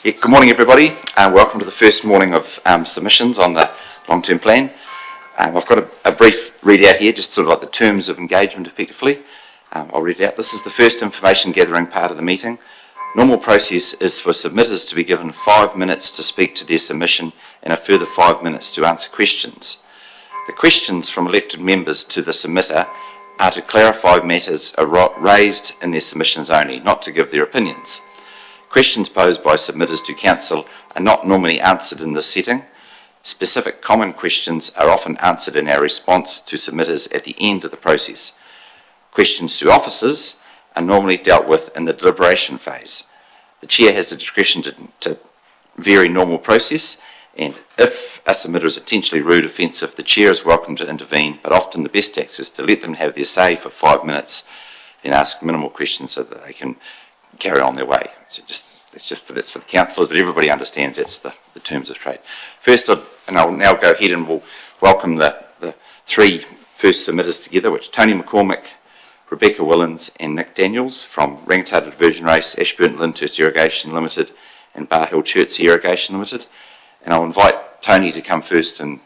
Yeah, good morning, everybody, and welcome to the first morning of submissions on the long-term plan. I've got a brief read out here, just sort of like the terms of engagement effectively. I'll read it out. This is the first information gathering part of the meeting. Normal process is for submitters to be given 5 minutes to speak to their submission and a further 5 minutes to answer questions. The questions from elected members to the submitter are to clarify matters raised in their submissions only, not to give their opinions. Questions posed by submitters to council are not normally answered in this setting. Specific common questions are often answered in our response to submitters at the end of the process. Questions to officers are normally dealt with in the deliberation phase. The chair has the discretion to vary normal process, and if a submitter is intentionally rude, offensive, the chair is welcome to intervene, but often the best tax is to let them have their say for 5 minutes, then ask minimal questions so that they can carry on their way. So that's for the councillors, but everybody understands that's the terms of trade. First, I'll now go ahead and we'll welcome the three first submitters together, which are Tony McCormick, Rebecca Willens and Nick Daniels from Rangitata Diversion Race, Ashburton Lyndhurst Irrigation Limited and Bar Hill Chertsey Irrigation Limited. And I'll invite Tony to come first and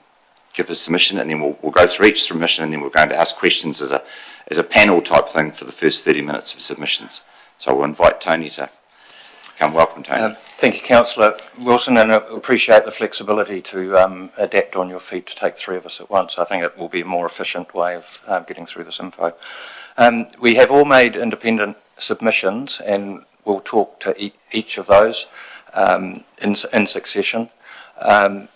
give his submission, and then we'll go through each submission, and then we're going to ask questions as a panel type thing for the first 30 minutes of submissions. So we'll invite Tony to come. Welcome, Tony. Thank you, Councillor Wilson, and I appreciate the flexibility to adapt on your feet to take three of us at once. I think it will be a more efficient way of getting through this info. We have all made independent submissions, and we'll talk to each of those in succession. My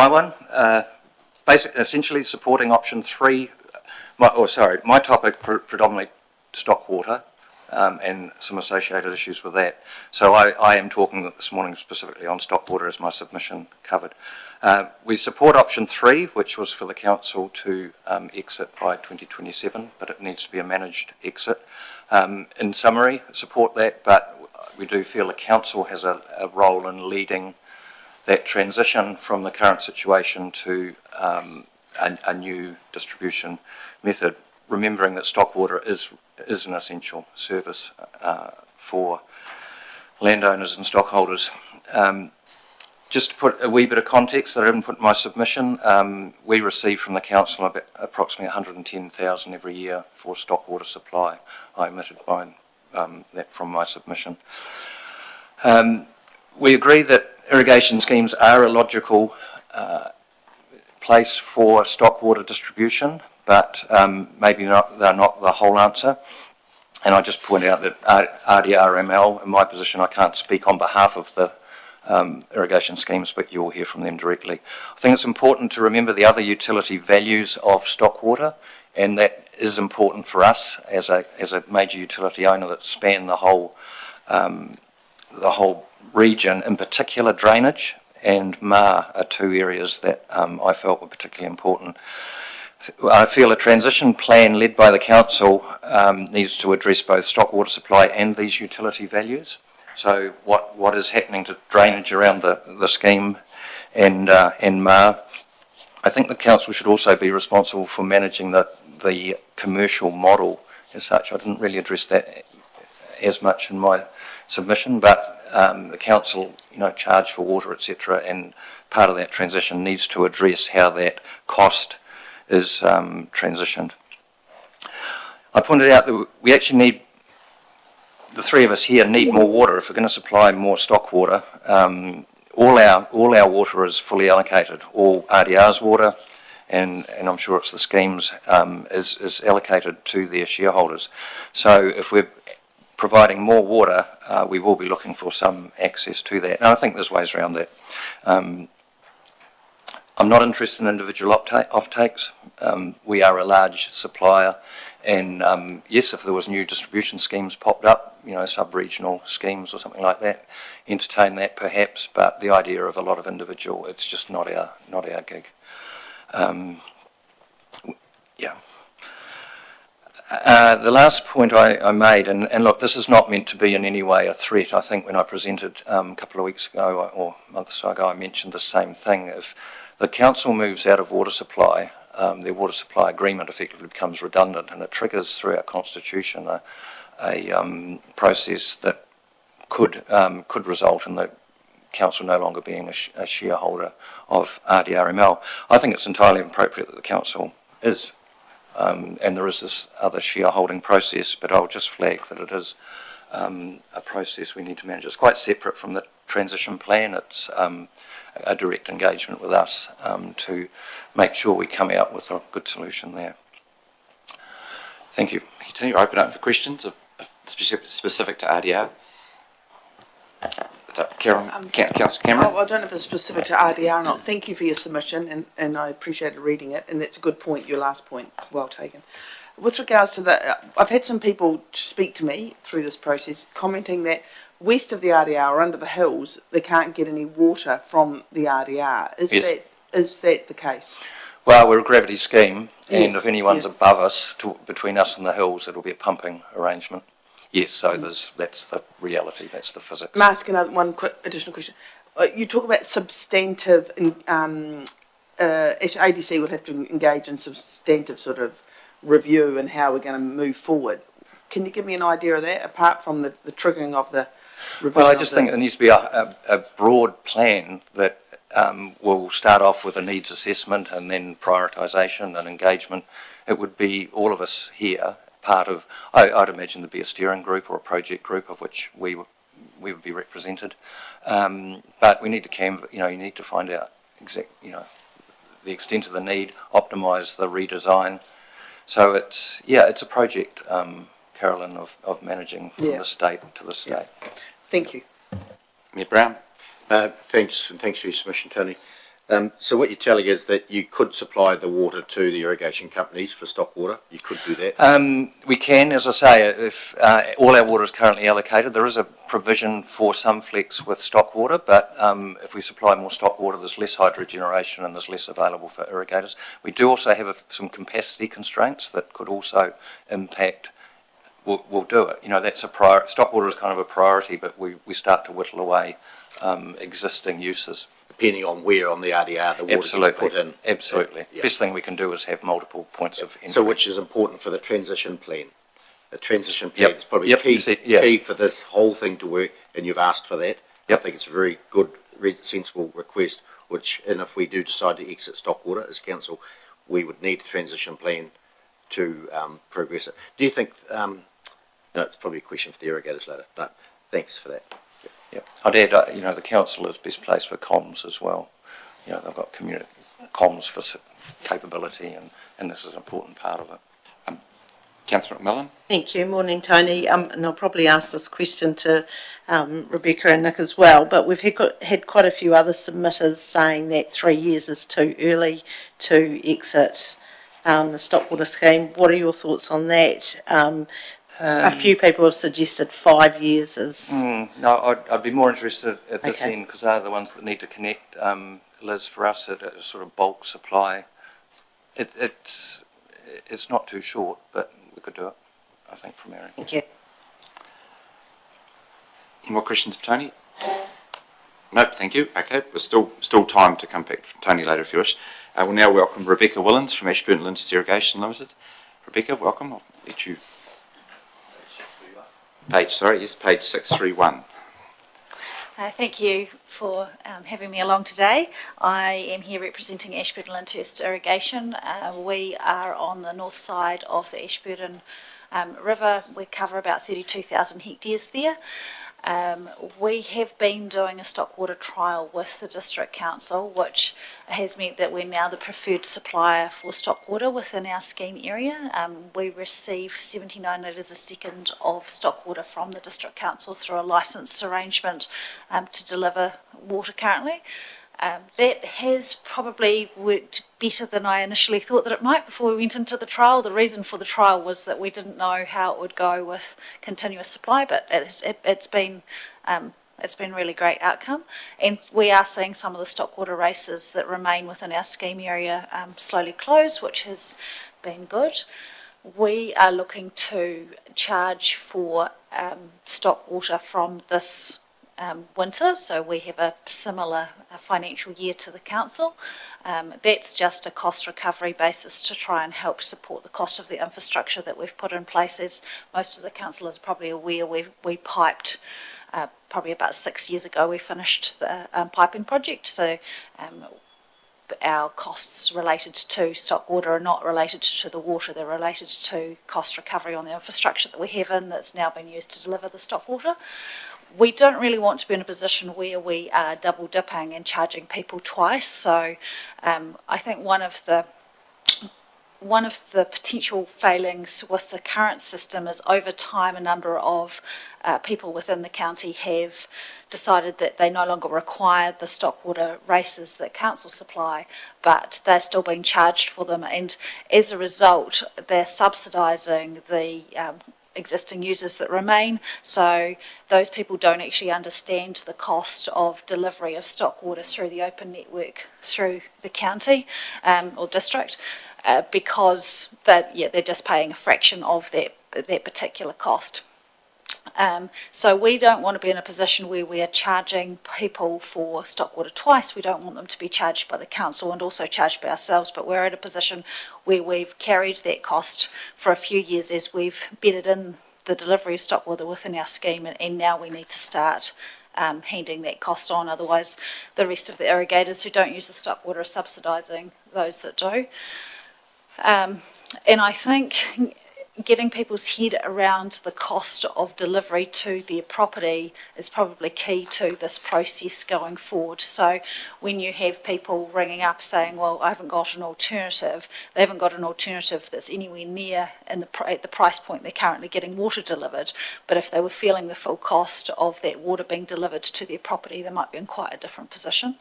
one, essentially supporting option 3. My topic predominantly stock water and some associated issues with that. So I am talking this morning specifically on stock water as my submission covered. We support option 3, which was for the council to exit by 2027, but it needs to be a managed exit. In summary, support that, but we do feel the council has a role in leading that transition from the current situation to a new distribution method, remembering that stock water is an essential service for landowners and stockholders. Just to put a wee bit of context that I didn't put in my submission, we receive from the council approximately 110,000 every year for stock water supply. I omitted that from my submission. We agree that irrigation schemes are a logical place for stock water distribution, but maybe they're not the whole answer. And I just point out that RDRML, in my position, I can't speak on behalf of the irrigation schemes, but you'll hear from them directly. I think it's important to remember the other utility values of stock water, and that is important for us as a major utility owner that span the whole region. In particular, drainage and MAR are two areas that I felt were particularly important. I feel a transition plan led by the council needs to address both stock water supply and these utility values. So what is happening to drainage around the scheme and MAR? I think the council should also be responsible for managing the commercial model as such. I didn't really address that as much in my submission, but the council, charge for water, etc., and part of that transition needs to address how that cost is transitioned. I pointed out that we actually need, the three of us here need more water if we're going to supply more stock water. All our water is fully allocated. All RDR's water, and I'm sure it's the schemes, is allocated to their shareholders. So if we're providing more water, we will be looking for some access to that. And I think there's ways around that. I'm not interested in individual offtakes. We are a large supplier, and yes, if there was new distribution schemes popped up, sub-regional schemes or something like that, entertain that perhaps. But the idea of a lot of individual, it's just not our gig. The last point I made, and look, this is not meant to be in any way a threat. I think when I presented a couple of weeks ago or a month or so ago, I mentioned the same thing. If the council moves out of water supply, their water supply agreement effectively becomes redundant, and it triggers through our constitution a process that could result in the council no longer being a shareholder of RDRML. I think it's entirely appropriate that the council is, and there is this other shareholding process, but I'll just flag that it is a process we need to manage. It's quite separate from the transition plan. It's a direct engagement with us to make sure we come out with a good solution there. Thank you. Can you open up for questions of specific to RDR? Councillor Cameron? I don't know if it's specific to RDR or not. Thank you for your submission, and I appreciated reading it, and that's a good point, your last point, well taken. With regards to that, I've had some people speak to me through this process commenting that west of the RDR or under the hills, they can't get any water from the RDR. Is that the case? Well, we're a gravity scheme, and Yes, if anyone's yeah. above us, between us and the hills, it'll be a pumping arrangement. Yes, so that's the reality, that's the physics. I'm asking one quick additional question. You talk about substantive, ADC will have to engage in substantive sort of review and how we're going to move forward. Can you give me an idea of that, apart from the triggering of the review? Well, I just think there needs to be a broad plan that will start off with a needs assessment and then prioritisation and engagement. It would be all of us here part of, I'd imagine there'd be a steering group or a project group of which we would be represented. But we need to you need to find out the extent of the need, optimise the redesign. So it's a project, Carolyn, of managing from the state to the state. Yeah. Thank you. Mayor Brown? Thanks for your submission, Tony. So what you're telling is that you could supply the water to the irrigation companies for stock water. You could do that. We can, as I say, if all our water is currently allocated. There is a provision for some flex with stock water, but if we supply more stock water, there's less hydrogeneration and there's less available for irrigators. We do also have some capacity constraints that could also impact. We'll do it. That's a priority. Stock water is kind of a priority, but we start to whittle away existing uses. Depending on where on the RDR the water gets put in. Absolutely. Best thing we can do is have multiple points of entry. So which is important for the transition plan. The transition plan is probably key for this whole thing to work, and you've asked for that. I think it's a very good, sensible request, and if we do decide to exit stock water as council, we would need a transition plan to progress it. Do you think, no, it's probably a question for the irrigators later, but thanks for that. I'd add, the council is best placed for comms as well. They've got community comms for capability, and this is an important part of it. Councillor McMillan? Thank you. Morning, Tony. And I'll probably ask this question to Rebecca and Nick as well, but we've had quite a few other submitters saying that 3 years is too early to exit the stockwater scheme. What are your thoughts on that? A few people have suggested 5 years is... No, I'd be more interested at this end, because they're the ones that need to connect, Liz, for us at a sort of bulk supply. It's not too short, but we could do it, I think, from our end. Thank you. Any more questions for Tony? Nope, thank you. Okay, there's still time to come back to Tony later if you wish. We'll now welcome Rebecca Willens from Ashburton Lindis Irrigation Limited. Rebecca, welcome. I'll let you... page 631. Thank you for having me along today. I am here representing Ashburton Lindis Irrigation. We are on the north side of the Ashburton River. We cover about 32,000 hectares there. We have been doing a stockwater trial with the District Council, which has meant that we're now the preferred supplier for stockwater within our scheme area. We receive 79 litres a second of stockwater from the District Council through a licensed arrangement to deliver water currently. That has probably worked better than I initially thought that it might before we went into the trial. The reason for the trial was that we didn't know how it would go with continuous supply, but it's been really great outcome. And we are seeing some of the stockwater races that remain within our scheme area slowly close, which has been good. We are looking to charge for stockwater from this winter, so we have a similar financial year to the council. That's just a cost recovery basis to try and help support the cost of the infrastructure that we've put in place. As most of the councillors are probably aware, we piped probably about 6 years ago, we finished the piping project. So our costs related to stock water are not related to the water, they're related to cost recovery on the infrastructure that we have in that's now been used to deliver the stock water. We don't really want to be in a position where we are double dipping and charging people twice. So I think one of the potential failings with the current system is over time a number of people within the county have decided that they no longer require the stock water races that council supply, but they're still being charged for them, and as a result they're subsidising the existing users that remain. So those people don't actually understand the cost of delivery of stock water through the open network through the county or district. Because they're just paying a fraction of that particular cost. So we don't want to be in a position where we are charging people for stock water twice. We don't want them to be charged by the council and also charged by ourselves, but we're at a position where we've carried that cost for a few years as we've bedded in the delivery of stock water within our scheme, and now we need to start handing that cost on. Otherwise, the rest of the irrigators who don't use the stock water are subsidising those that do. And I think getting people's head around the cost of delivery to their property is probably key to this process going forward. So when you have people ringing up saying, well, I haven't got an alternative, they haven't got an alternative that's anywhere near at the price point they're currently getting water delivered. But if they were feeling the full cost of that water being delivered to their property, they might be in quite a different position.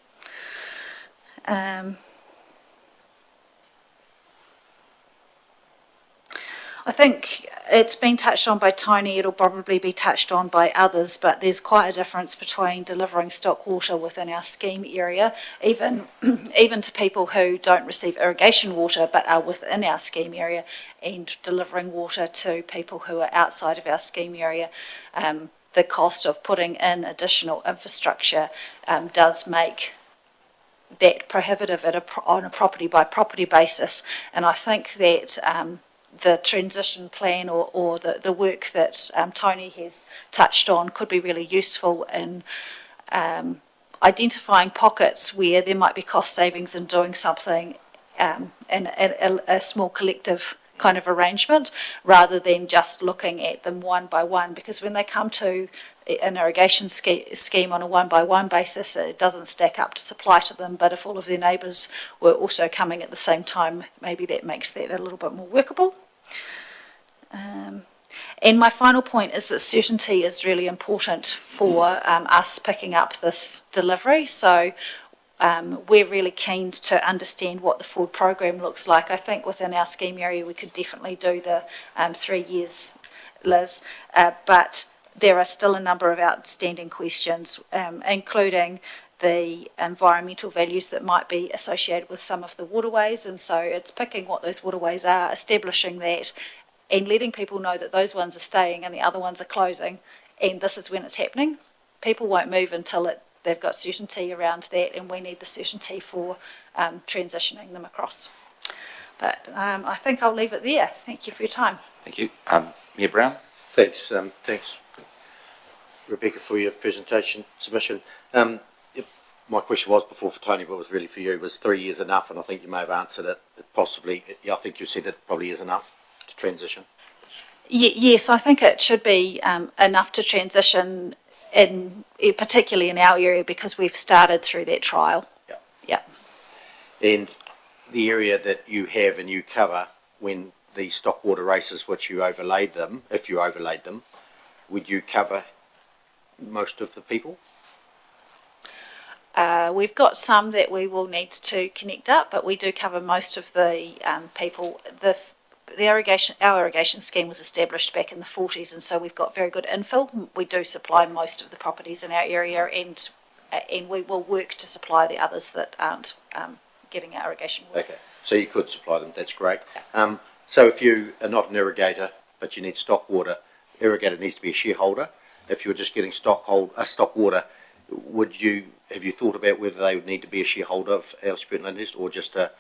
I think it's been touched on by Tony, it'll probably be touched on by others, but there's quite a difference between delivering stock water within our scheme area, even to people who don't receive irrigation water but are within our scheme area, and delivering water to people who are outside of our scheme area. The cost of putting in additional infrastructure does make that prohibitive on a property by property basis, and I think that the transition plan or the work that Tony has touched on could be really useful in identifying pockets where there might be cost savings in doing something in a small collective kind of arrangement, rather than just looking at them one by one, because when they come to an irrigation scheme on a one-by-one basis, it doesn't stack up to supply to them. But if all of their neighbours were also coming at the same time, maybe that makes that a little bit more workable. And my final point is that certainty is really important for us picking up this delivery. So we're really keen to understand what the forward program looks like. I think within our scheme area we could definitely do the 3 years, Liz, but there are still a number of outstanding questions, including the environmental values that might be associated with some of the waterways, and so it's picking what those waterways are, establishing that, and letting people know that those ones are staying and the other ones are closing, and this is when it's happening. People won't move until they've got certainty around that, and we need the certainty for transitioning them across. But I think I'll leave it there. Thank you for your time. Thank you. Mayor Brown? Thanks, Rebecca, for your presentation submission. My question was before for Tony, but it was really for you. Was 3 years enough? And I think you may have answered it. Possibly, I think you said it probably is enough to transition. Yes, I think it should be enough to transition, particularly in our area, because we've started through that trial. Yeah. And the area that you have and you cover, when the stock water races, which you overlaid them, if you overlaid them, would you cover most of the people? We've got some that we will need to connect up, but we do cover most of the people. Our irrigation scheme was established back in the 40s, and so we've got very good infill. We do supply most of the properties in our area, and we will work to supply the others that aren't getting our irrigation water. Okay, so you could supply them. That's great. So if you are not an irrigator but you need stock water, irrigator needs to be a shareholder. If you're just getting stock water, have you thought about whether they would need to be a shareholder of Ashburton Land Trust or just a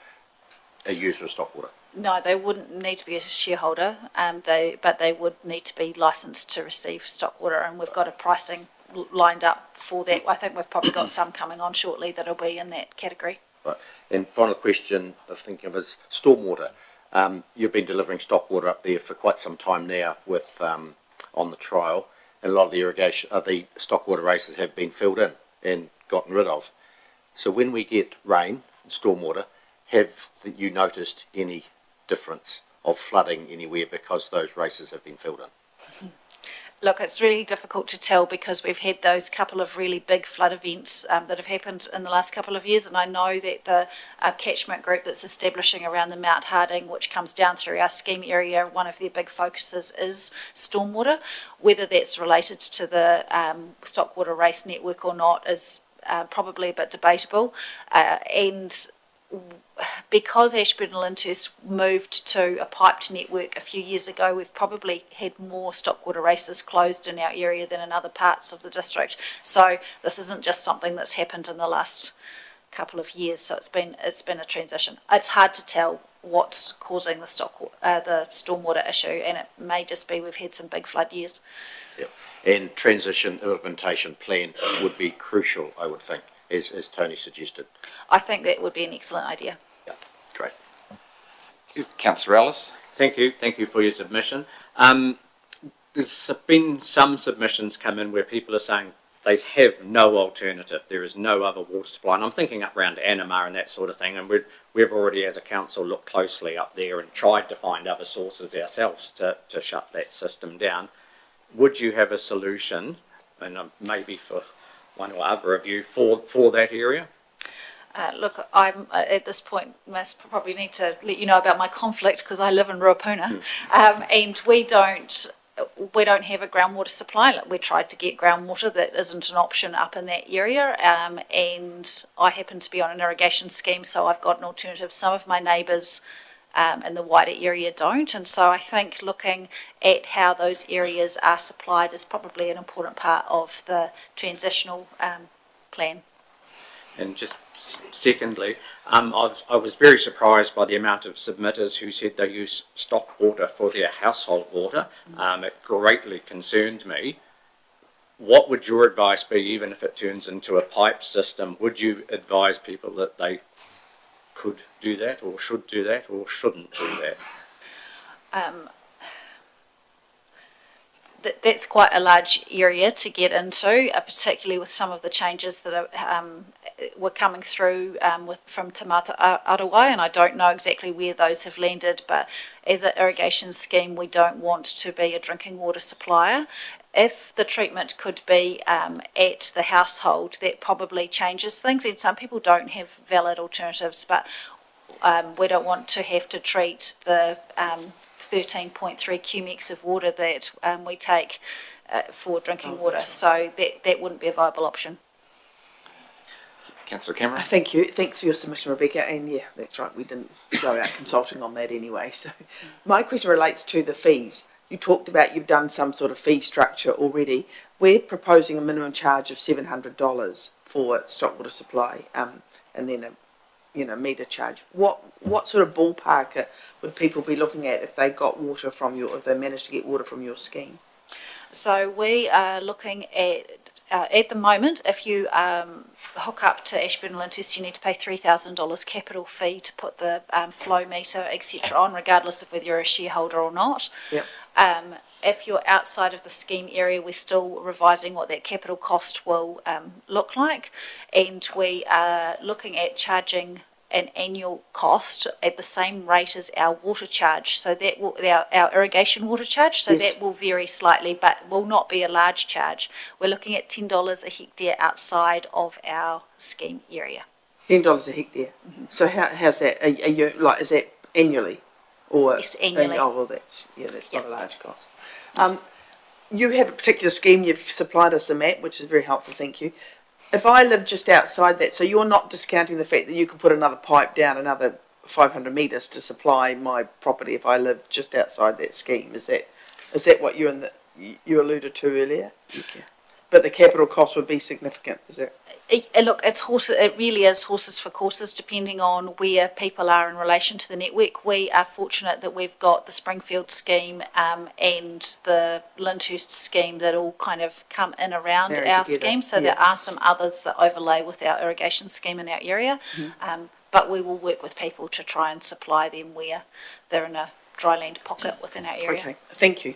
user of stock water? No, they wouldn't need to be a shareholder, but they would need to be licensed to receive stock water, and we've got a pricing lined up for that. I think we've probably got some coming on shortly that'll be in that category. Right. And final question I'm thinking of is stormwater. You've been delivering stock water up there for quite some time now with on the trial, and a lot of the irrigation, the stock water races have been filled in and gotten rid of. So when we get rain and stormwater, have you noticed any difference of flooding anywhere because those races have been filled in? Look, it's really difficult to tell because we've had those couple of really big flood events that have happened in the last couple of years, and I know that the catchment group that's establishing around the Mount Harding, which comes down through our scheme area, one of their big focuses is stormwater. Whether that's related to the stockwater race network or not is probably a bit debatable, and because Ashburton and Lyndhurst moved to a piped network a few years ago, we've probably had more stockwater races closed in our area than in other parts of the district. So this isn't just something that's happened in the last couple of years. So it's been a transition. It's hard to tell what's causing the stormwater issue, and it may just be we've had some big flood years. Yep. And transition implementation plan would be crucial, I would think, as Tony suggested. I think that would be an excellent idea. Yeah, great. Councillor Ellis. Thank you for your submission. There's been some submissions come in where people are saying they have no alternative. There is no other water supply. And I'm thinking up around Anima and that sort of thing. And we've already, as a council, looked closely up there and tried to find other sources ourselves to shut that system down. Would you have a solution, and maybe for one or other of you, for that area? Look, I'm at this point must probably need to let you know about my conflict because I live in Ruapuna, and we don't have a groundwater supply. We tried to get groundwater, that isn't an option up in that area, and I happen to be on an irrigation scheme, so I've got an alternative. Some of my neighbours in the wider area don't, and so I think looking at how those areas are supplied is probably an important part of the transitional plan. And just secondly, I was very surprised by the amount of submitters who said they use stock water for their household water. It greatly concerned me. What would your advice be, even if it turns into a pipe system? Would you advise people that they could do that, or should do that, or shouldn't do that? That's quite a large area to get into, particularly with some of the changes that were coming through from Te Mata Arawai, and I don't know exactly where those have landed, but as an irrigation scheme we don't want to be a drinking water supplier. If the treatment could be at the household, that probably changes things, and some people don't have valid alternatives, but we don't want to have to treat the 13.3 cumex of water that we take for drinking water, so that wouldn't be a viable option. Councillor Cameron. Thank you. Thanks for your submission, Rebecca. And yeah, that's right. We didn't go out consulting on that anyway. So my question relates to the fees. You talked about you've done some sort of fee structure already. We're proposing a minimum charge of $700 for stockwater supply, and then a meter charge. What sort of ballpark would people be looking at if they got water from if they managed to get water from your scheme? So we are looking at the moment, if you hook up to Ashburton and Lyndhurst, you need to pay $3,000 capital fee to put the flow meter, etc. on, regardless of whether you're a shareholder or not. Yep. If you're outside of the scheme area, we're still revising what that capital cost will look like, and we are looking at charging an annual cost at the same rate as our water charge, so that will our irrigation water charge, so yes, that will vary slightly but will not be a large charge. We're looking at $10 a hectare outside of our scheme area. $10 a hectare. Mm-hmm. So how's that? Are you, like, is that annually? Or yes, annually. Oh well, that's not a large cost. You have a particular scheme, you've supplied us a map, which is very helpful, thank you. If I live just outside that, so you're not discounting the fact that you could put another pipe down another 500 metres to supply my property if I live just outside that scheme. Is that what you alluded to earlier? Okay. but the capital cost would be significant, is there? Look, it's horses. It really is horses for courses, depending on where people are in relation to the network. We are fortunate that we've got the Springfield scheme and the Lyndhurst scheme that all kind of come in around Married our together, scheme. So yeah. there are some others that overlay with our irrigation scheme in our area, but we will work with people to try and supply them where they're in a dryland pocket within our area. Okay, thank you.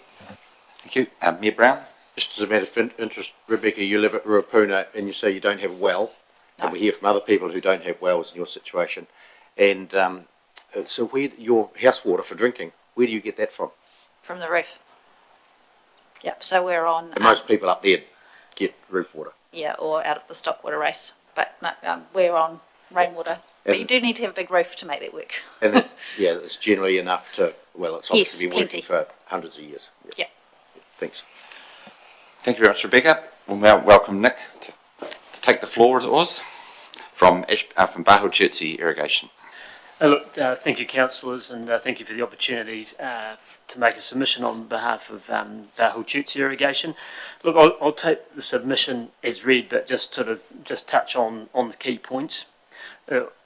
Thank you. Mayor Brown? Just as a matter of interest, Rebecca, you live at Ruapuna and you say you don't have a well. No. And we hear from other people who don't have wells in your situation. And so where your house water for drinking, where do you get that from? From the roof. Yep, so we're on... And most people up there get roof water. Yeah, or out of the stockwater race. But no, we're on rainwater. But you do need to have a big roof to make that work. And then, yeah, it's generally enough to, well, it's obviously Yes, been working plenty. for hundreds of years. Yeah. Thanks. Thank you very much, Rebecca. We'll now welcome Nick to take the floor, as it was, from Bahul Irrigation. Thank you, councillors, and thank you for the opportunity to make a submission on behalf of Bahul Irrigation. Look, I'll take the submission as read, but just touch on the key points.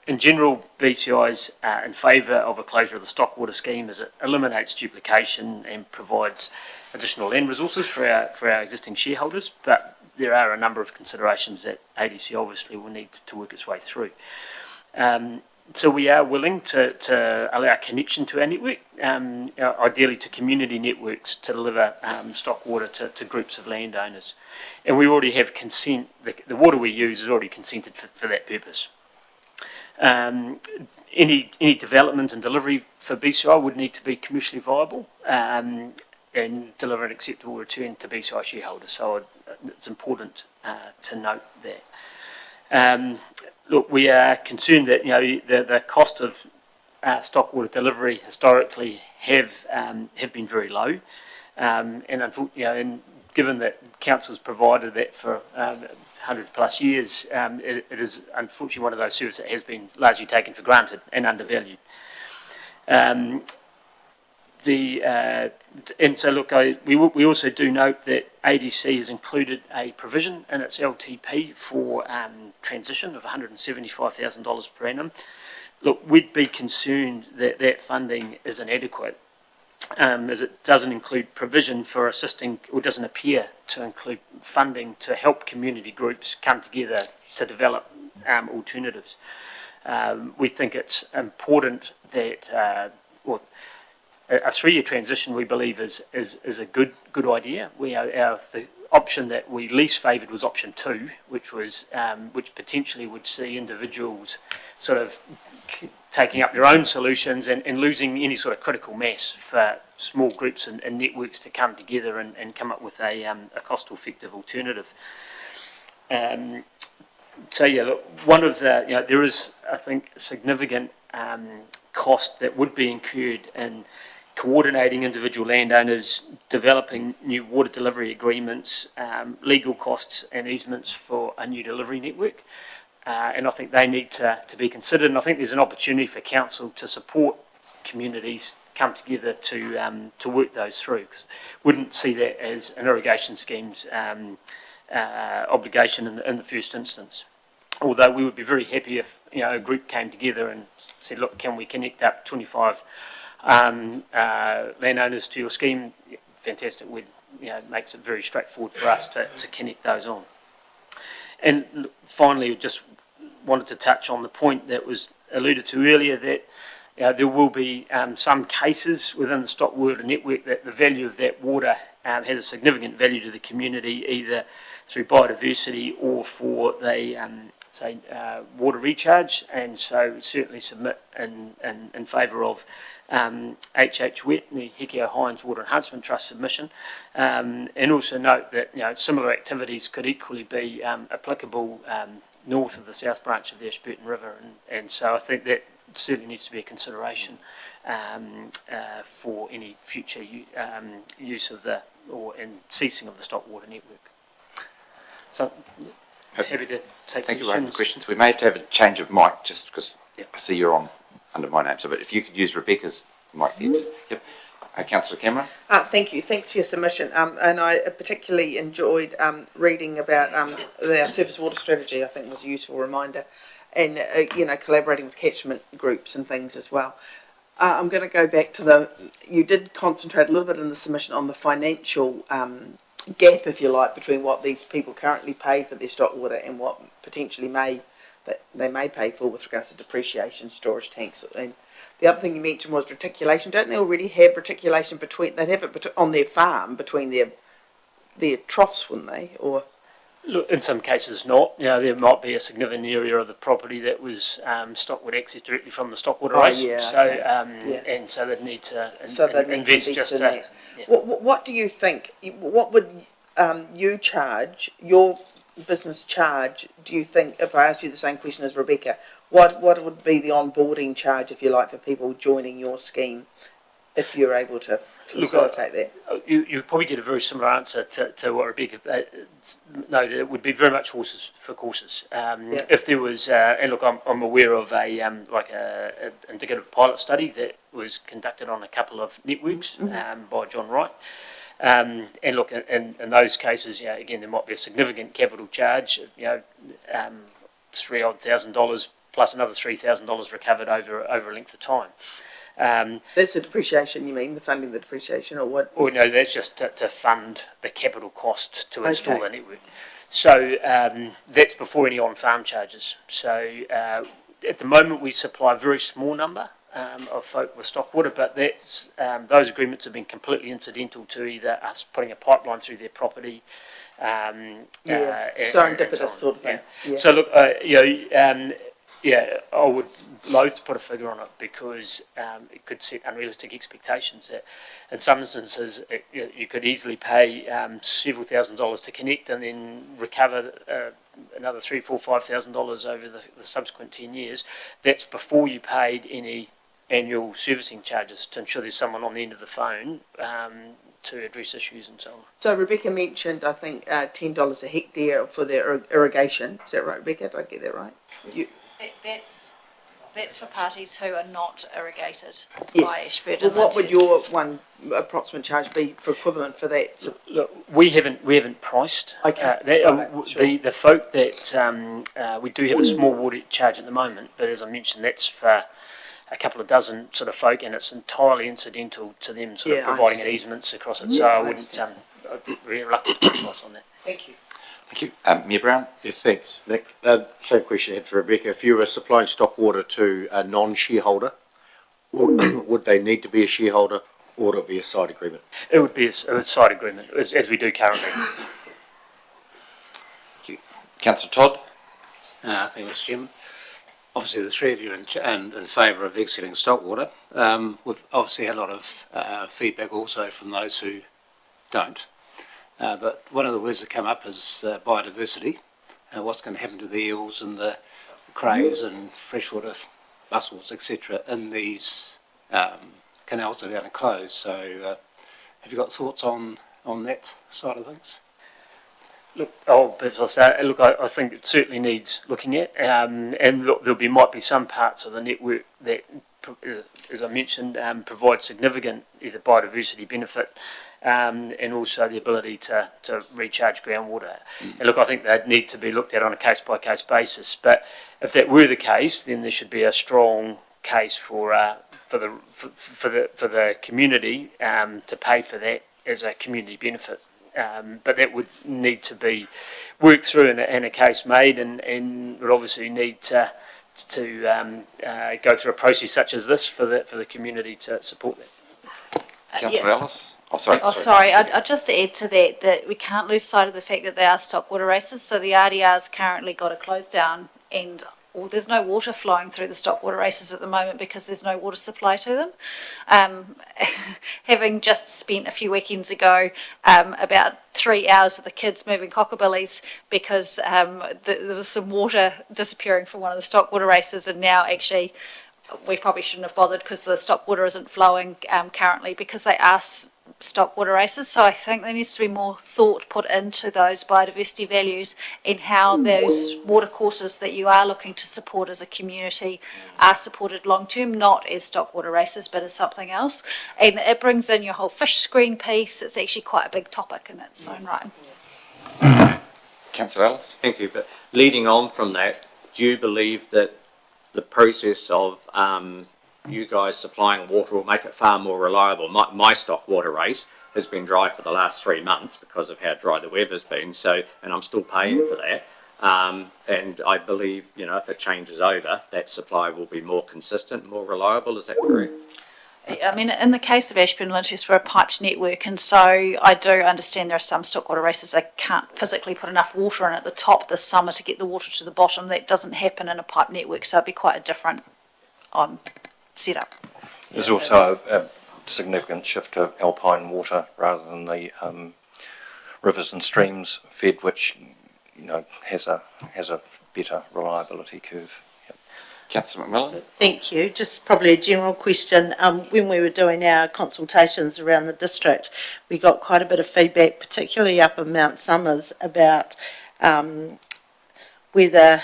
In general, BCI's in favour of a closure of the stockwater scheme as it eliminates duplication and provides additional land resources for our existing shareholders, but there are a number of considerations that ADC obviously will need to work its way through. So we are willing to allow connection to our network, ideally to community networks to deliver stock water to groups of landowners. And we already have consent, the water we use is already consented for that purpose. Any development and delivery for BCI would need to be commercially viable and deliver an acceptable return to BCI shareholders. So it's important to note that. Look, we are concerned that the cost of stock water delivery historically have been very low, and unfortunately, and given that council's provided that for 100 plus years, it is unfortunately one of those services that has been largely taken for granted and undervalued. And so look, we also do note that ADC has included a provision in its LTP for transition of $175,000 per annum. Look, we'd be concerned that that funding is inadequate, as it doesn't include provision for assisting, or doesn't appear to include funding to help community groups come together to develop alternatives. We think it's important that a 3-year transition, we believe, is a good idea. The option that we least favoured was option 2, which potentially would see individuals sort of taking up their own solutions and losing any sort of critical mass for small groups and networks to come together and come up with a cost-effective alternative. So yeah, look, one of the there is, I think, significant cost that would be incurred in coordinating individual landowners, developing new water delivery agreements, legal costs and easements for a new delivery network. And I think they need to be considered. And I think there's an opportunity for council to support communities come together to work those through. Wouldn't see that as an irrigation scheme's obligation in the first instance. Although we would be very happy if a group came together and said, look, can we connect up 25 landowners to your scheme? Yeah, fantastic. It makes it very straightforward for us to connect those on. And finally, just wanted to touch on the point that was alluded to earlier, that there will be some cases within the stock water network that the value of that water has a significant value to the community, either through biodiversity or for the water recharge, and so certainly submit in favour of HH Wet, the Hekio Hines Water Enhancement Trust submission, and also note that similar activities could equally be applicable north of the south branch of the Ashburton River, and so I think that certainly needs to be a consideration for any future use of and ceasing of the stock water network. So happy to take Thank you questions. for questions. We may have to have a change of mic just because Yep. I see you're on under my name. So, but if you could use Rebecca's mic there. Just, yep. Councillor Cameron. Thank you. Thanks for your submission. And I particularly enjoyed reading about our surface water strategy. I think was a useful reminder, and collaborating with catchment groups and things as well. I'm going to go back to you did concentrate a little bit in the submission on the financial gap, if you like, between what these people currently pay for their stock water and what potentially they may pay for with regards to depreciation, storage tanks. And the other thing you mentioned was reticulation. Don't they already have reticulation they'd have it on their farm between their troughs, wouldn't they? Or look, in some cases not. There might be a significant area of the property that was stock would access directly from the stock water race. Yeah, so and so they'd need to invest just in that. Yeah. What do you think? What would you charge, your business charge, do you think, if I asked you the same question as Rebecca, what would be the onboarding charge, if you like, for people joining your scheme, if you're able to facilitate that? You probably get a very similar answer to what Rebecca noted. It would be very much horses for courses. If there was, and look, I'm aware of a indicative pilot study that was conducted on a couple of networks by John Wright. And look, in those cases, again, there might be a significant capital charge, $3,000 plus another $3,000 recovered over a length of time. That's the depreciation, you mean, the funding the depreciation, or what? Oh no, that's just to fund the capital cost to install the network. So that's before any on-farm charges. So at the moment we supply a very small number of folk with stock water, but that's those agreements have been completely incidental to either us putting a pipeline through their property. Serendipitous sort of thing. Yeah. So look, I would loathe to put a figure on it because it could set unrealistic expectations. That in some instances, you could easily pay several $1,000s to connect and then recover another $3,000, $4,000, $5,000 over the subsequent 10 years. That's before you paid any annual servicing charges to ensure there's someone on the end of the phone to address issues and so on. So Rebecca mentioned, I think, $10 a hectare for their irrigation. Is that right, Rebecca? Did I get that right? That's for parties who are not irrigated yes. by Ashburton. Well, what would your one approximate charge be for equivalent for that? Look, we haven't priced. Okay. The folk that we do have a small water charge at the moment, but as I mentioned, that's for a couple of dozen sort of folk, and it's entirely incidental to them sort of providing an easements across it. So I wouldn't. I'd be reluctant to put a price on that. Thank you. Thank you. Mayor Brown. Yes, thanks, Nick. Same question I had for Rebecca. If you were supplying stock water to a non-shareholder, would they need to be a shareholder, or would it be a side agreement? It would be a side agreement, as we do currently. Thank you. Councillor Todd. Thank you, Mr. Chairman. Obviously, the three of you in favour of exiting stock water. We've obviously had a lot of feedback also from those who don't. But one of the words that come up is biodiversity. What's going to happen to the eels and the crays and freshwater mussels, etc., in these canals that are going to close. So, have you got thoughts on that side of things? Look, I think it certainly needs looking at, and look, might be some parts of the network that, as I mentioned, provide significant either biodiversity benefit, and also the ability to recharge groundwater. And look, I think they'd need to be looked at on a case-by-case basis. But if that were the case, then there should be a strong case for the community to pay for that as a community benefit. But that would need to be worked through and a case made, and would obviously need to go through a process such as this for the community to support that. Councillor Ellis. Sorry. I'd just add to that we can't lose sight of the fact that they are stock water races. So the RDR's currently got a close down, and there's no water flowing through the stock water races at the moment because there's no water supply to them. Having just spent a few weekends ago about 3 hours with the kids moving cockabillies because there was some water disappearing from one of the stock water races, and now actually we probably shouldn't have bothered because the stock water isn't flowing currently because they are stock water races. So I think there needs to be more thought put into those biodiversity values and how those water courses that you are looking to support as a community are supported long term, not as stock water races, but as something else. And it brings in your whole fish screen piece. It's actually quite a big topic in its own right. Councillor Ellis? Thank you. But leading on from that, do you believe that the process of you guys supplying water will make it far more reliable? My stock water race has been dry for the last 3 months because of how dry the weather's been. So, and I'm still paying for that. And I believe, you know, if it changes over, that supply will be more consistent, more reliable. Is that correct? I mean, in the case of Ashburn and Lyndhurst, we're a piped network, and so I do understand there are some stock water races that can't physically put enough water in at the top this summer to get the water to the bottom. That doesn't happen in a pipe network, so it'd be quite a different setup. There's also a significant shift to alpine water rather than the rivers and streams fed, which, you know, has a better reliability curve. Councillor McMillan? Thank you. Just probably a general question. When we were doing our consultations around the district, we got quite a bit of feedback, particularly up in Mount Somers, about whether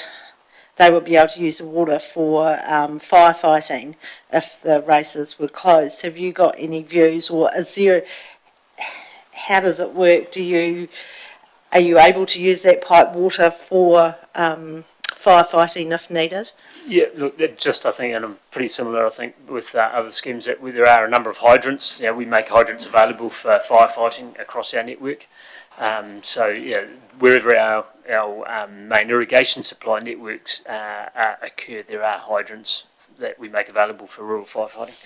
they would be able to use the water for firefighting if the races were closed. Have you got any views, or is there? How does it work? Are you able to use that pipe water for firefighting if needed? Yeah, look, I think, and I'm pretty similar, I think, with other schemes, that there are a number of hydrants. We make hydrants available for firefighting across our network. So, wherever our main irrigation supply networks occur, there are hydrants that we make available for rural firefighting.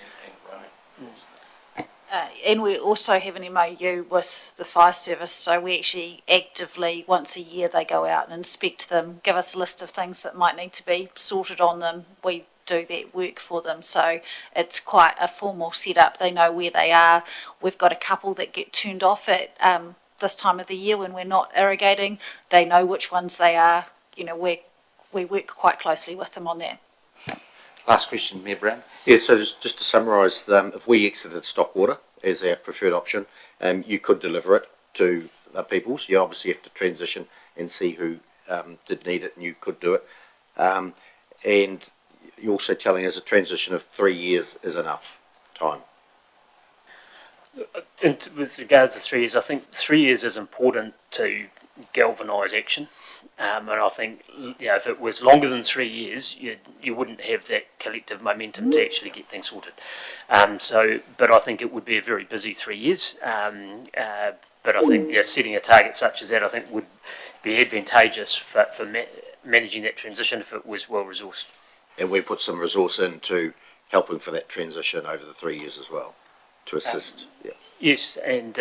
And we also have an MOU with the fire service, so we actually actively, once a year, they go out and inspect them, give us a list of things that might need to be sorted on them. We do that work for them, so it's quite a formal setup. They know where they are. We've got a couple that get turned off at this time of the year when we're not irrigating. They know which ones they are. You know, we work quite closely with them on that. Last question, Mayor Brown. Yeah, so just to summarise, if we exited stock water as our preferred option, you could deliver it to the people. So you obviously have to transition and see who did need it, and you could do it. And you're also telling us a transition of 3 years is enough time. And with regards to 3 years, I think 3 years is important to galvanise action. And I think, if it was longer than 3 years, you wouldn't have that collective momentum to actually get things sorted. But I think it would be a very busy 3 years. But I think setting a target such as that, I think, would be advantageous for managing that transition if it was well resourced. And we put some resource into helping for that transition over the 3 years as well, to assist. Yes, and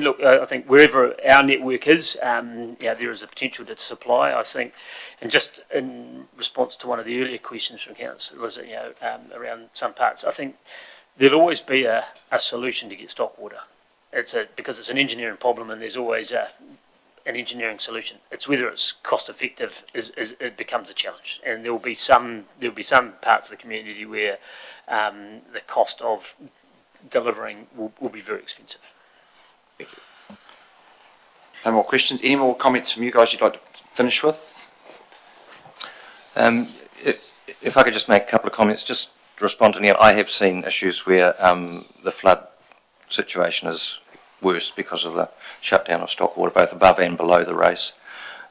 look, I think wherever our network is, there is a potential to supply. I think, and just in response to one of the earlier questions from Councillor, was around some parts, I think there'll always be a solution to get stock water. Because it's an engineering problem, and there's always an engineering solution. It's whether it's cost effective it becomes a challenge, and there'll be some parts of the community where the cost of delivering will be very expensive. Thank you. No more questions? Any more comments from you guys you'd like to finish with? If I could just make a couple of comments, just to respond to Neil. I have seen issues where the flood situation is worse because of the shutdown of stock water, both above and below the race.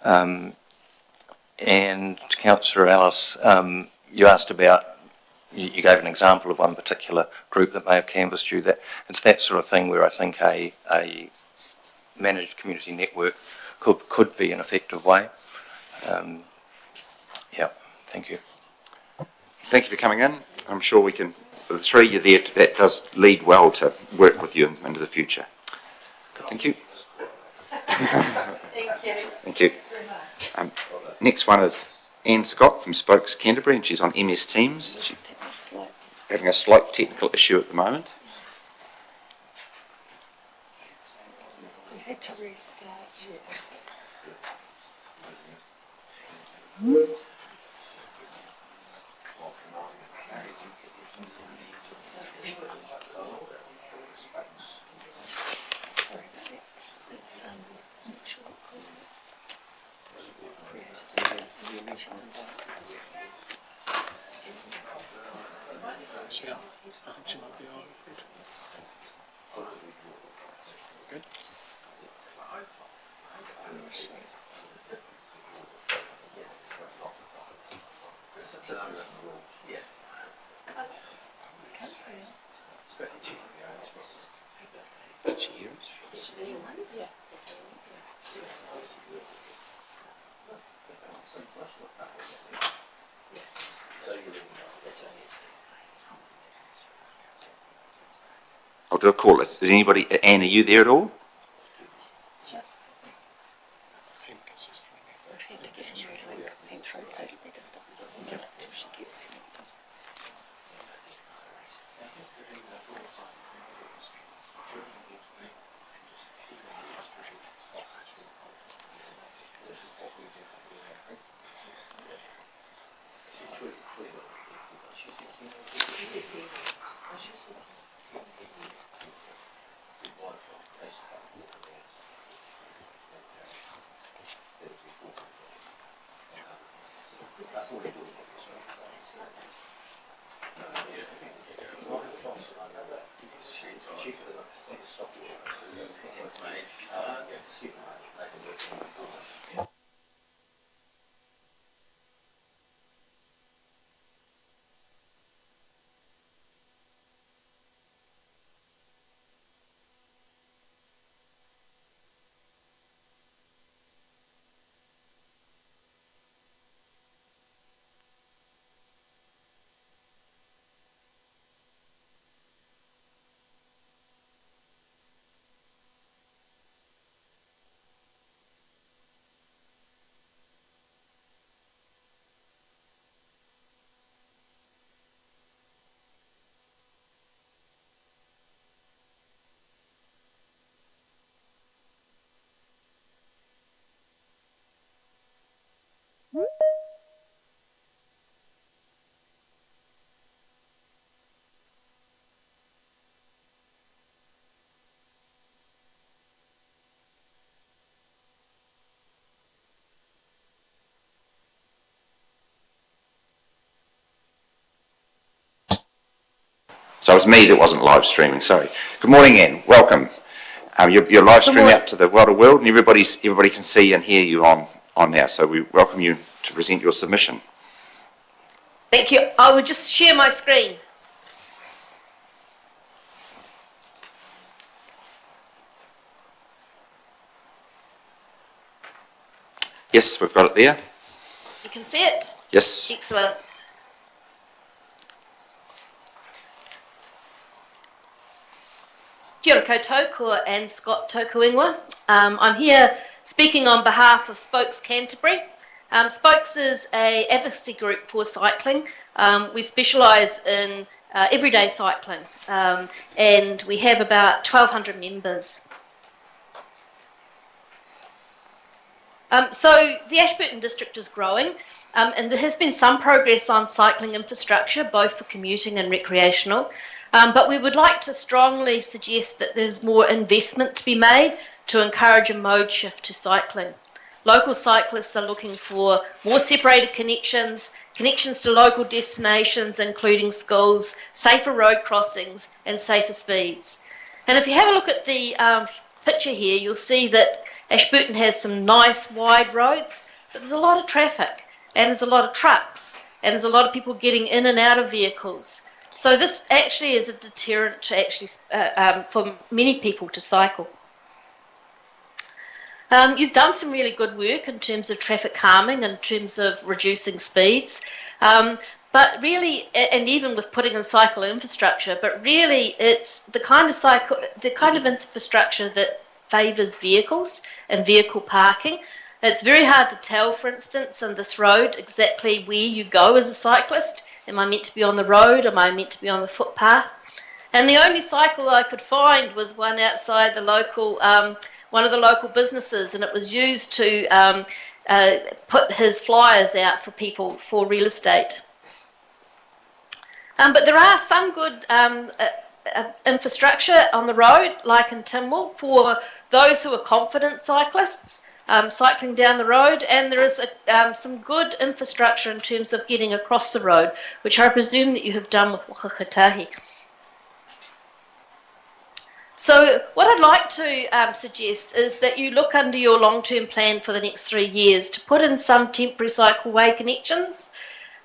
And to Councillor Ellis, you asked about, you gave an example of one particular group that may have canvassed you. That it's that sort of thing where I think a managed community network could be an effective way. Thank you. Thank you for coming in. I'm sure we can, with the 3 year there, that does lead well to work with you into the future. Thank you. Thank you. Thank you. Next one is Anne Scott from Spokes Canterbury, and she's on MS Teams. She's having a slight technical issue at the moment. You had to restart. Yeah, I think she might be on. Good. I'll do a call. Is anybody, Anne, are you there at all? We've had to get a new link sent through, so we just give it till she gets connected. So it was me that wasn't live streaming, sorry. Good morning, Anne. Welcome. You're live streaming out to the wider world, and everybody can see and hear you on now. So we welcome you to present your submission. Thank you. I will just share my screen. Yes, we've got it there. You can see it? Yes. Excellent. Kia ora koutou, ko Anne Scott tōku ingoa. I'm here speaking on behalf of Spokes Canterbury. Spokes is an advocacy group for cycling. We specialise in everyday cycling, and we have about 1,200 members. So the Ashburton district is growing, and there has been some progress on cycling infrastructure, both for commuting and recreational. But we would like to strongly suggest that there's more investment to be made to encourage a mode shift to cycling. Local cyclists are looking for more separated connections to local destinations, including schools, safer road crossings, and safer speeds. And if you have a look at the picture here, you'll see that Ashburton has some nice wide roads, but there's a lot of traffic, and there's a lot of trucks, and there's a lot of people getting in and out of vehicles. So this actually is a deterrent to for many people to cycle. You've done some really good work in terms of traffic calming, in terms of reducing speeds, but really, and even with putting in cycle infrastructure, but really it's the kind of infrastructure that favours vehicles and vehicle parking. It's very hard to tell, for instance, on this road exactly where you go as a cyclist. Am I meant to be on the road? Am I meant to be on the footpath? And the only cycle I could find was one outside the local, one of the local businesses, and it was used to put his flyers out for people for real estate. But there are some good infrastructure on the road, like in Timwell, for those who are confident cyclists. cycling down the road, and there is some good infrastructure in terms of getting across the road, which I presume that you have done with Whakatahi. So what I'd like to suggest is that you look under your long-term plan for the next 3 years to put in some temporary cycleway connections.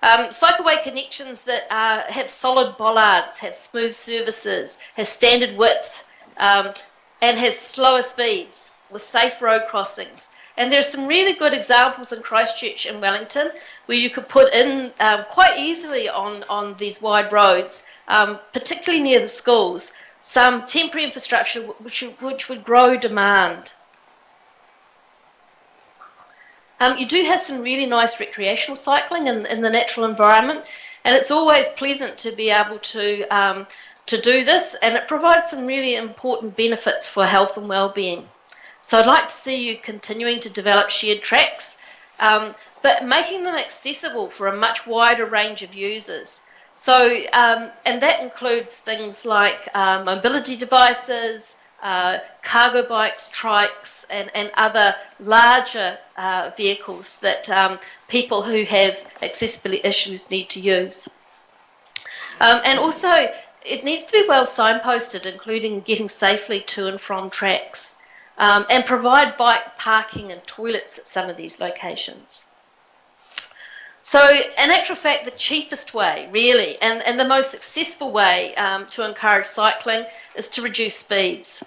Cycleway connections that have solid bollards, have smooth surfaces, have standard width, and has slower speeds with safe road crossings. And there's some really good examples in Christchurch and Wellington where you could put in quite easily on these wide roads, particularly near the schools, some temporary infrastructure which would grow demand. You do have some really nice recreational cycling in the natural environment, and it's always pleasant to be able to do this, and it provides some really important benefits for health and well-being. So I'd like to see you continuing to develop shared tracks, but making them accessible for a much wider range of users. So, and that includes things like mobility devices, cargo bikes, trikes, and other larger vehicles that people who have accessibility issues need to use. And also, it needs to be well signposted, including getting safely to and from tracks, and provide bike parking and toilets at some of these locations. So, in actual fact, the cheapest way, really, and the most successful way to encourage cycling is to reduce speeds.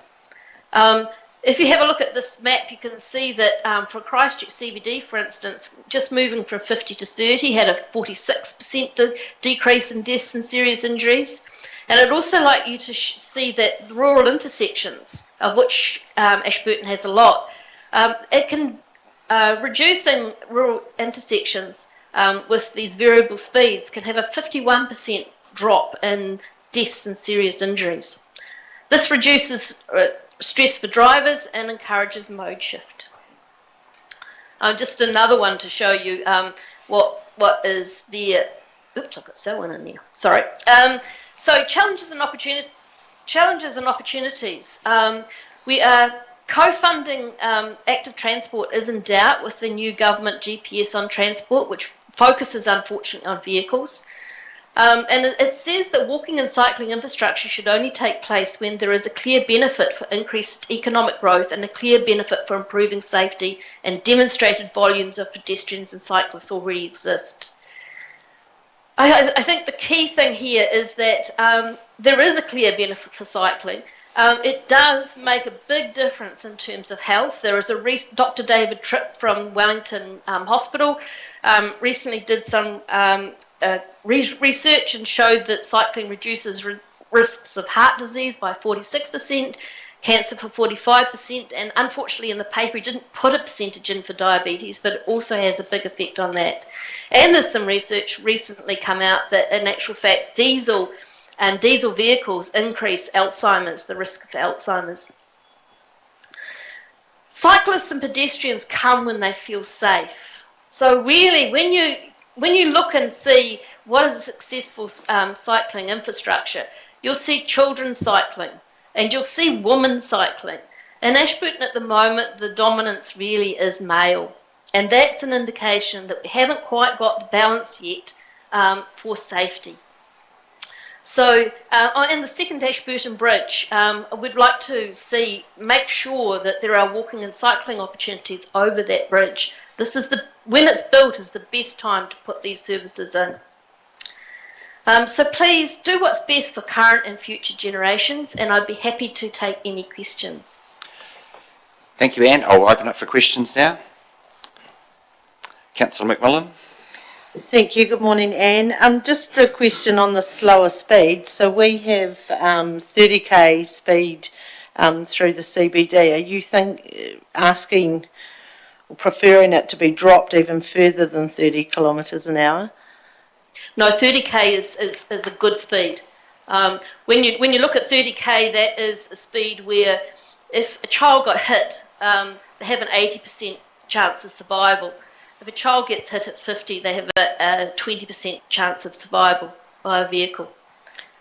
If you have a look at this map, you can see that for Christchurch CBD, for instance, just moving from 50 to 30 had a 46% decrease in deaths and serious injuries. And I'd also like you to see that rural intersections, of which Ashburton has a lot, reducing rural intersections with these variable speeds can have a 51% drop in deaths and serious injuries. This reduces stress for drivers and encourages mode shift. Just another one to show you what is the... Oops, I've got that one in there. Sorry. So challenges and opportunities. We are co-funding active transport is in doubt with the new government GPS on transport, which focuses unfortunately on vehicles. And it says that walking and cycling infrastructure should only take place when there is a clear benefit for increased economic growth and a clear benefit for improving safety, and demonstrated volumes of pedestrians and cyclists already exist. I think the key thing here is that there is a clear benefit for cycling. It does make a big difference in terms of health. There is Dr. David Tripp from Wellington Hospital recently did some research and showed that cycling reduces risks of heart disease by 46%, cancer for 45%, and unfortunately in the paper he didn't put a percentage in for diabetes, but it also has a big effect on that. And there's some research recently come out that in actual fact diesel vehicles increase Alzheimer's, the risk of Alzheimer's. Cyclists and pedestrians come when they feel safe. So really, when you look and see what is a successful cycling infrastructure, you'll see children cycling and you'll see women cycling. In Ashburton at the moment, the dominance really is male. And that's an indication that we haven't quite got the balance yet for safety. So, in the second Ashburton Bridge, we'd like to make sure that there are walking and cycling opportunities over that bridge. When it's built is the best time to put these services in. So please do what's best for current and future generations, and I'd be happy to take any questions. Thank you, Anne. I'll open up for questions now. Councillor McMillan. Thank you. Good morning, Anne. Just a question on the slower speed. So we have 30k speed through the CBD. Are you asking or preferring it to be dropped even further than 30 kilometres an hour? No, 30k is a good speed. When you look at 30k, that is a speed where if a child got hit, they have an 80% chance of survival. If a child gets hit at 50, they have a 20% chance of survival by a vehicle.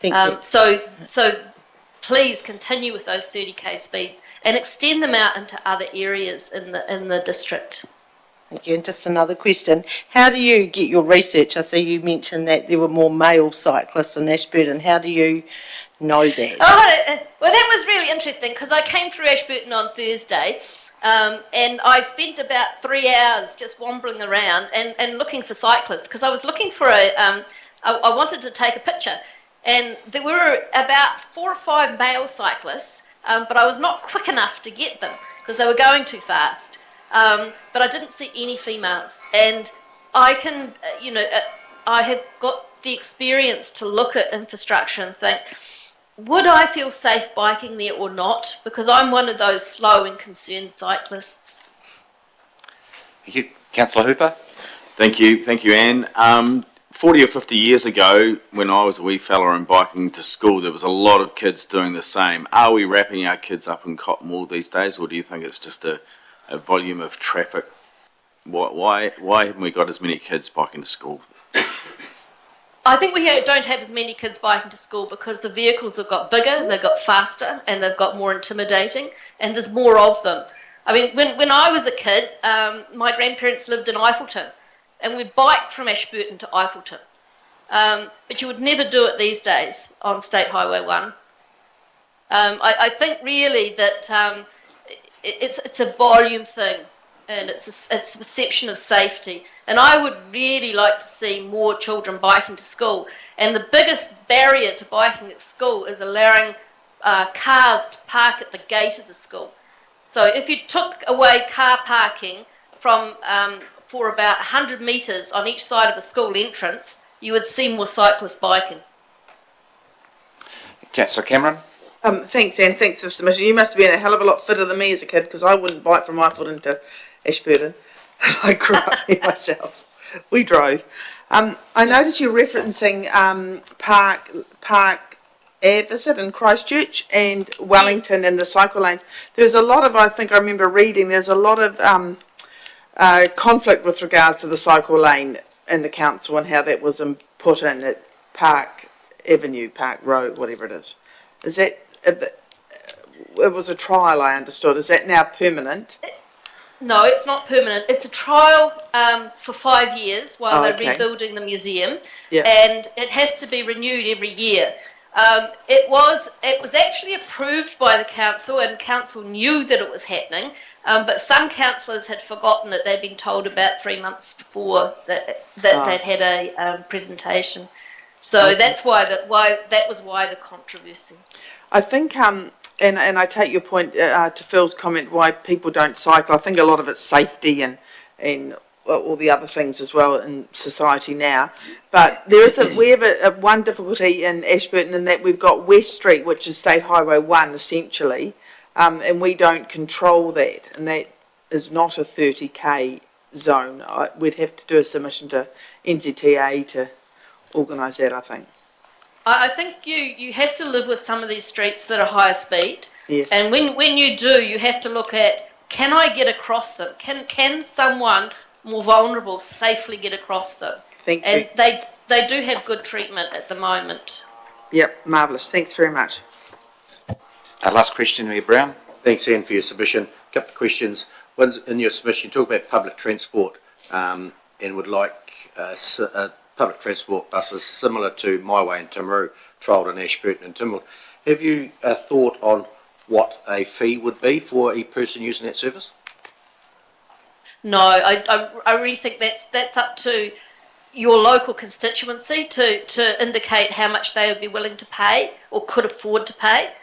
Thank you. So please continue with those 30k speeds and extend them out into other areas in the district. Thank you. And just another question. How do you get your research? I see you mentioned that there were more male cyclists in Ashburton. How do you know that? Oh, well, that was really interesting because I came through Ashburton on Thursday and I spent about 3 hours just wandering around and looking for cyclists because I was looking for I wanted to take a picture. And there were about 4 or 5 male cyclists, but I was not quick enough to get them because they were going too fast. But I didn't see any females. And I can, I have got the experience to look at infrastructure and think, would I feel safe biking there or not? Because I'm one of those slow and concerned cyclists. Thank you. Councillor Hooper? Thank you, Anne. 40 or 50 years ago, when I was a wee fella and biking to school, there was a lot of kids doing the same. Are we wrapping our kids up in cotton wool these days, or do you think it's just a volume of traffic? Why haven't we got as many kids biking to school? I think we don't have as many kids biking to school because the vehicles have got bigger, they've got faster, and they've got more intimidating, and there's more of them. I mean, when I was a kid, my grandparents lived in Eiffelton, and we'd bike from Ashburton to Eiffelton. But you would never do it these days on State Highway 1. I think really that it's a volume thing, and it's a perception of safety. And I would really like to see more children biking to school. And the biggest barrier to biking at school is allowing cars to park at the gate of the school. So if you took away car parking from for about 100 metres on each side of a school entrance, you would see more cyclists biking. Councillor Cameron? Thanks, Anne. Thanks for submission. You must have been a hell of a lot fitter than me as a kid because I wouldn't bike from Eiffelton to Ashburton. I grew up there myself. We drove. I noticed you're referencing Park Ave, is it, in Christchurch and Wellington and the cycle lanes. There's a lot of, I think I remember reading, there's a lot of conflict with regards to the cycle lane in the council and how that was put in at Park Avenue, Park Road, whatever it is. Is that, it was a trial, I understood. Is that now permanent? No, it's not permanent. It's a trial for 5 years while they're rebuilding the museum, and it has to be renewed every year. It was actually approved by the council, and council knew that it was happening, but some councillors had forgotten that they'd been told about 3 months before that they'd had a presentation. So that's why that was the controversy. I think, and I take your point to Phil's comment why people don't cycle. I think a lot of it's safety and all the other things as well in society now. But we have one difficulty in Ashburton in that we've got West Street, which is State Highway 1 essentially, and we don't control that, and that is not a 30k zone. We'd have to do a submission to NZTA to organise that, I think. I think you have to live with some of these streets that are higher speed. Yes. And when you do, you have to look at, can I get across them? Can someone more vulnerable safely get across them? Thank you. And they do have good treatment at the moment. Yep, marvellous. Thanks very much. Last question, Mayor Brown. Thanks, Anne, for your submission. A couple of questions. One's in your submission, you talk about public transport and would like public transport buses similar to My Way in Timaru, trialled in Ashburton and Timberland. Have you thought on what a fee would be for a person using that service? No, I really think that's up to your local constituency to indicate how much they would be willing to pay or could afford to pay.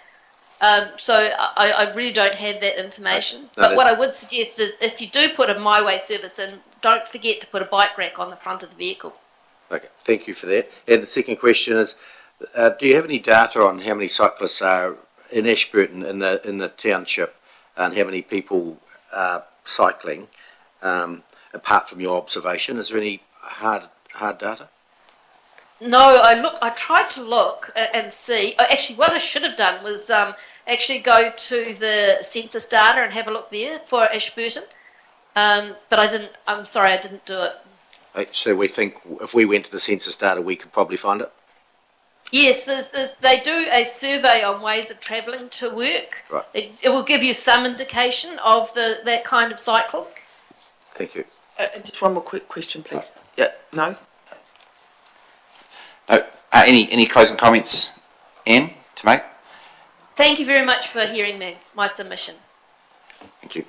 So I really don't have that information. But what I would suggest is if you do put a My Way service in, don't forget to put a bike rack on the front of the vehicle. Okay, thank you for that. And the second question is, do you have any data on how many cyclists are in Ashburton in the township and how many people are cycling, apart from your observation? Is there any hard data? No, I tried to look and see. Actually, what I should have done was actually go to the census data and have a look there for Ashburton. But I didn't. I'm sorry, I didn't do it. So we think if we went to the census data, we could probably find it? Yes, they do a survey on ways of travelling to work. Right. It will give you some indication of that kind of cycle. Thank you. Just one more quick question, please. Yeah, no? No, any closing comments, Anne, to make? Thank you very much for hearing my submission. Thank you.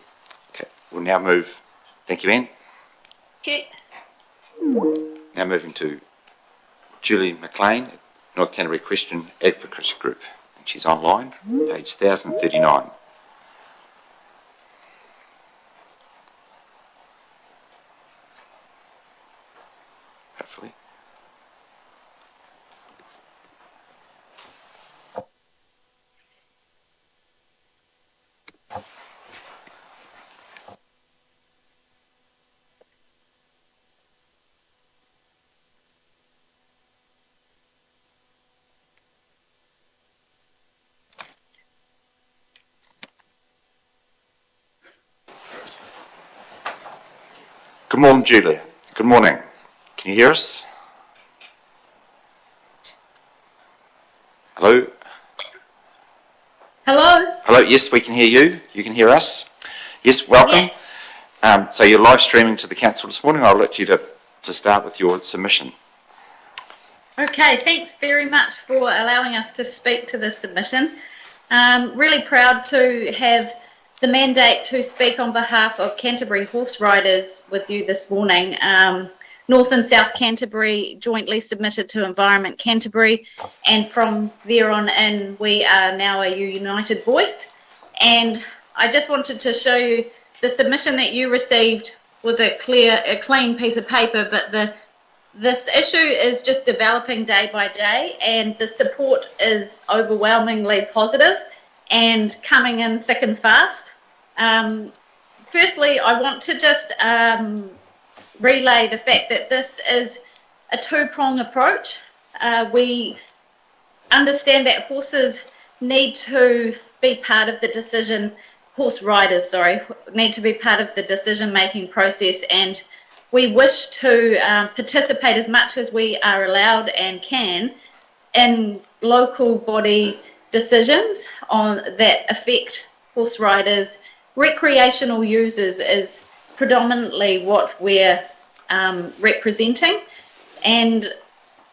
Okay, we'll now move. Thank you, Anne. Okay. Now moving to Julie McLean, North Canterbury Christian Advocacy Group. She's online, page 1039. Hopefully. Good morning, Julia. Good morning. Can you hear us? Hello? Hello? Hello, yes, we can hear you. You can hear us? Yes, welcome. Yes. So you're live streaming to the council this morning. I'll let you to start with your submission. Okay, thanks very much for allowing us to speak to this submission. Really proud to have the mandate to speak on behalf of Canterbury horse riders with you this morning. North and South Canterbury jointly submitted to Environment Canterbury, and from there on in we are now a united voice. And I just wanted to show you the submission that you received was a clean piece of paper, but this issue is just developing day by day, and the support is overwhelmingly positive and coming in thick and fast. Firstly, I want to just relay the fact that this is a two-pronged approach. We understand that horses need to be part of the decision, horse riders, sorry, need to be part of the decision-making process, and we wish to participate as much as we are allowed and can in local body decisions that affect horse riders. Recreational users is predominantly what we're representing. And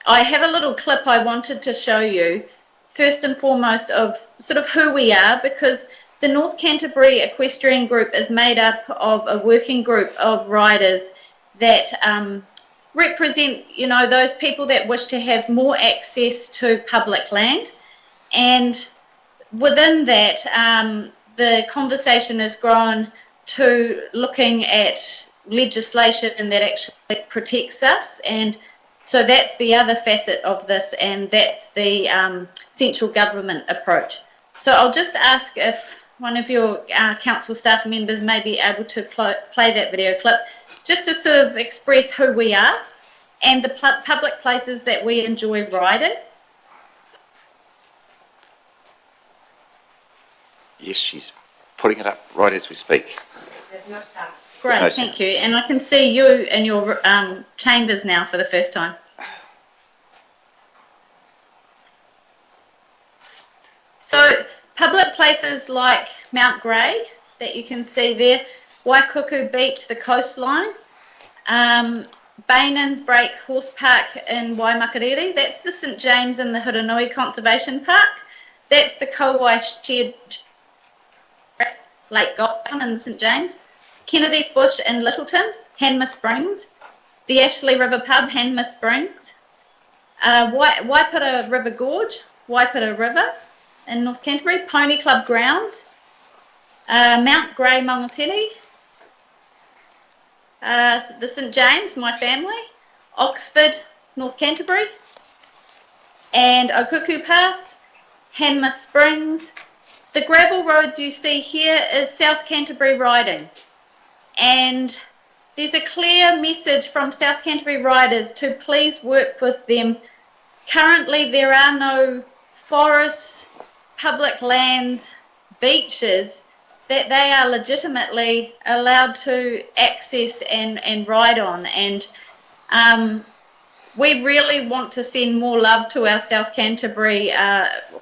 I have a little clip I wanted to show you, first and foremost, of sort of who we are, because the North Canterbury Equestrian Group is made up of a working group of riders that represent, you know, those people that wish to have more access to public land. And within that, the conversation has grown to looking at legislation that actually protects us. And so that's the other facet of this, and that's the central government approach. So I'll just ask if one of your council staff members may be able to play that video clip, just to sort of express who we are and the public places that we enjoy riding. Yes, she's putting it up right as we speak. There's no sound. Great, thank you. And I can see you in your chambers now for the first time. So public places like Mount Grey that you can see there, Waikuku Beach, the coastline, Bainans Break Horse Park in Waimakariri, that's the St James and the Huranui Conservation Park, that's the Kauai Shared Lake Goulburn in St James, Kennedy's Bush in Littleton, Hanma Springs, the Ashley River Pub, Hanma Springs, Waipara River Gorge, Waipara River in North Canterbury, Pony Club Grounds, Mount Grey Maungatini, the St James, my family, Oxford, North Canterbury, and Okuku Pass, Hanma Springs. The gravel roads you see here is South Canterbury riding, and there's a clear message from South Canterbury riders to please work with them. Currently there are no forests, public lands, beaches that they are legitimately allowed to access and ride on. And we really want to send more love to our South Canterbury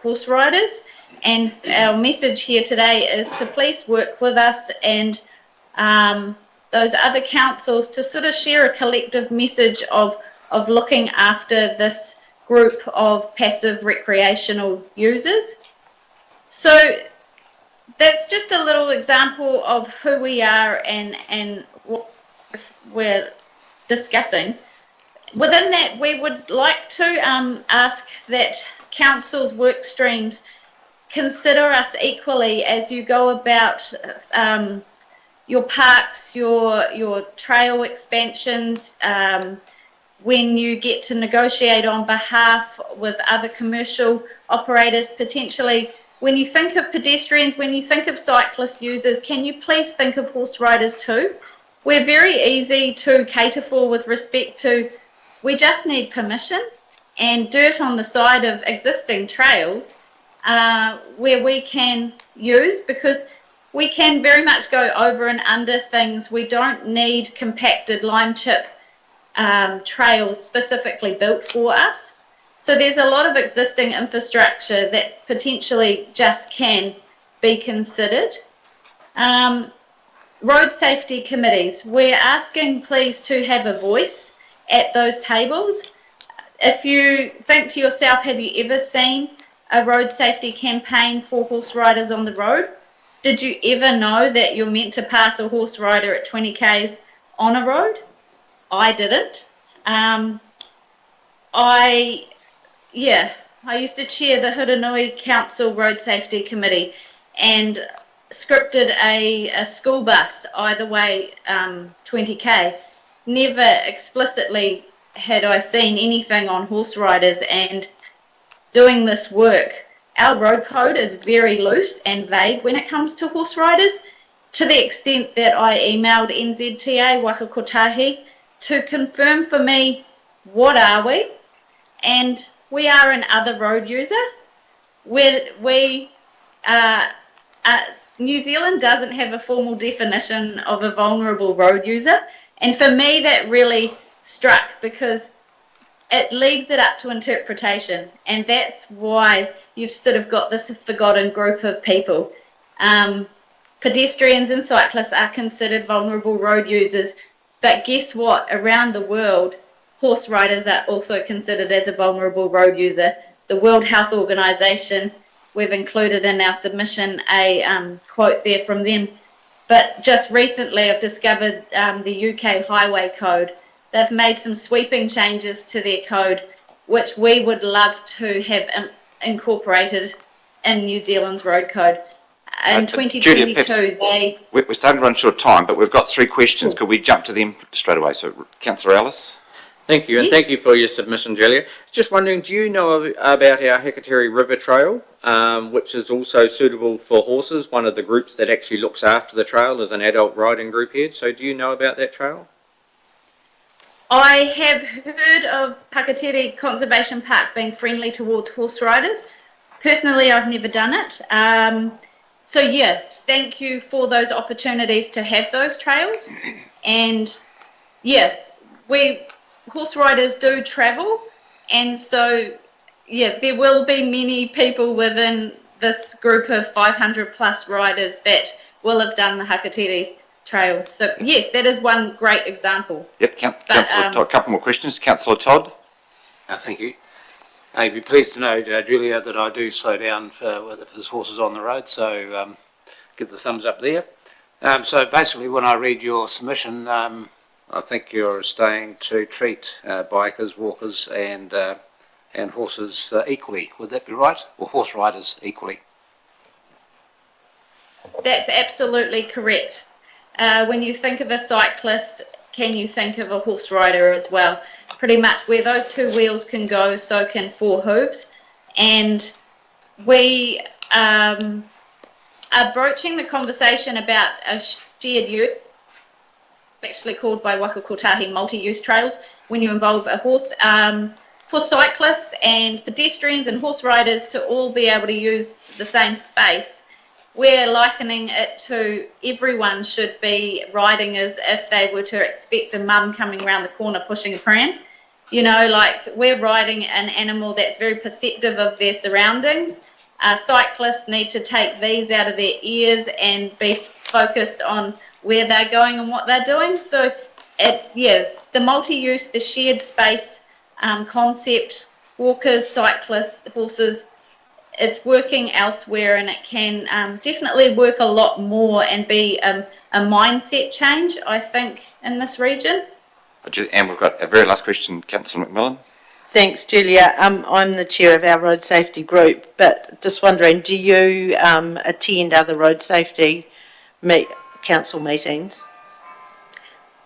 horse riders, and our message here today is to please work with us and those other councils to sort of share a collective message of looking after this group of passive recreational users. So that's just a little example of who we are and what we're discussing. Within that, we would like to ask that council's work streams consider us equally as you go about your parks, your trail expansions, when you get to negotiate on behalf with other commercial operators potentially. When you think of pedestrians, when you think of cyclist users, can you please think of horse riders too? We're very easy to cater for with respect to, we just need permission and dirt on the side of existing trails where we can use, because we can very much go over and under things. We don't need compacted lime chip trails specifically built for us. So there's a lot of existing infrastructure that potentially just can be considered. Road safety committees, we're asking please to have a voice at those tables. If you think to yourself, have you ever seen a road safety campaign for horse riders on the road? Did you ever know that you're meant to pass a horse rider at 20 k's on a road? I didn't. I used to chair the Huranui Council Road Safety Committee and scripted a school bus either way 20k. Never explicitly had I seen anything on horse riders, and doing this work, our road code is very loose and vague when it comes to horse riders, to the extent that I emailed NZTA Waka Kotahi to confirm for me, what are we? And we are an other road user. New Zealand doesn't have a formal definition of a vulnerable road user. And for me, that really struck, because it leaves it up to interpretation. And that's why you've sort of got this forgotten group of people. Pedestrians and cyclists are considered vulnerable road users. But guess what? Around the world, horse riders are also considered as a vulnerable road user. The World Health Organization, we've included in our submission a quote there from them. But just recently I've discovered the UK Highway Code. They've made some sweeping changes to their code, which we would love to have incorporated in New Zealand's road code. In 2022, Julia, we're starting to run short of time, but we've got 3 questions. Could we jump to them straight away? So, Councillor Ellis. Thank you, and thank you for your submission, Julia. Just wondering, do you know about our Hekateri River Trail, which is also suitable for horses? One of the groups that actually looks after the trail is an adult riding group here. So do you know about that trail? I have heard of Hekateri Conservation Park being friendly towards horse riders. Personally, I've never done it. So yeah, thank you for those opportunities to have those trails. And yeah, horse riders do travel, and so yeah, there will be many people within this group of 500 plus riders that will have done the Hekateri Trail. So yes, that is one great example. Yep, Councillor Todd, a couple more questions. Councillor Todd. Thank you. I'd be pleased to know, Julia, that I do slow down if there's horses on the road, so get the thumbs up there. So basically, when I read your submission, I think you're staying to treat bikers, walkers and horses equally. Would that be right? Or horse riders equally? That's absolutely correct. When you think of a cyclist, can you think of a horse rider as well? Pretty much where those 2 wheels can go, so can 4 hooves. And we are broaching the conversation about a shared use, actually called by Waka Kotahi multi-use trails, when you involve a horse, for cyclists and pedestrians and horse riders to all be able to use the same space. We're likening it to everyone should be riding as if they were to expect a mum coming around the corner pushing a pram. You know, like we're riding an animal that's very perceptive of their surroundings. Cyclists need to take these out of their ears and be focused on where they're going and what they're doing. So, the multi-use, the shared space concept, walkers, cyclists, horses, it's working elsewhere, and it can definitely work a lot more and be a mindset change, I think, in this region. And we've got a very last question, Councillor McMillan. Thanks, Julia. I'm the chair of our road safety group, but just wondering, do you attend other road safety council meetings?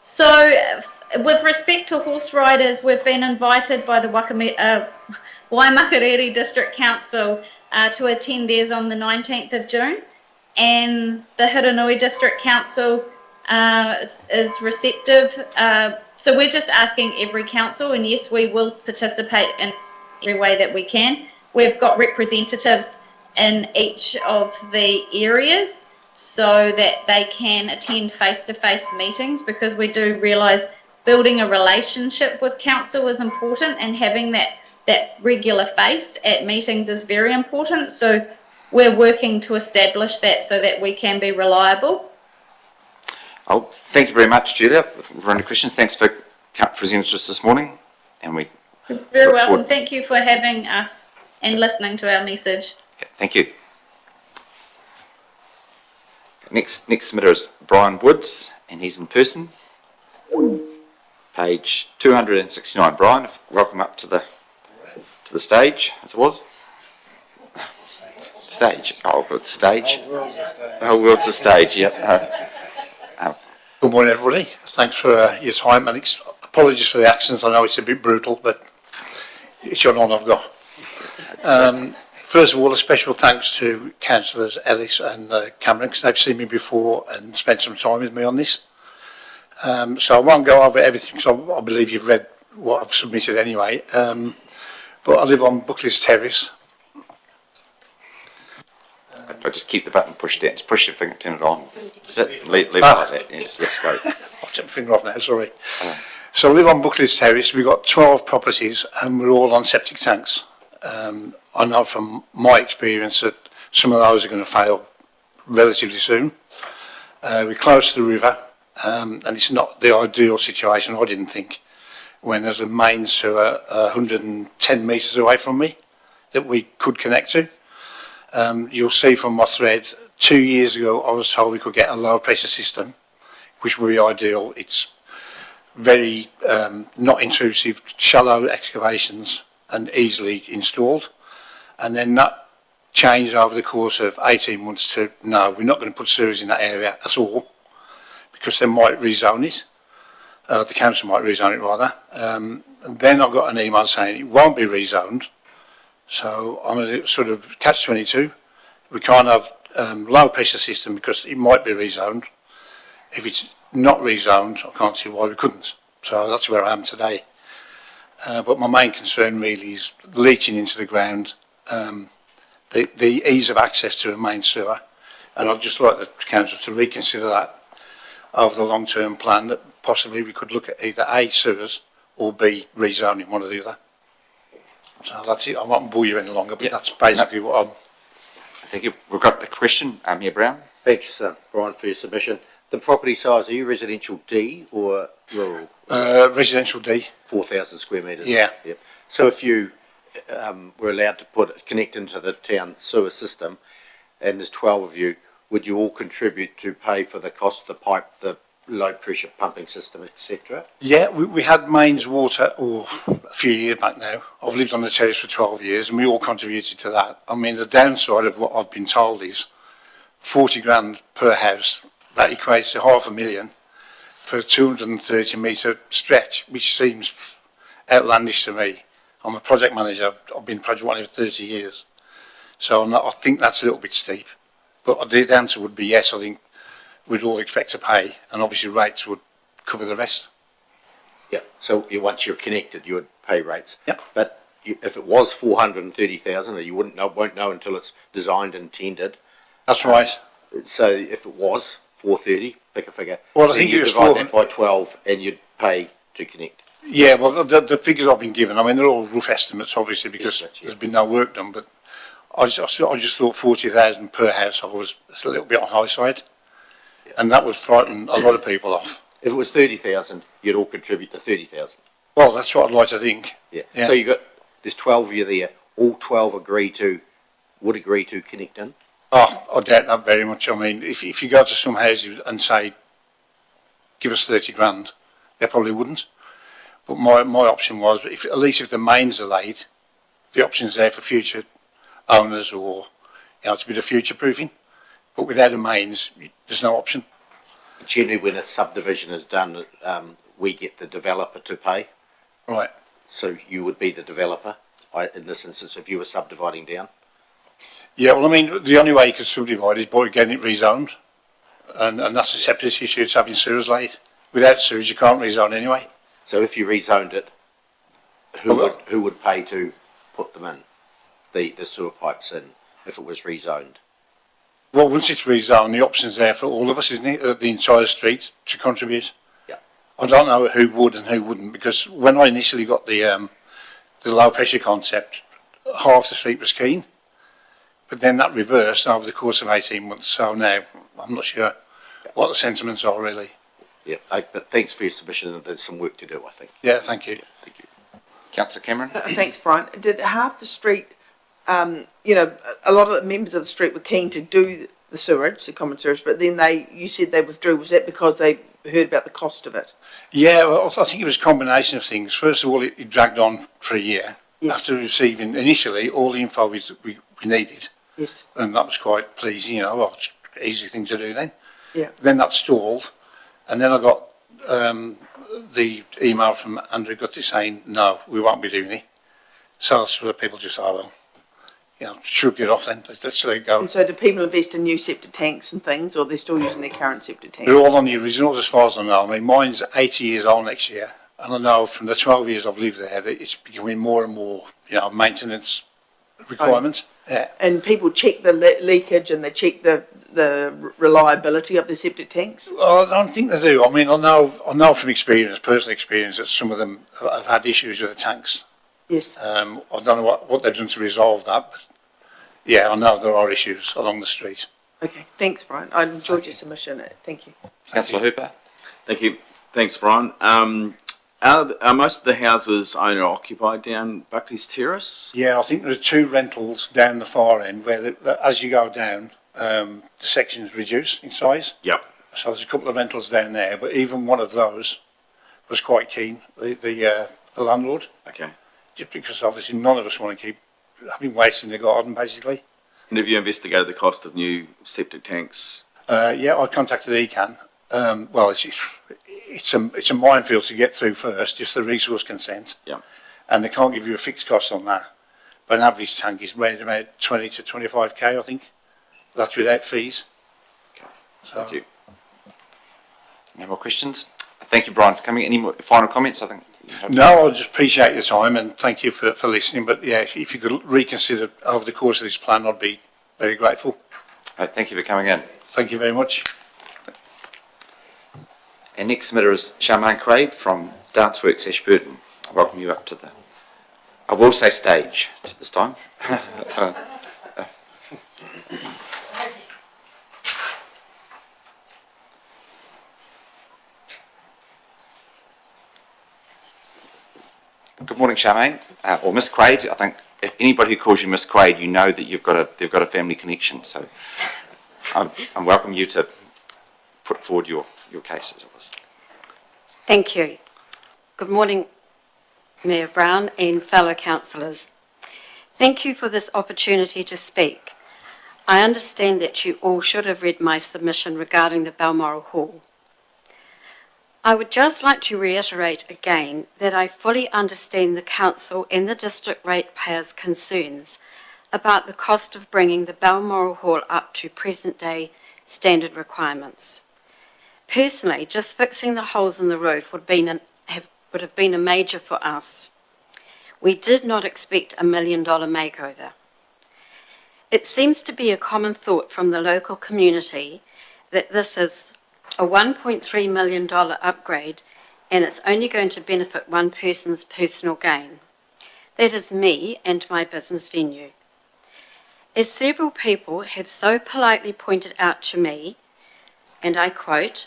So, with respect to horse riders, we've been invited by the Waimakariri District Council to attend theirs on the 19th of June, and the Hiranui District Council is receptive. So we're just asking every council, and yes, we will participate in every way that we can. We've got representatives in each of the areas so that they can attend face-to-face meetings, because we do realise building a relationship with council is important, and having that regular face at meetings is very important. So we're working to establish that so that we can be reliable. Oh, thank you very much, Julia. With any questions, thanks for presenting to us this morning. And we You're very welcome. Thank you for having us and listening to our message. Okay, thank you. Next submitter is Brian Woods, and he's in person. Page 269. Brian, welcome up to the stage, as it was. Stage. Oh, it's stage. The whole world's a stage. Yep. Good morning, everybody. Thanks for your time, and apologies for the accent. I know it's a bit brutal, but it's your on I've got. First of all, a special thanks to Councillors Ellis and Cameron, because they've seen me before and spent some time with me on this. So I won't go over everything, because I believe you've read what I've submitted anyway. But I live on Buckley's Terrace. I just keep the button pushed down. Just push your finger, turn it on. That's it. Leave it like that. Yeah, just let it go. I'll take my finger off now, sorry. So I live on Buckley's Terrace. We've got 12 properties, and we're all on septic tanks. I know from my experience that some of those are going to fail relatively soon. We're close to the river, and it's not the ideal situation, I didn't think, when there's a main sewer 110 metres away from me that we could connect to. You'll see from my thread, 2 years ago I was told we could get a low pressure system, which would be ideal. It's very not intrusive, shallow excavations and easily installed. And then that changed over the course of 18 months to, no, we're not going to put sewers in that area at all, because they might rezone it. The council might rezone it rather. And then I got an email saying it won't be rezoned. So I'm in a sort of catch-22. We can't have low pressure system because it might be rezoned. If it's not rezoned, I can't see why we couldn't. So that's where I am today. But my main concern really is leaching into the ground, the ease of access to a main sewer. And I'd just like the council to reconsider that over the long-term plan, that possibly we could look at either A, sewers, or B, rezoning, one or the other. So that's it. I won't bore you any longer, but that's basically what I'm... Thank you. We've got a question here, Brown. Thanks, Brian, for your submission. The property size, are you residential D or rural? Residential D. 4,000 square metres? Yeah. Yep. So if you were allowed to connect into the town sewer system, and there's 12 of you, would you all contribute to pay for the cost of the pipe, the low pressure pumping system, etc.? Yeah, we had mains water a few years back now. I've lived on the terrace for 12 years, and we all contributed to that. I mean, the downside of what I've been told is 40 grand per house. That equates to $500,000 for a 230 metre stretch, which seems outlandish to me. I'm a project manager. I've been project manager for 30 years. So I think that's a little bit steep. But the answer would be yes. I think we'd all expect to pay, and obviously rates would cover the rest. Yeah, so once you're connected, you would pay rates. Yep. But if it was 430,000, you won't know until it's designed and tendered. That's right. So if it was 430, pick a figure. Well, I think you it was divide that by 12, and you'd pay to connect. Yeah, well, the figures I've been given, I mean, they're all rough estimates, obviously, because there's been no work done, but I just thought 40,000 per household was a little bit on the high side, and that would frighten a lot of people off. If it was 30,000, you'd all contribute to 30,000. Well, that's what I'd like to think. Yeah. Yeah. So there's 12 of you there. All 12 would agree to connect in. Oh, I doubt that very much. I mean, if you go to some houses and say, give us 30 grand, they probably wouldn't. But my option was, at least if the mains are laid, the option's there for future owners or, to be the future proofing. But without the mains, there's no option. Generally, when a subdivision is done, we get the developer to pay. Right. So you would be the developer, in this instance, if you were subdividing down? Yeah, well, I mean, the only way you could subdivide is by getting it rezoned. And that's a separate issue, it's having sewers laid. Without sewers, you can't rezone anyway. So if you rezoned it, who would pay to put them in, the sewer pipes in, if it was rezoned? Well, once it's rezoned, the option's there for all of us, isn't it? The entire street to contribute. Yeah. I don't know who would and who wouldn't, because when I initially got the low pressure concept, half the street was keen. But then that reversed over the course of 18 months, so now I'm not sure what the sentiments are really. Yeah, but thanks for your submission, there's some work to do, I think. Yeah, thank you. Yeah, thank you. Councillor Cameron? Thanks, Brian. Did half the street, a lot of the members of the street were keen to do the sewerage, the common sewerage, but then you said they withdrew. Was that because they heard about the cost of it? Yeah, well, I think it was a combination of things. First of all, it dragged on for a year after receiving initially all the info we needed. Yes. And that was quite pleasing, it's an easy thing to do then. Yeah. Then that stalled, and then I got the email from Andrew Gutty saying, no, we won't be doing it. So sort of people just, shrugged it off then, let's let it go. And so do people invest in new septic tanks and things, or they're still using their current septic tanks? They're all on the originals as far as I know. I mean, mine's 80 years old next year, and I know from the 12 years I've lived there that it's becoming more and more, maintenance requirements. Yeah. And people check the leakage and they check the reliability of the septic tanks? Well, I don't think they do. I mean, I know from experience, personal experience, that some of them have had issues with the tanks. Yes. I don't know what they've done to resolve that, but yeah, I know there are issues along the street. Okay, thanks, Brian. I enjoyed your submission. Thank you. Councillor Hooper? Thank you. Thanks, Brian. Are most of the houses owner occupied down Buckley's Terrace? Yeah, I think there are 2 rentals down the far end where, as you go down, the sections reduce in size. Yep. So there's a couple of rentals down there, but even one of those was quite keen, the landlord. Okay. Just because obviously none of us want to keep having waste in the garden, basically. And have you investigated the cost of new septic tanks? Yeah, I contacted ECAN. Well, it's a minefield to get through first, just the resource consent. Yeah. And they can't give you a fixed cost on that. But an average tank is rated about 20 to 25k, I think. That's without fees. Okay. So. Thank you. No more questions? Thank you, Brian, for coming. Any more final comments? I think. No, I just appreciate your time and thank you for listening. But yeah, if you could reconsider over the course of this plan, I'd be very grateful. Right, thank you for coming in. Thank you very much. And next submitter is Charmaine Craig from Danceworks Ashburton. I welcome you up to the, I will say stage this time. Good morning, Charmaine, or Miss Quaid. I think if anybody who calls you Miss Quaid, you know that they've got a family connection. So I welcome you to put forward your cases. Thank you. Good morning, Mayor Brown and fellow councillors. Thank you for this opportunity to speak. I understand that you all should have read my submission regarding the Balmoral Hall. I would just like to reiterate again that I fully understand the council and the district ratepayers' concerns about the cost of bringing the Balmoral Hall up to present-day standard requirements. Personally, just fixing the holes in the roof would have been a major for us. We did not expect $1 million makeover. It seems to be a common thought from the local community that this is a $1.3 million upgrade and it's only going to benefit one person's personal gain. That is me and my business venue. As several people have so politely pointed out to me, and I quote,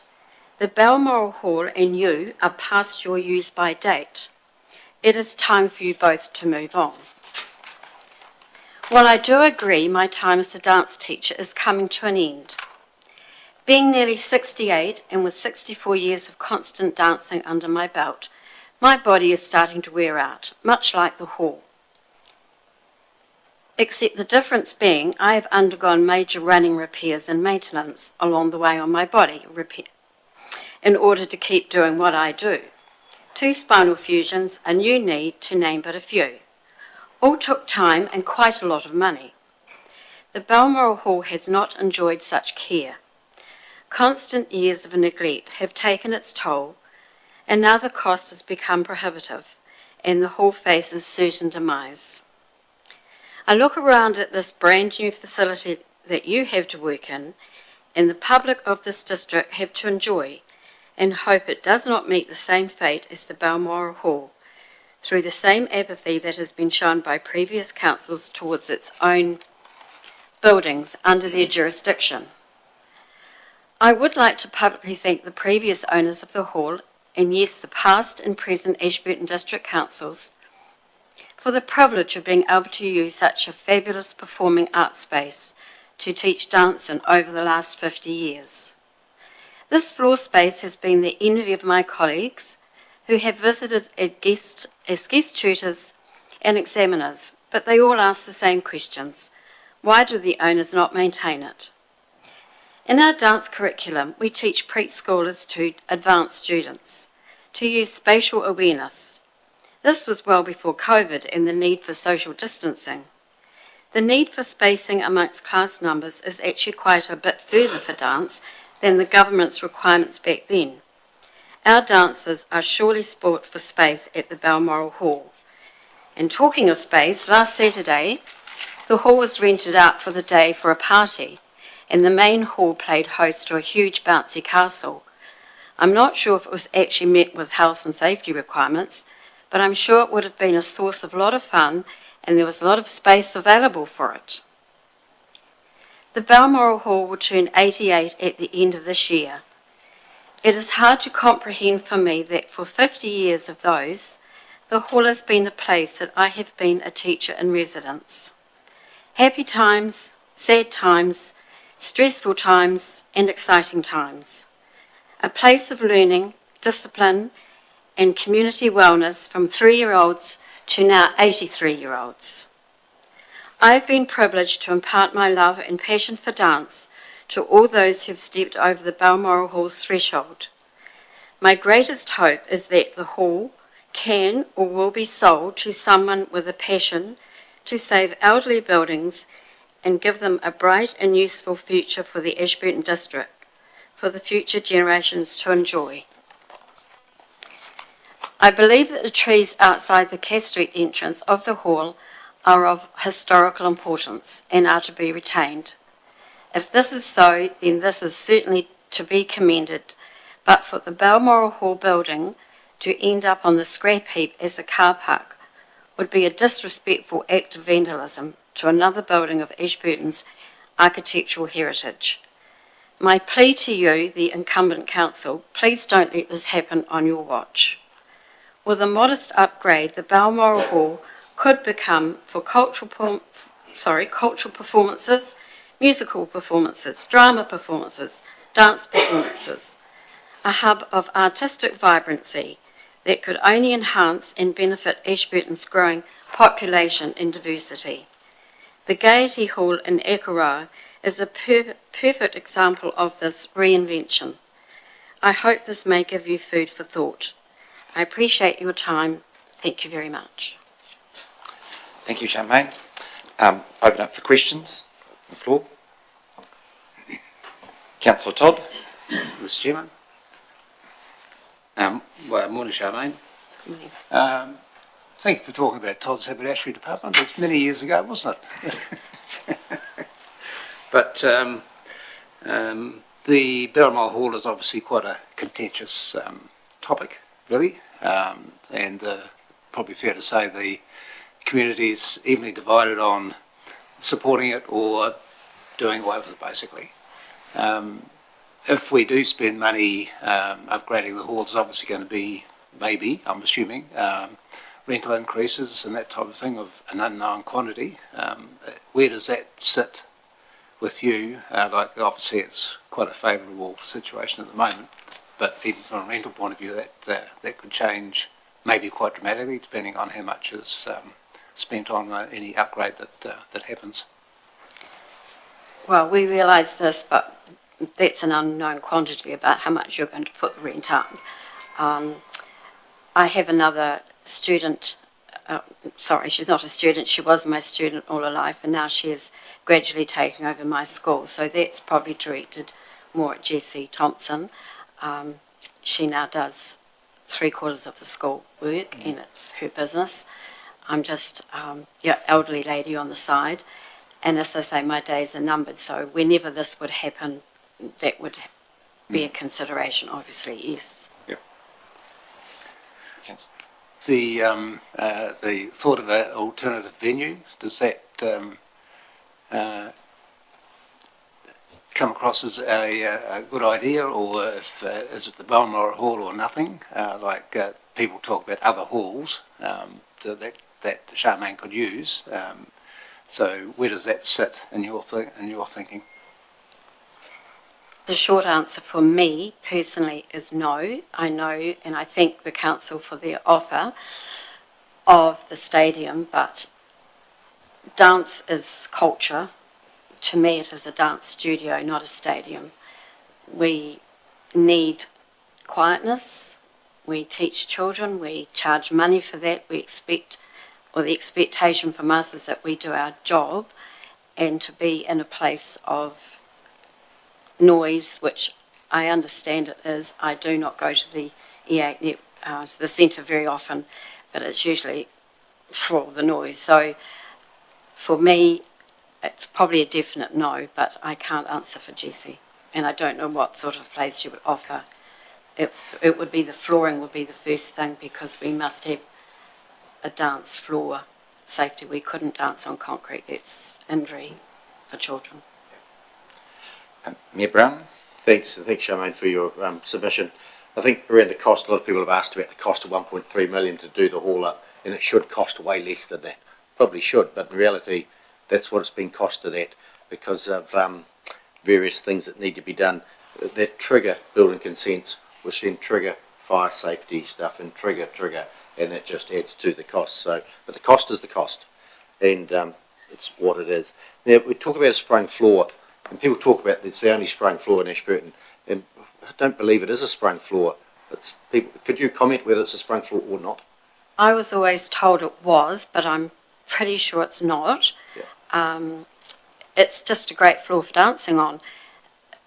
"The Balmoral Hall and you are past your use-by date. It is time for you both to move on." While I do agree my time as a dance teacher is coming to an end, being nearly 68 and with 64 years of constant dancing under my belt, my body is starting to wear out, much like the hall. Except the difference being I have undergone major running repairs and maintenance along the way on my body in order to keep doing what I do. 2 spinal fusions, a new knee, to name but a few. All took time and quite a lot of money. The Balmoral Hall has not enjoyed such care. Constant years of neglect have taken its toll, and now the cost has become prohibitive, and the hall faces certain demise. I look around at this brand new facility that you have to work in, and the public of this district have to enjoy, and hope it does not meet the same fate as the Balmoral Hall, through the same apathy that has been shown by previous councils towards its own buildings under their jurisdiction. I would like to publicly thank the previous owners of the hall, and yes, the past and present Ashburton District Councils, for the privilege of being able to use such a fabulous performing arts space to teach dance in over the last 50 years. This floor space has been the envy of my colleagues, who have visited as guest tutors and examiners, but they all ask the same questions. Why do the owners not maintain it? In our dance curriculum, we teach preschoolers to advanced students to use spatial awareness. This was well before COVID and the need for social distancing. The need for spacing amongst class numbers is actually quite a bit further for dance than the government's requirements back then. Our dancers are surely spoilt for space at the Balmoral Hall. And talking of space, last Saturday, the hall was rented out for the day for a party, and the main hall played host to a huge bouncy castle. I'm not sure if it was actually met with health and safety requirements, but I'm sure it would have been a source of a lot of fun, and there was a lot of space available for it. The Balmoral Hall will turn 88 at the end of this year. It is hard to comprehend for me that for 50 years of those, the hall has been a place that I have been a teacher in residence. Happy times, sad times, stressful times, and exciting times. A place of learning, discipline, and community wellness from 3-year-olds to now 83-year-olds. I have been privileged to impart my love and passion for dance to all those who have stepped over the Balmoral Hall's threshold. My greatest hope is that the hall can or will be sold to someone with a passion to save elderly buildings and give them a bright and useful future for the Ashburton District, for the future generations to enjoy. I believe that the trees outside the Cass Street entrance of the hall are of historical importance and are to be retained. If this is so, then this is certainly to be commended, but for the Balmoral Hall building to end up on the scrap heap as a car park would be a disrespectful act of vandalism to another building of Ashburton's architectural heritage. My plea to you, the incumbent council, please don't let this happen on your watch. With a modest upgrade, the Balmoral Hall could become, for cultural performances, musical performances, drama performances, dance performances, a hub of artistic vibrancy that could only enhance and benefit Ashburton's growing population and diversity. The Gaiety Hall in Akaroa is a perfect example of this reinvention. I hope this may give you food for thought. I appreciate your time. Thank you very much. Thank you, Charmaine. Open up for questions on the floor. Councillor Todd. Mr. Chairman. Morning, Charmaine. Thank you for talking about Todd's Haberdashery Department. It's many years ago, wasn't it? But the Balmoral Hall is obviously quite a contentious topic really. And probably fair to say the community is evenly divided on supporting it or doing away with it, basically. If we do spend money upgrading the hall, there's obviously going to be, maybe, I'm assuming, rental increases and that type of thing of an unknown quantity. Where does that sit with you? Like, obviously it's quite a favourable situation at the moment, but even from a rental point of view, that could change maybe quite dramatically depending on how much is spent on any upgrade that happens. Well, we realise this, but that's an unknown quantity about how much you're going to put the rent up. I have another student, sorry, she's not a student, she was my student all her life, and now she is gradually taking over my school, so that's probably directed more at Jessie Thompson. She now does 3/4 of the school work, and it's her business. I'm just elderly lady on the side, and as I say, my days are numbered, so whenever this would happen, that would be a consideration, obviously, yes. Yep. The thought of an alternative venue, does that come across as a good idea, or if, is it the Balmoral Hall or nothing? People talk about other halls that Charmaine could use. So where does that sit in your thinking? The short answer for me personally is no. I know, and I thank the council for their offer of the stadium, but dance is culture. To me, it is a dance studio, not a stadium. We need quietness. We teach children. We charge money for that. We expect, or the expectation from us is that we do our job, and to be in a place of noise, which I understand it is. I do not go to the E8, the centre very often, but it's usually for the noise. So for me, it's probably a definite no, but I can't answer for Jessie, and I don't know what sort of place she would offer. It would be the flooring would be the first thing, because we must have a dance floor safety. We couldn't dance on concrete. It's injury for children. Mayor Brown? Thanks, Charmaine, for your submission. I think around the cost, a lot of people have asked about the cost of 1.3 million to do the hall up, and it should cost way less than that. Probably should, but in reality, that's what it's been costed at because of various things that need to be done that trigger building consents, which then trigger fire safety stuff and trigger, and that just adds to the cost. So, but the cost is the cost, and it's what it is. Now, we talk about a sprung floor, and people talk about it's the only sprung floor in Ashburton, and I don't believe it is a sprung floor. It's people. Could you comment whether it's a sprung floor or not? I was always told it was, but I'm pretty sure it's not. Yeah. It's just a great floor for dancing on.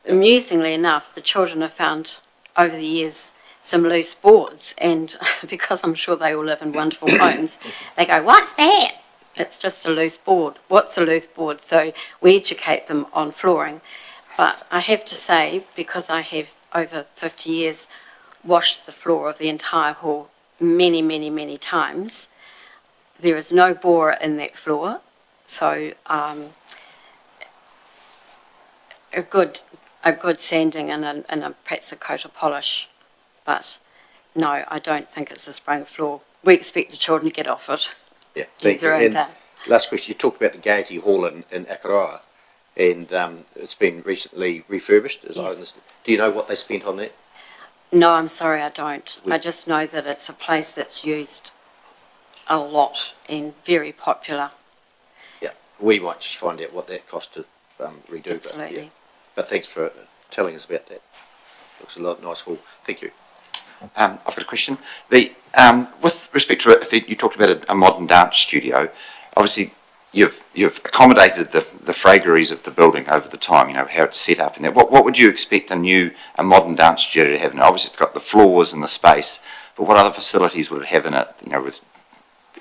Amusingly enough, the children have found over the years some loose boards, and because I'm sure they all live in wonderful homes, they go, "What's that?" It's just a loose board. What's a loose board? So we educate them on flooring. But I have to say, because I have over 50 years washed the floor of the entire hall many times, there is no borer in that floor. So a good sanding and perhaps a coat of polish. But no, I don't think it's a sprung floor. We expect the children to get off it. Yeah, thank you. And last question, you talked about the Gaiety Hall in Akaroa, and it's been recently refurbished, as I understand. Do you know what they spent on that? No, I'm sorry, I don't. I just know that it's a place that's used a lot and very popular. Yeah, we might just find out what that cost to redo. Absolutely. But thanks for telling us about that. Looks a nice hall. Thank you. I've got a question. With respect to you talked about a modern dance studio. Obviously, you've accommodated the fragrancies of the building over the time. You know how it's set up and that. What would you expect a modern dance studio to have? And obviously, it's got the floors and the space. But what other facilities would it have in it? You know,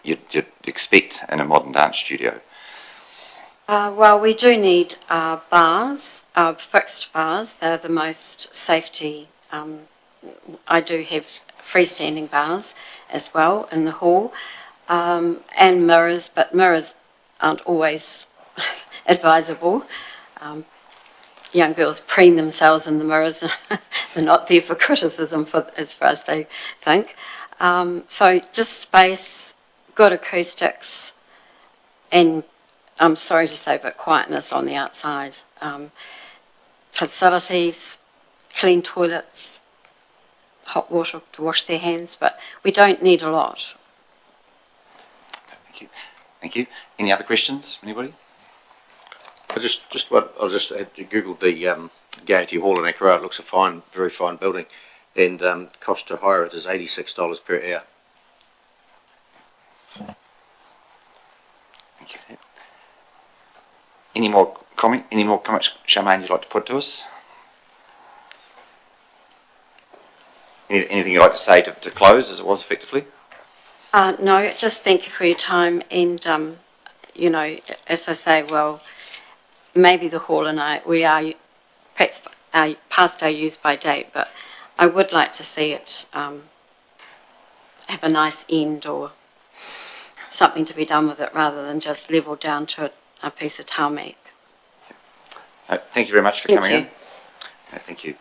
you'd expect in a modern dance studio. Well, we do need bars, fixed bars. They're the most safety. I do have freestanding bars as well in the hall, and mirrors, but mirrors aren't always advisable. Young girls preen themselves in the mirrors. They're not there for criticism as far as they think. So just space, good acoustics, and I'm sorry to say, but quietness on the outside. Facilities, clean toilets, hot water to wash their hands, but we don't need a lot. Thank you. Thank you. Any other questions from anybody? I just had to Google the Gaiety Hall in Akara. It looks a fine, very fine building, and cost to hire it is $86 per hour. Thank you for that. Any more comments, Charmaine, you'd like to put to us? Anything you'd like to say to close, as it was effectively? No, just thank you for your time, and you know, as I say, well, maybe the hall and we are perhaps past our use by date, but I would like to see it have a nice end or something to be done with it, rather than just levelled down to a piece of tarmac. Thank you very much for coming in. Thank you.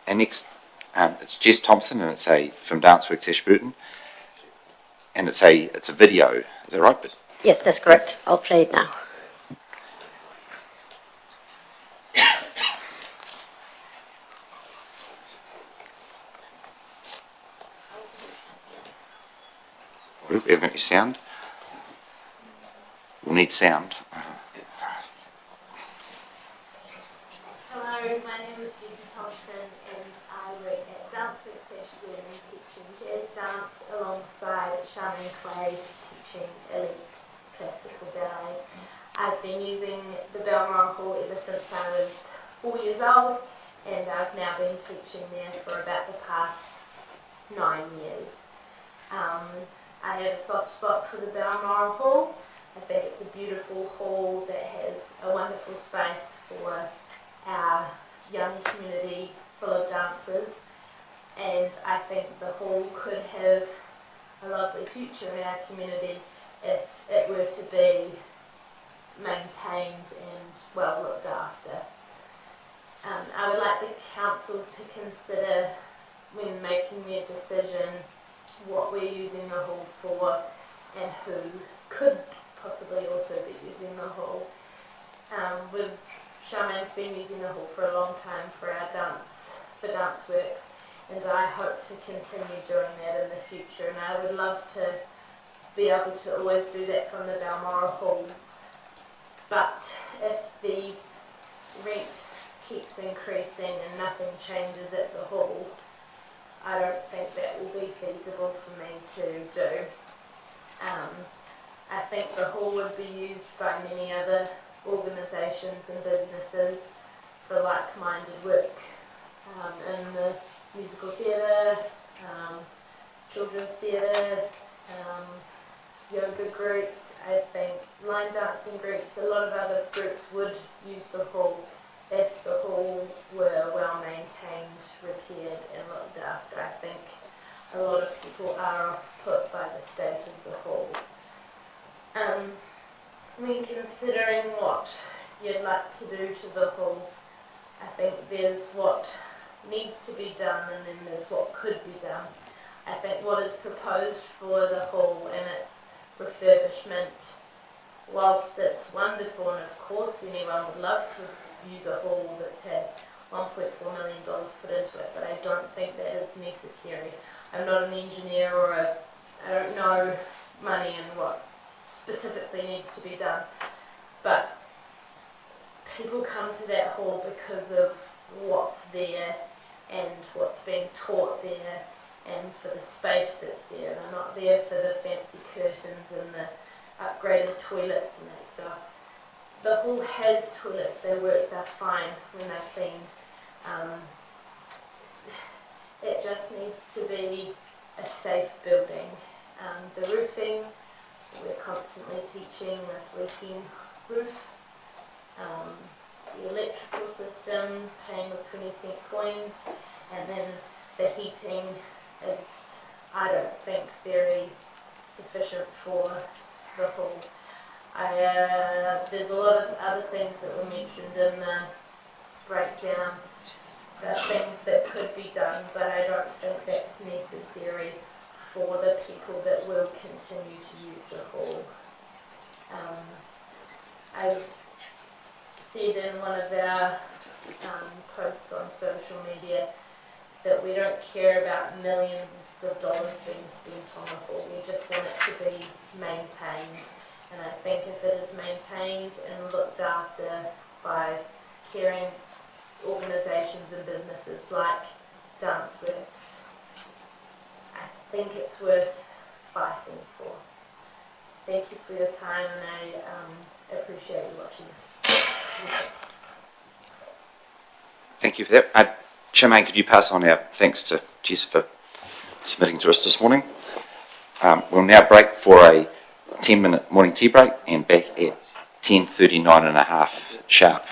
And next, it's Jess Thompson, and it's from Danceworks Ashburton, and it's a video. Is that right? Yes, that's correct. I'll play it now. We haven't got any sound. We'll need sound. Hello, my name is Jess Thompson, and I work at Danceworks Ashburton teaching jazz dance alongside Charmaine Clay teaching elite classical ballet. I've been using the Balmoral Hall ever since I was 4 years old, and I've now been teaching there for about the past 9 years. I have a soft spot for the Balmoral Hall. I think it's a beautiful hall that has a wonderful space for our young community full of dancers, and I think the hall could have a lovely future in our community if it were to be maintained and well looked after. I would like the council to consider, when making their decision, what we're using the hall for and who could possibly also be using the hall. Charmaine's been using the hall for a long time for Danceworks, and I hope to continue doing that in the future, and I would love to be able to always do that from the Balmoral Hall. But if the rent keeps increasing and nothing changes at the hall, I don't think that will be feasible for me to do. I think the hall would be used by many other organisations and businesses for like-minded work in the musical theatre, children's theatre, yoga groups. I think line dancing groups, a lot of other groups would use the hall if the hall were well maintained, repaired and looked after. I think a lot of people are off-put by the state of the hall. When considering what you'd like to do to the hall, I think there's what needs to be done and then there's what could be done. I think what is proposed for the hall and its refurbishment, whilst it's wonderful, and of course anyone would love to use a hall that's had $1.4 million put into it, but I don't think that is necessary. I'm not an engineer I don't know money and what specifically needs to be done, but people come to that hall because of what's there and what's being taught there and for the space that's there. They're not there for the fancy curtains and the upgraded toilets and that stuff. The hall has toilets, they work, they're fine when they're cleaned. It just needs to be a safe building. The roofing, we're constantly teaching with leaking roof. The electrical system, paying with 20-cent coins, and then the heating is, I don't think, very sufficient for the hall. There's a lot of other things that were mentioned in the breakdown, things that could be done, but I don't think that's necessary for the people that will continue to use the hall. I said in one of our posts on social media that we don't care about millions of dollars being spent on the hall. We just want it to be maintained. And I think if it is maintained and looked after by caring organisations and businesses like Danceworks, I think it's worth fighting for. Thank you for your time, and I appreciate you watching this. Thank you for that. Chairman, could you pass on our thanks to Jess for submitting to us this morning? We'll now break for a 10-minute morning tea break and back at 10:39.5 sharp.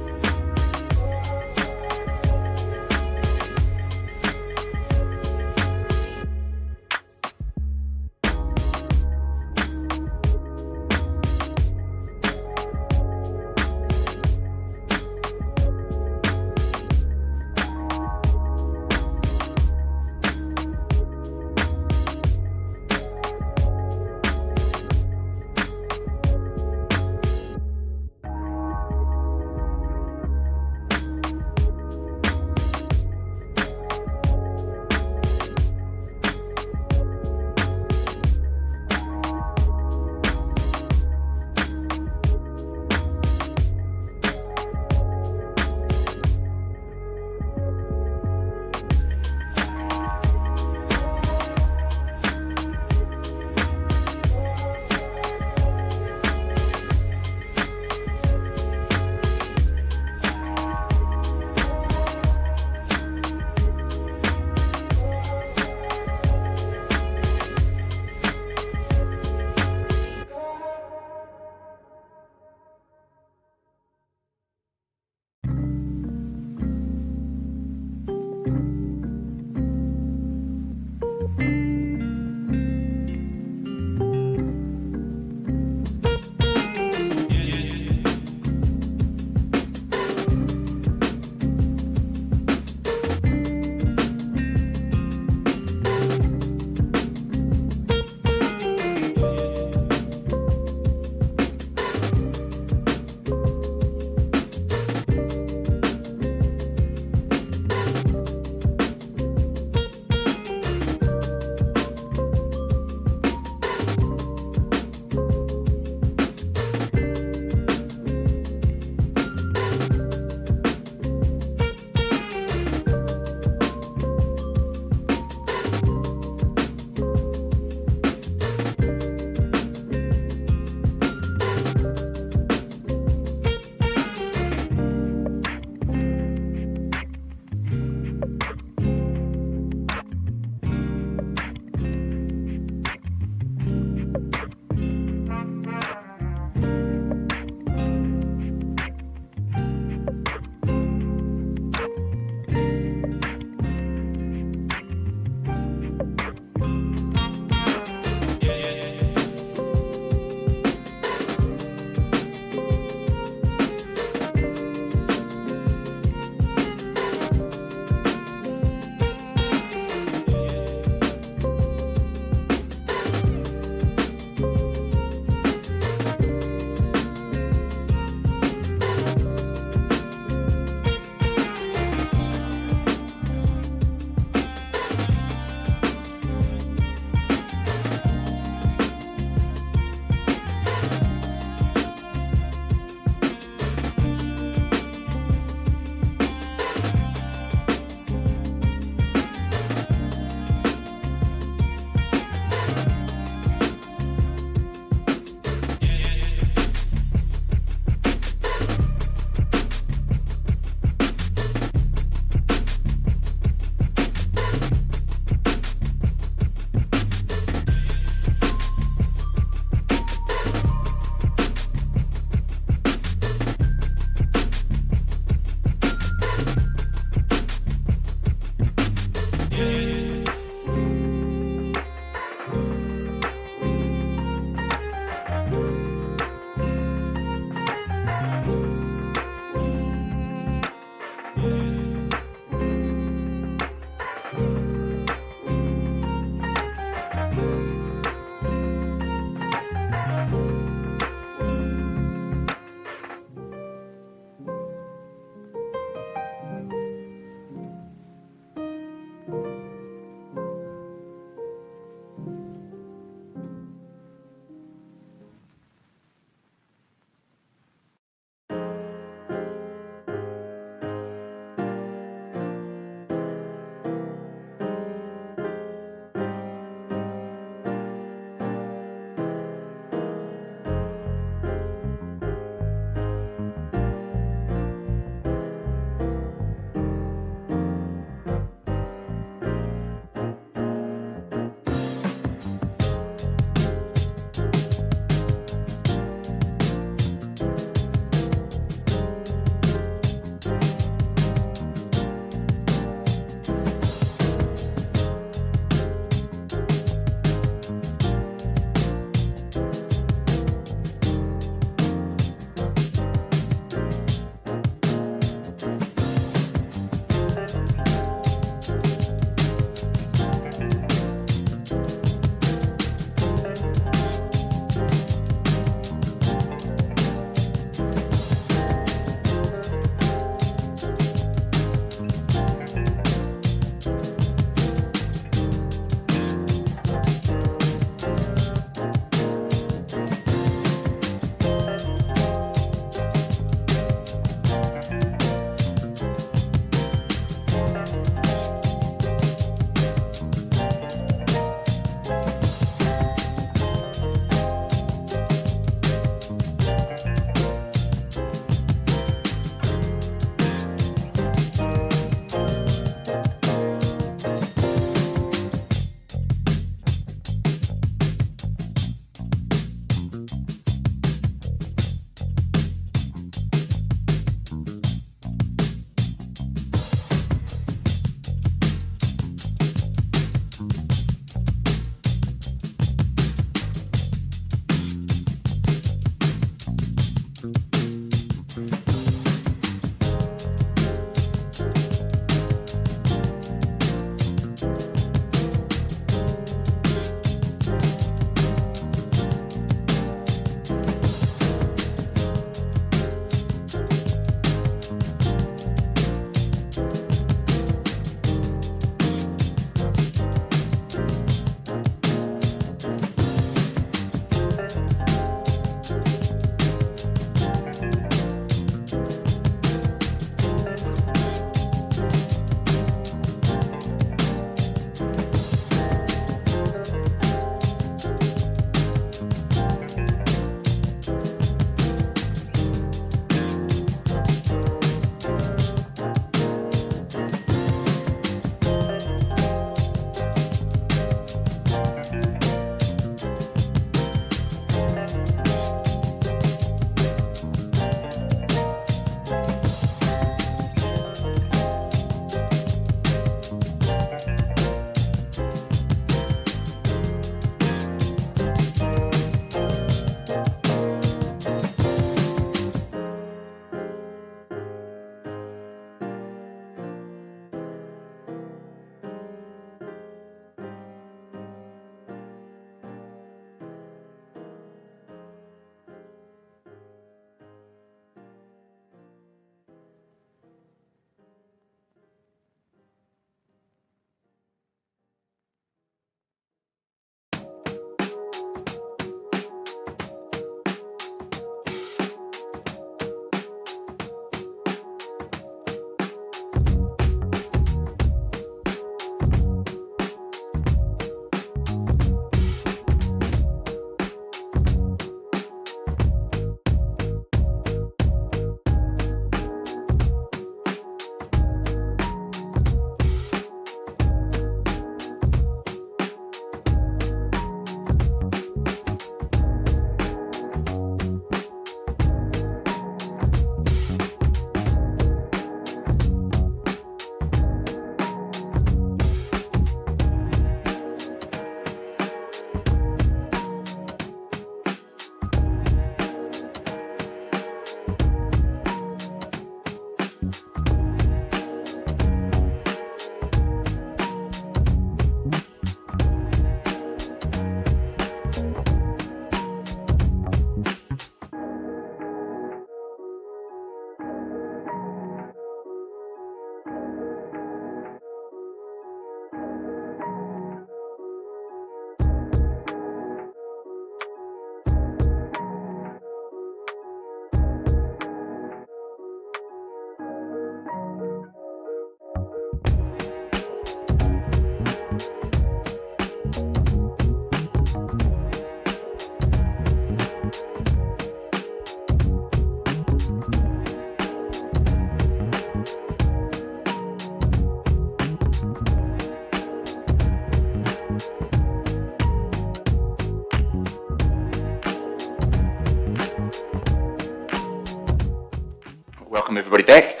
everybody back.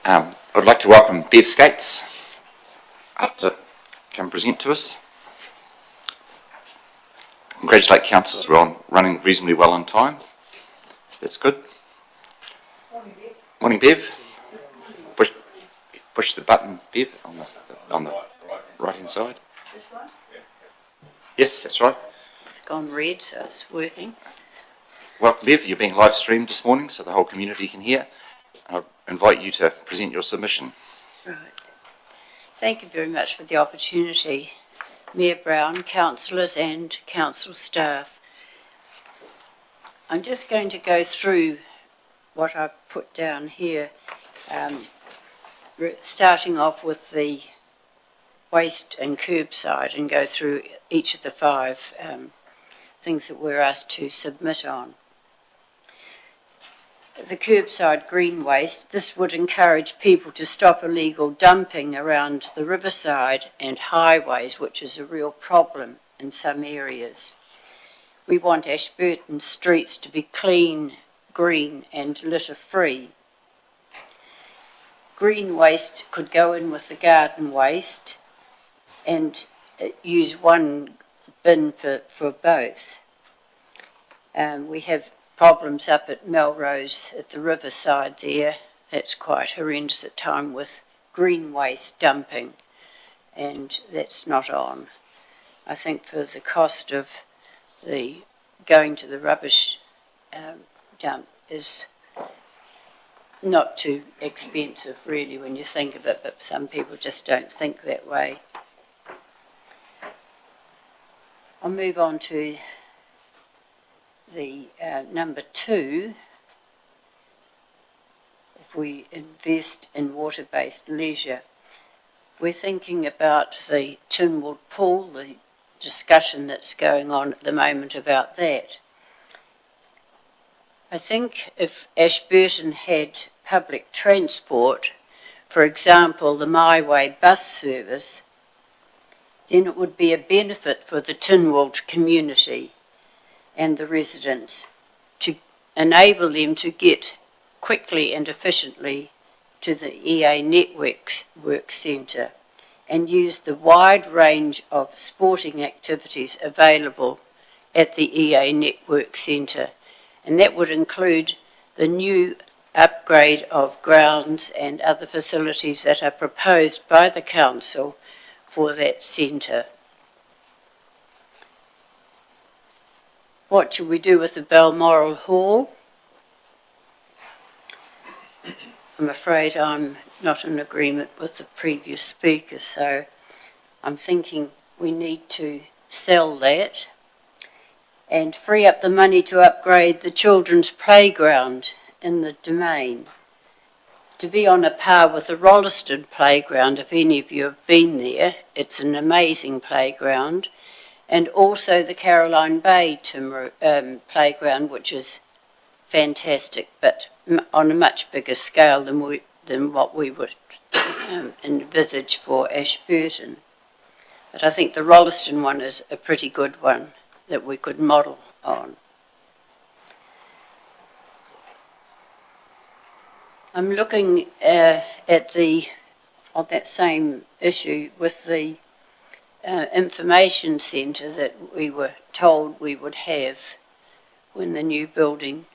I'd like to welcome Bev Skates up to come present to us. Congratulate councillors, we're on running reasonably well on time, so that's good. Morning, Bev. Push the button, Bev, on the right-hand side. Yes, that's right. Gone red, so it's working. Welcome, Bev. You're being live streamed this morning, so the whole community can hear. I invite you to present your submission. Right. Thank you very much for the opportunity, Mayor Brown, councillors and council staff. I'm just going to go through what I've put down here, starting off with the waste and curbside and go through each of the 5 things that we're asked to submit on. The curbside green waste, this would encourage people to stop illegal dumping around the riverside and highways, which is a real problem in some areas. We want Ashburton streets to be clean, green and litter-free. Green waste could go in with the garden waste and use one bin for both. We have problems up at Melrose at the riverside there. That's quite horrendous at time with green waste dumping, and that's not on. I think for the cost of the going to the rubbish dump is not too expensive really when you think of it, but some people just don't think that way. I'll move on to the number 2. If we invest in water-based leisure, we're thinking about the Tynwald Pool, the discussion that's going on at the moment about that. I think if Ashburton had public transport, for example the My Way bus service, then it would be a benefit for the Tynwald community and the residents to enable them to get quickly and efficiently to the EA Networks Work Centre and use the wide range of sporting activities available at the EA Network Centre. And that would include the new upgrade of grounds and other facilities that are proposed by the council for that centre. What should we do with the Balmoral Hall? I'm afraid I'm not in agreement with the previous speaker, so I'm thinking we need to sell that and free up the money to upgrade the children's playground in the domain to be on a par with the Rolleston playground. If any of you have been there, it's an amazing playground. And also the Caroline Bay playground, which is fantastic, but on a much bigger scale than what we would envisage for Ashburton. But I think the Rolleston one is a pretty good one that we could model on. I'm looking on that same issue with the information centre that we were told we would have when the new building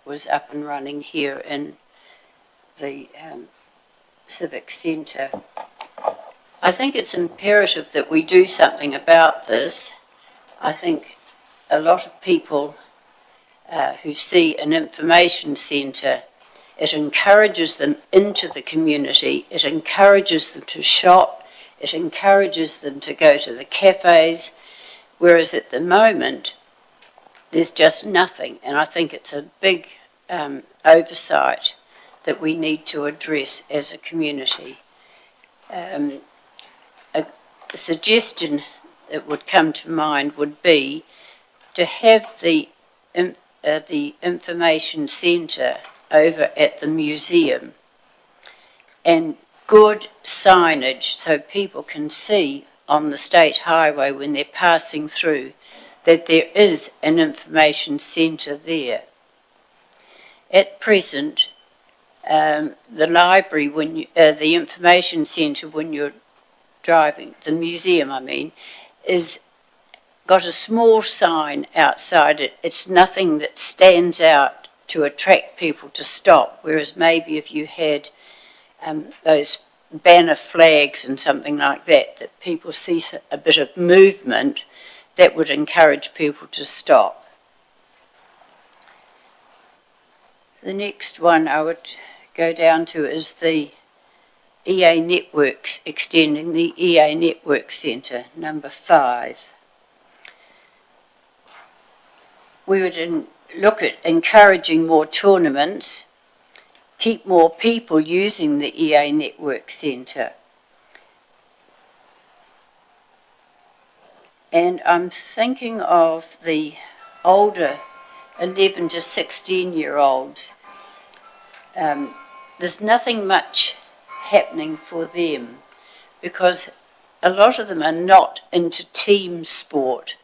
was up and running here in the Civic Centre. I think it's imperative that we do something about this. I think a lot of people who see an information centre, it encourages them into the community, it encourages them to shop, it encourages them to go to the cafes, whereas at the moment there's just nothing. And I think it's a big oversight that we need to address as a community. A suggestion that would come to mind would be to have the information centre over at the museum and good signage so people can see on the state highway when they're passing through that there is an information centre there. At present, The library, the information centre when you're driving, the museum I mean, is got a small sign outside it. It's nothing that stands out to attract people to stop, whereas maybe if you had those banner flags and something like that, that people see a bit of movement, that would encourage people to stop. The next one I would go down to is the EA Networks, extending the EA Network Centre, number 5. We would look at encouraging more tournaments, keep more people using the EA Network Centre. And I'm thinking of the older 11 to 16-year-olds. There's nothing much happening for them because a lot of them are not into team sport.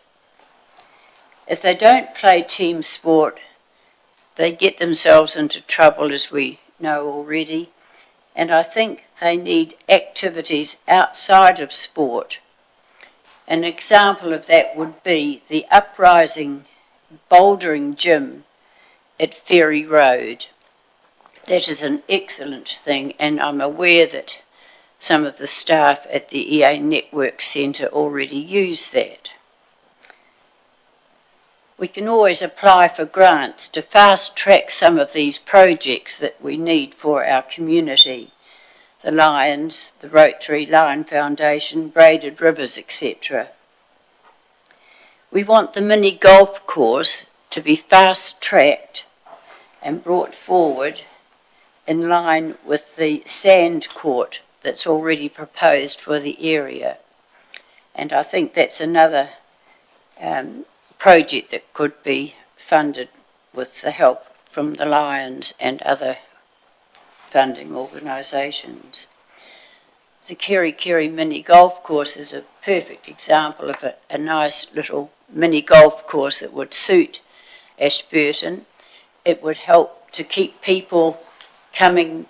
If they don't play team sport, they get themselves into trouble, as we know already. And I think they need activities outside of sport. An example of that would be the Uprising bouldering gym at Ferry Road. That is an excellent thing, and I'm aware that some of the staff at the EA Network Centre already use that. We can always apply for grants to fast track some of these projects that we need for our community. The Lions, the Rotary Lion Foundation, Braided Rivers, etc. We want the mini golf course to be fast tracked and brought forward in line with the sand court that's already proposed for the area. And I think that's another project that could be funded with the help from the Lions and other funding organisations. The Kerry Kerry mini golf course is a perfect example of a nice little mini golf course that would suit Ashburton. It would help to keep people coming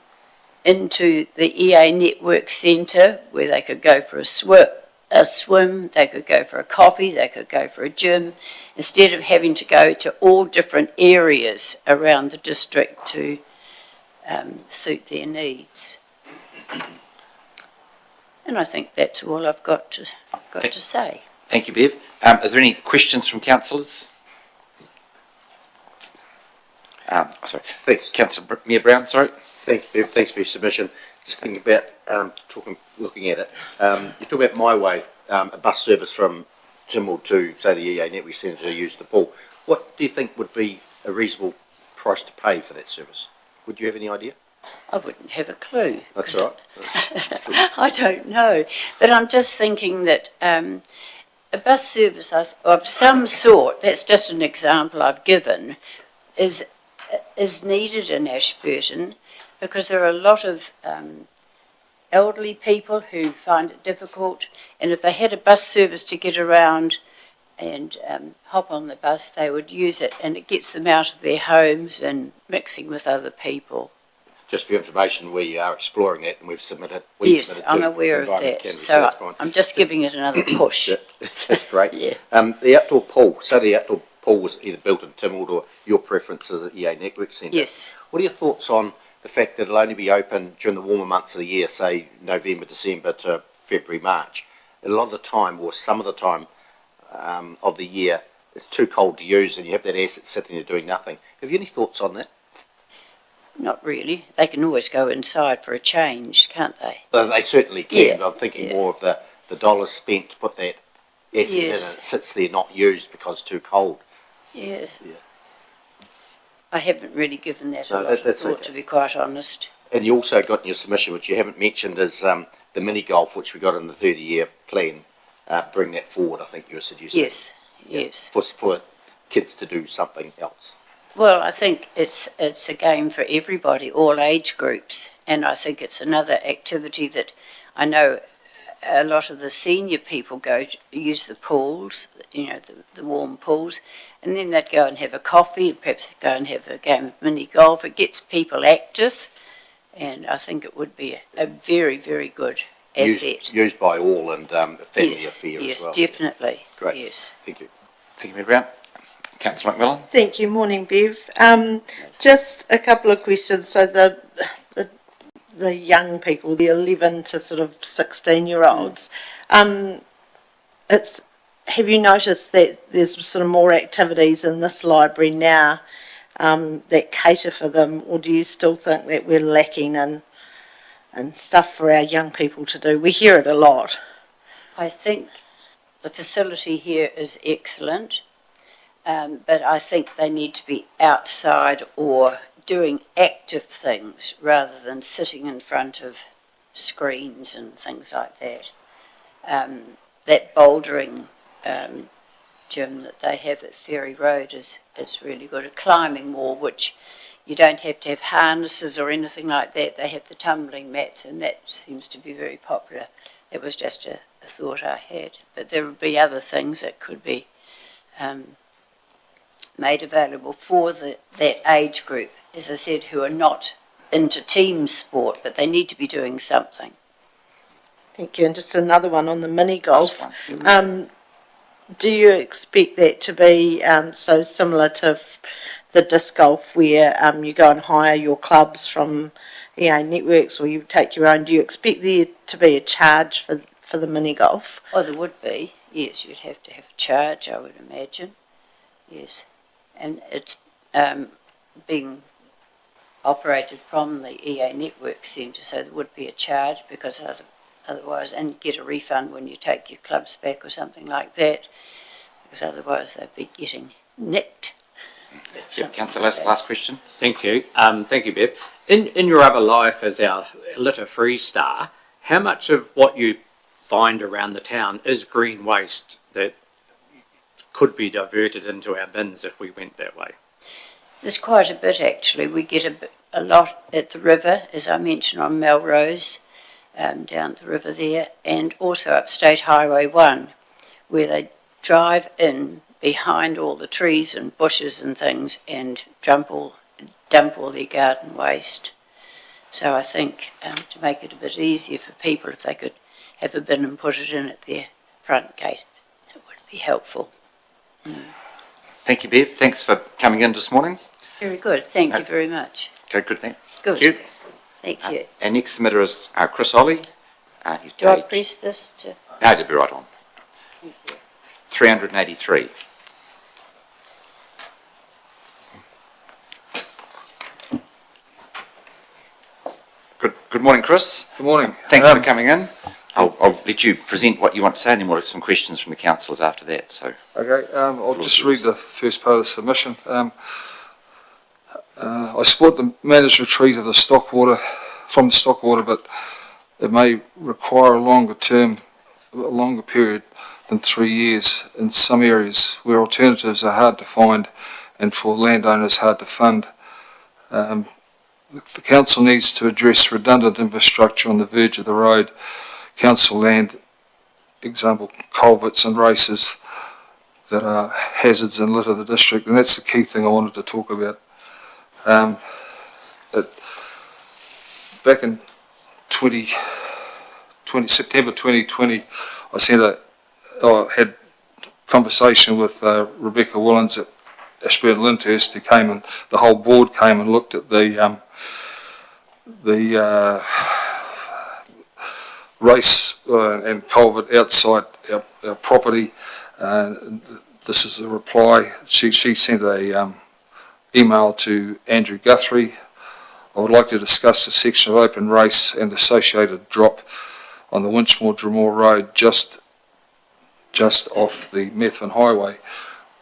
into the EA Network Centre where they could go for a swim, they could go for a coffee, they could go for a gym, instead of having to go to all different areas around the district to suit their needs. And I think that's all I've got to say. Thank you, Bev. Are there any questions from councillors? Sorry. Thanks. Councillor Mayor Brown, sorry. Thanks, Bev. Thanks for your submission. Just thinking about looking at it. You talk about My Way, a bus service from Tynwald to, say, the EA Network Centre to use the pool. What do you think would be a reasonable price to pay for that service? Would you have any idea? I wouldn't have a clue. That's right. I don't know. But I'm just thinking that a bus service of some sort, that's just an example I've given, is needed in Ashburton because there are a lot of elderly people who find it difficult, and if they had a bus service to get around and hop on the bus, they would use it, and it gets them out of their homes and mixing with other people. Just for your information, we are exploring that and we've submitted. Yes, I'm aware of that. So I'm just giving it another push. That's great. Yeah. The outdoor pool. So the outdoor pool was either built in Tynwald or your preference is at the EA Network Centre. Yes. What are your thoughts on the fact that it'll only be open during the warmer months of the year, say November, December to February, March? A lot of the time, or some of the time of the year, it's too cold to use and you have that asset sitting there doing nothing. Have you any thoughts on that? Not really. They can always go inside for a change, can't they? They certainly can. Yeah. I'm thinking more of the dollars spent to put that asset in and it sits there not used because it's too cold. Yeah. I haven't really given that a lot of thought, to be quite honest. And you also got in your submission, which you haven't mentioned, is the mini golf, which we got in the 30-year plan. Bring that forward, I think you were suggesting. Yes, yes. For kids to do something else. Well, I think it's a game for everybody, all age groups, and I think it's another activity that I know a lot of the senior people go to use the pools, the warm pools, and then they'd go and have a coffee, perhaps go and have a game of mini golf. It gets people active, And I think it would be a very, very good asset. Used by all and a family Yes, affair yes, as well. definitely. Great. Yes. Thank you. Thank you, Mayor Brown. Councillor McMillan. Thank you. Morning, Bev. Just a couple of questions. So the young people, the 11 to sort of 16-year-olds, have you noticed that there's sort of more activities in this library now that cater for them, or do you still think that we're lacking in stuff for our young people to do? We hear it a lot. I think the facility here is excellent, but I think they need to be outside or doing active things rather than sitting in front of screens and things like that. That bouldering gym that they have at Ferry Road is really good. A climbing wall, which you don't have to have harnesses or anything like that. They have the tumbling mats, and that seems to be very popular. It was just a thought I had. But there would be other things that could be made available for that age group, as I said, who are not into team sport, but they need to be doing something. Thank you. And just another one on the mini golf. Do you expect that to be so similar to the disc golf, where you go and hire your clubs from EA Networks, or you take your own? Do you expect there to be a charge for the mini golf? Oh, there would be. Yes, you'd have to have a charge, I would imagine. Yes. And it's being operated from the EA Network Centre, so there would be a charge, because otherwise, and you get a refund when you take your clubs back or something like that, because otherwise they'd be getting nicked. Yep, Councillor, last question. Thank you. Thank you, Bev. In your other life as our litter free star, how much of what you find around the town is green waste that could be diverted into our bins if we went that way? There's quite a bit, actually. We get a lot at the river, as I mentioned, on Melrose, down the river there, and also up State Highway 1, where they drive in behind all the trees and bushes and things and dump all their garden waste. So I think to make it a bit easier for people, if they could have a bin and put it in at their front gate, it would be helpful. Thank you, Bev. Thanks for coming in this morning. Very good. Thank you very much. Okay, good. Thank you. Thank you. Our next submitter is Chris Ollie. Do I press this to? No, you'll be right on. 383. Good morning, Chris. Good morning. Thank you for coming in. I'll let you present what you want to say, and then we'll have some questions from the councillors after that. So. Okay, I'll just read the first part of the submission. I support the managed retreat of the stockwater from the stockwater, but it may require a longer period than 3 years in some areas where alternatives are hard to find and for landowners hard to fund. The council needs to address redundant infrastructure on the verge of the road, council land, example culverts and races that are hazards and litter the district, and that's the key thing I wanted to talk about. Back in September 2020, I had conversation with Rebecca Willens at Ashburton Lyndhurst, who came, and the whole board came and looked at the race and culvert outside our property. This is a reply. She sent a email to Andrew Guthrie. I would like to discuss the section of open race and the associated drop on the Winchmore-Drumore Road just off the Methven Highway.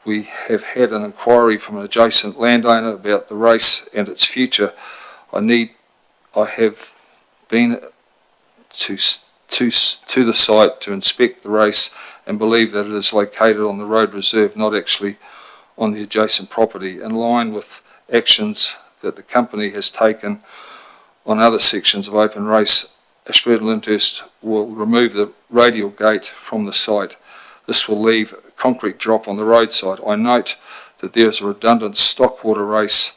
We have had an inquiry from an adjacent landowner about the race and its future. I have been to the site to inspect the race and believe that it is located on the road reserve, not actually on the adjacent property, in line with actions that the company has taken on other sections of open race. Ashburton Lyndhurst will remove the radial gate from the site. This will leave a concrete drop on the roadside. I note that there is a redundant stockwater race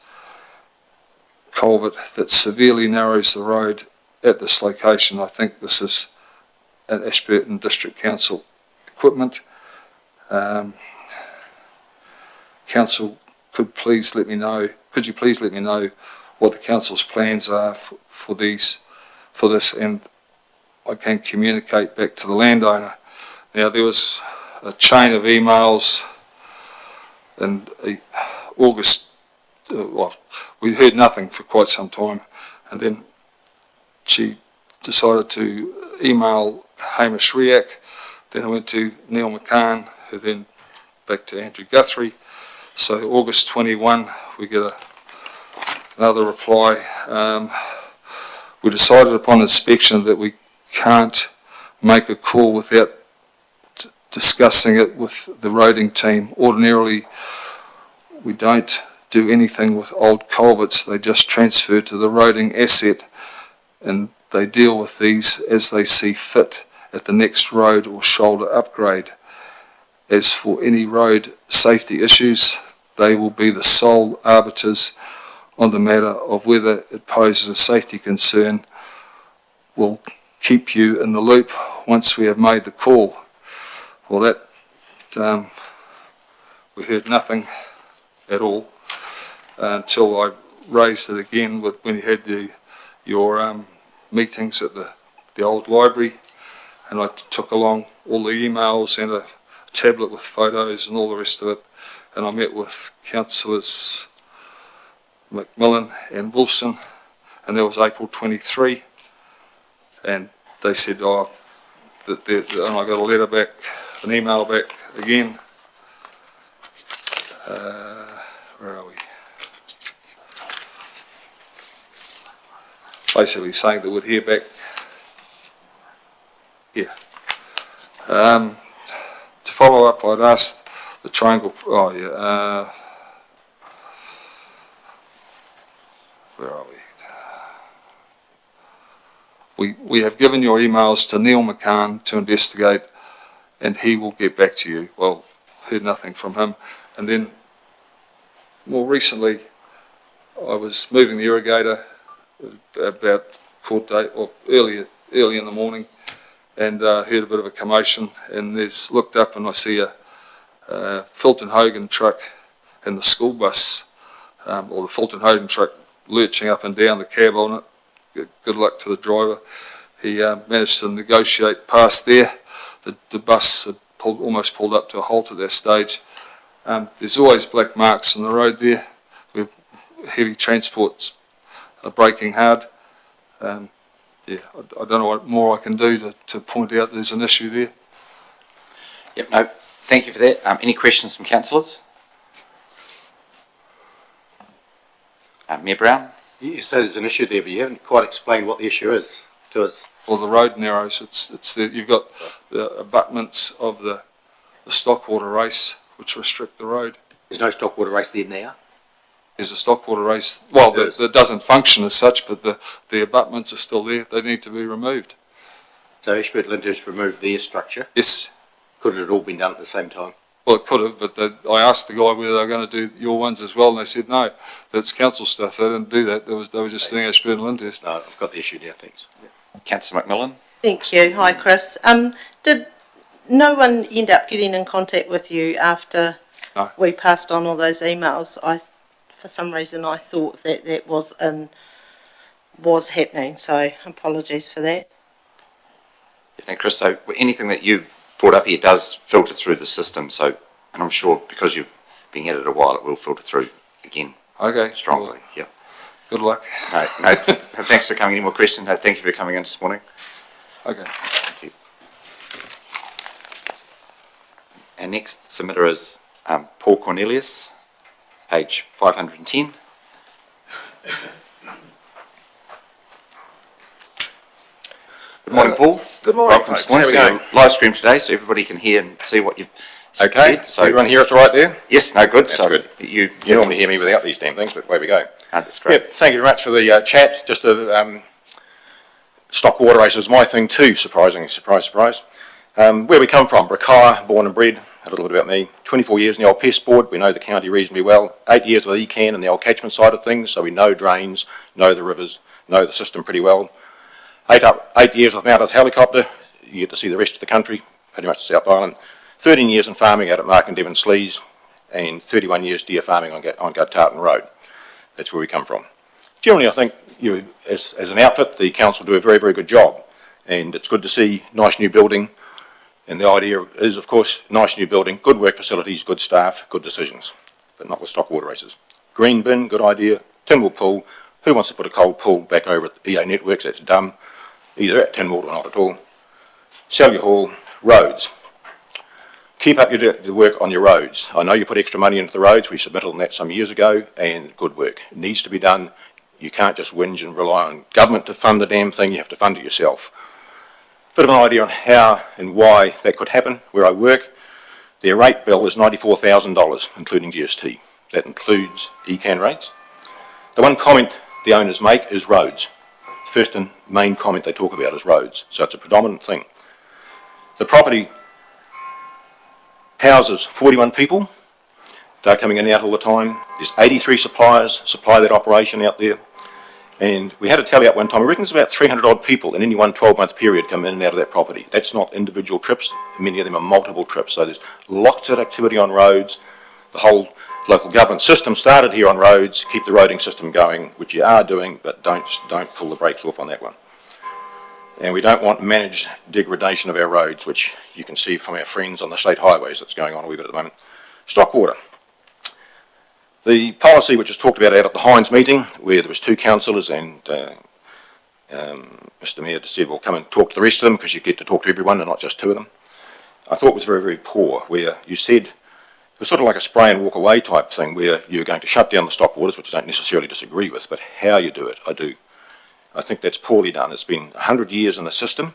culvert that severely narrows the road at this location. I think this is an Ashburton District Council equipment. Council, could you please let me know what the council's plans are for this, and I can communicate back to the landowner. Now, there was a chain of emails in August. Well, we heard nothing for quite some time, and then she decided to email Hamish Riak. Then I went to Neil McCann, who then back to Andrew Guthrie. So August 21, we get another reply. We decided upon inspection that we can't make a call without discussing it with the roading team. Ordinarily, we don't do anything with old culverts. They just transfer to the roading asset, and they deal with these as they see fit at the next road or shoulder upgrade. As for any road safety issues, they will be the sole arbiters on the matter of whether it poses a safety concern. We'll keep you in the loop once we have made the call. Well, that we heard nothing at all until I raised it again when you had your meetings at the old library, and I took along all the emails and a tablet with photos and all the rest of it, and I met with councillors Macmillan and Wilson, and that was April 23, and they said, and I got a letter back, an email back again. Where are we? Basically saying that we'd hear back. Yeah. To follow up, I'd asked the Triangle. Oh yeah. Where are we? We have given your emails to Neil McCann to investigate, and he will get back to you. Well, heard nothing from him, and then more recently, I was moving the irrigator about court date or early in the morning, and heard a bit of a commotion, and looked up and I see a Fulton Hogan truck and the school bus, or the Fulton Hogan truck lurching up and down, the cab on it. Good luck to the driver. He managed to negotiate past there. The bus had almost pulled up to a halt at that stage. There's always black marks on the road there where heavy transports are braking hard. Yeah, I don't know what more I can do to point out there's an issue there. Yep, no, thank you for that. Any questions from councillors? Mayor Brown? You say there's an issue there, but you haven't quite explained what the issue is to us. Well, the road narrows. You've got the abutments of the stockwater race, which restrict the road. There's no stockwater race there now? There's a stockwater race, well, that doesn't function as such, but the abutments are still there. They need to be removed. So Ashburton Lyndhurst removed their structure? Yes. Could it have all been done at the same time? Well, it could have, but I asked the guy whether they were going to do your ones as well, and they said no, that's council stuff. They didn't do that. They were just doing Ashburton Lyndhurst. No, I've got the issue now, thanks. Councillor Macmillan? Thank you. Hi, Chris. Did no one end up getting in contact with you after we passed on all those emails? For some reason, I thought that was happening, so apologies for that. Yeah, thank you, Chris. So anything that you brought up here does filter through the system, so, and I'm sure because you've been at it a while, it will filter through again. Okay. Strongly, well, yeah. Good luck. No, thanks for coming. Any more questions? No, thank you for coming in this morning. Okay. Thank you. Our next submitter is Paul Cornelius, page 510. Good morning, Paul. Good morning. Welcome this morning. So live stream today, so everybody can hear and see what you've said. So everyone hear us all right there? Yes, no, good. That's so good. You normally hear me without these damn things, but away we go. That's great. Yep, thank you very much for the chat. Just the stock water race is my thing too, surprisingly. Surprise, surprise. Where we come from, Bracara, born and bred, a little bit about me. 24 years in the old pest board, we know the county reasonably well. 8 years with ECAN and the old catchment side of things, so we know drains, know the rivers, know the system pretty well. 8 years with Mount Helicopter, you get to see the rest of the country, pretty much the South Island. 13 years in farming out at Mark and Devon Slees, and 31 years deer farming on Tartan Road. That's where we come from. Generally, I think you, as an outfit, the council do a very, very good job, and it's good to see nice new building. And the idea is, of course, nice new building, good work facilities, good staff, good decisions, but not with stock water races. Green bin, good idea. Tynwald pool, who wants to put a cold pool back over at EA Networks? That's dumb, either at Tynwald or not at all. Sallia Hall, roads. Keep up your work on your roads. I know you put extra money into the roads, we submitted on that some years ago, and good work. It needs to be done. You can't just whinge and rely on government to fund the damn thing, you have to fund it yourself. Bit of an idea on how and why that could happen. Where I work, their rate bill is $94,000, including GST. That includes ECAN rates. The one comment the owners make is roads. The first and main comment they talk about is roads, so it's a predominant thing. The property houses 41 people. They're coming in and out all the time. There's 83 suppliers supply that operation out there. And we had a tally up one time, I reckon it's about 300 odd people in any one 12-month period come in and out of that property. That's not individual trips, many of them are multiple trips. So there's lots of activity on roads. The whole local government system started here on roads, keep the roading system going, which you are doing, but don't pull the brakes off on that one. And we don't want managed degradation of our roads, which you can see from our friends on the state highways that's going on a wee bit at the moment. Stock water. The policy which was talked about out at the Hines meeting, where there was 2 councillors and Mr Mayor just said, well, come and talk to the rest of them because you get to talk to everyone and not just 2 of them. I thought it was very, very poor, where you said, it was sort of like a spray and walk away type thing, where you're going to shut down the stock waters, which I don't necessarily disagree with, but how you do it, I do. I think that's poorly done. It's been 100 years in the system,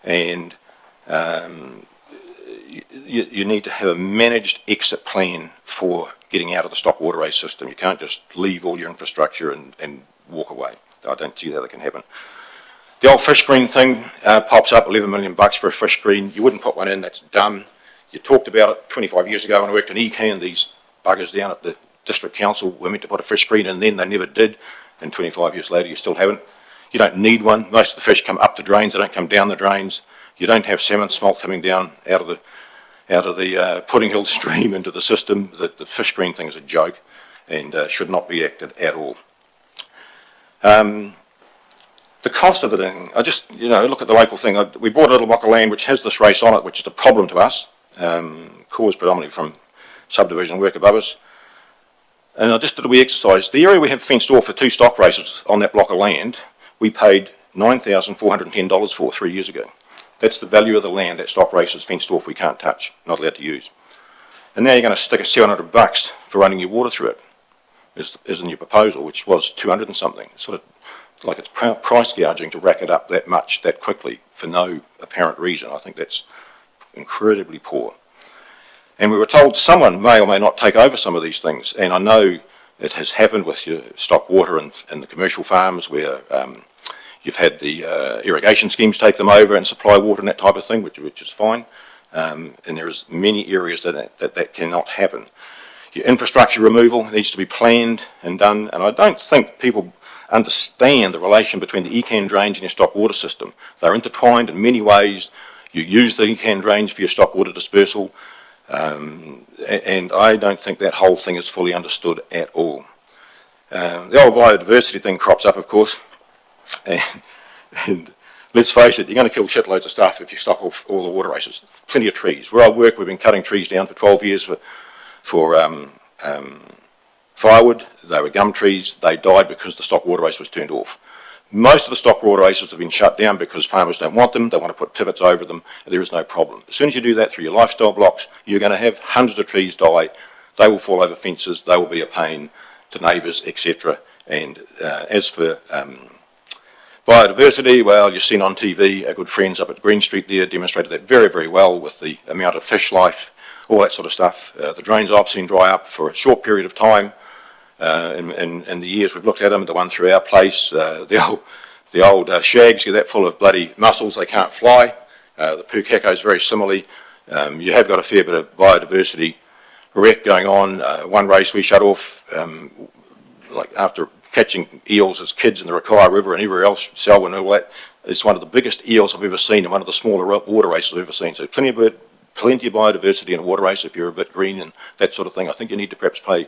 and you need to have a managed exit plan for getting out of the stock water race system. You can't just leave all your infrastructure and walk away. I don't see how that can happen. The old fish screen thing pops up, $11 million for a fish screen. You wouldn't put one in, that's dumb. You talked about it 25 years ago when I worked in ECAN, these buggers down at the district council were meant to put a fish screen in then, they never did, and 25 years later you still haven't. You don't need one. Most of the fish come up the drains, they don't come down the drains. You don't have salmon smolt coming down out of the Pudding Hill stream into the system. The fish screen thing is a joke and should not be acted at all. The cost of the thing, I just, look at the local thing. We bought a little block of land which has this race on it, which is a problem to us, caused predominantly from subdivision work above us. And I just did a wee exercise. The area we have fenced off for 2 stock races on that block of land, we paid $9,410 for 3 years ago. That's the value of the land that stock race is fenced off, we can't touch, not allowed to use. And now you're going to stick $700 for running your water through it, is in your proposal, which was 200 and something. It's sort of like it's price gouging to rack it up that much, that quickly, for no apparent reason. I think that's incredibly poor. And we were told someone may or may not take over some of these things, and I know it has happened with your stock water and the commercial farms where you've had the irrigation schemes take them over and supply water and that type of thing, which is fine. And there's many areas that cannot happen. Your infrastructure removal needs to be planned and done, and I don't think people understand the relation between the ECAN drains and your stock water system. They're intertwined in many ways. You use the ECAN drains for your stock water dispersal, and I don't think that whole thing is fully understood at all. The old biodiversity thing crops up, of course, and let's face it, you're going to kill shitloads of stuff if you stock off all the water races. Plenty of trees. Where I work, we've been cutting trees down for 12 years for firewood. They were gum trees. They died because the stock water race was turned off. Most of the stock water races have been shut down because farmers don't want them. They want to put pivots over them. There is no problem. As soon as you do that through your lifestyle blocks, you're going to have hundreds of trees die. They will fall over fences. They will be a pain to neighbours, etc. And as for biodiversity, well, you've seen on TV, our good friends up at Green Street there demonstrated that very, very well with the amount of fish life, all that sort of stuff. The drains I've seen dry up for a short period of time. In the years we've looked at them, the one through our place, the old shags get that full of bloody mussels, they can't fly. The pukekos very similarly. You have got a fair bit of biodiversity wreck going on. One race we shut off, like after catching eels as kids in the Rakaia River and everywhere else, Selwyn and all that. It's one of the biggest eels I've ever seen and one of the smaller water races I've ever seen. So plenty of biodiversity in a water race if you're a bit green and that sort of thing. I think you need to perhaps pay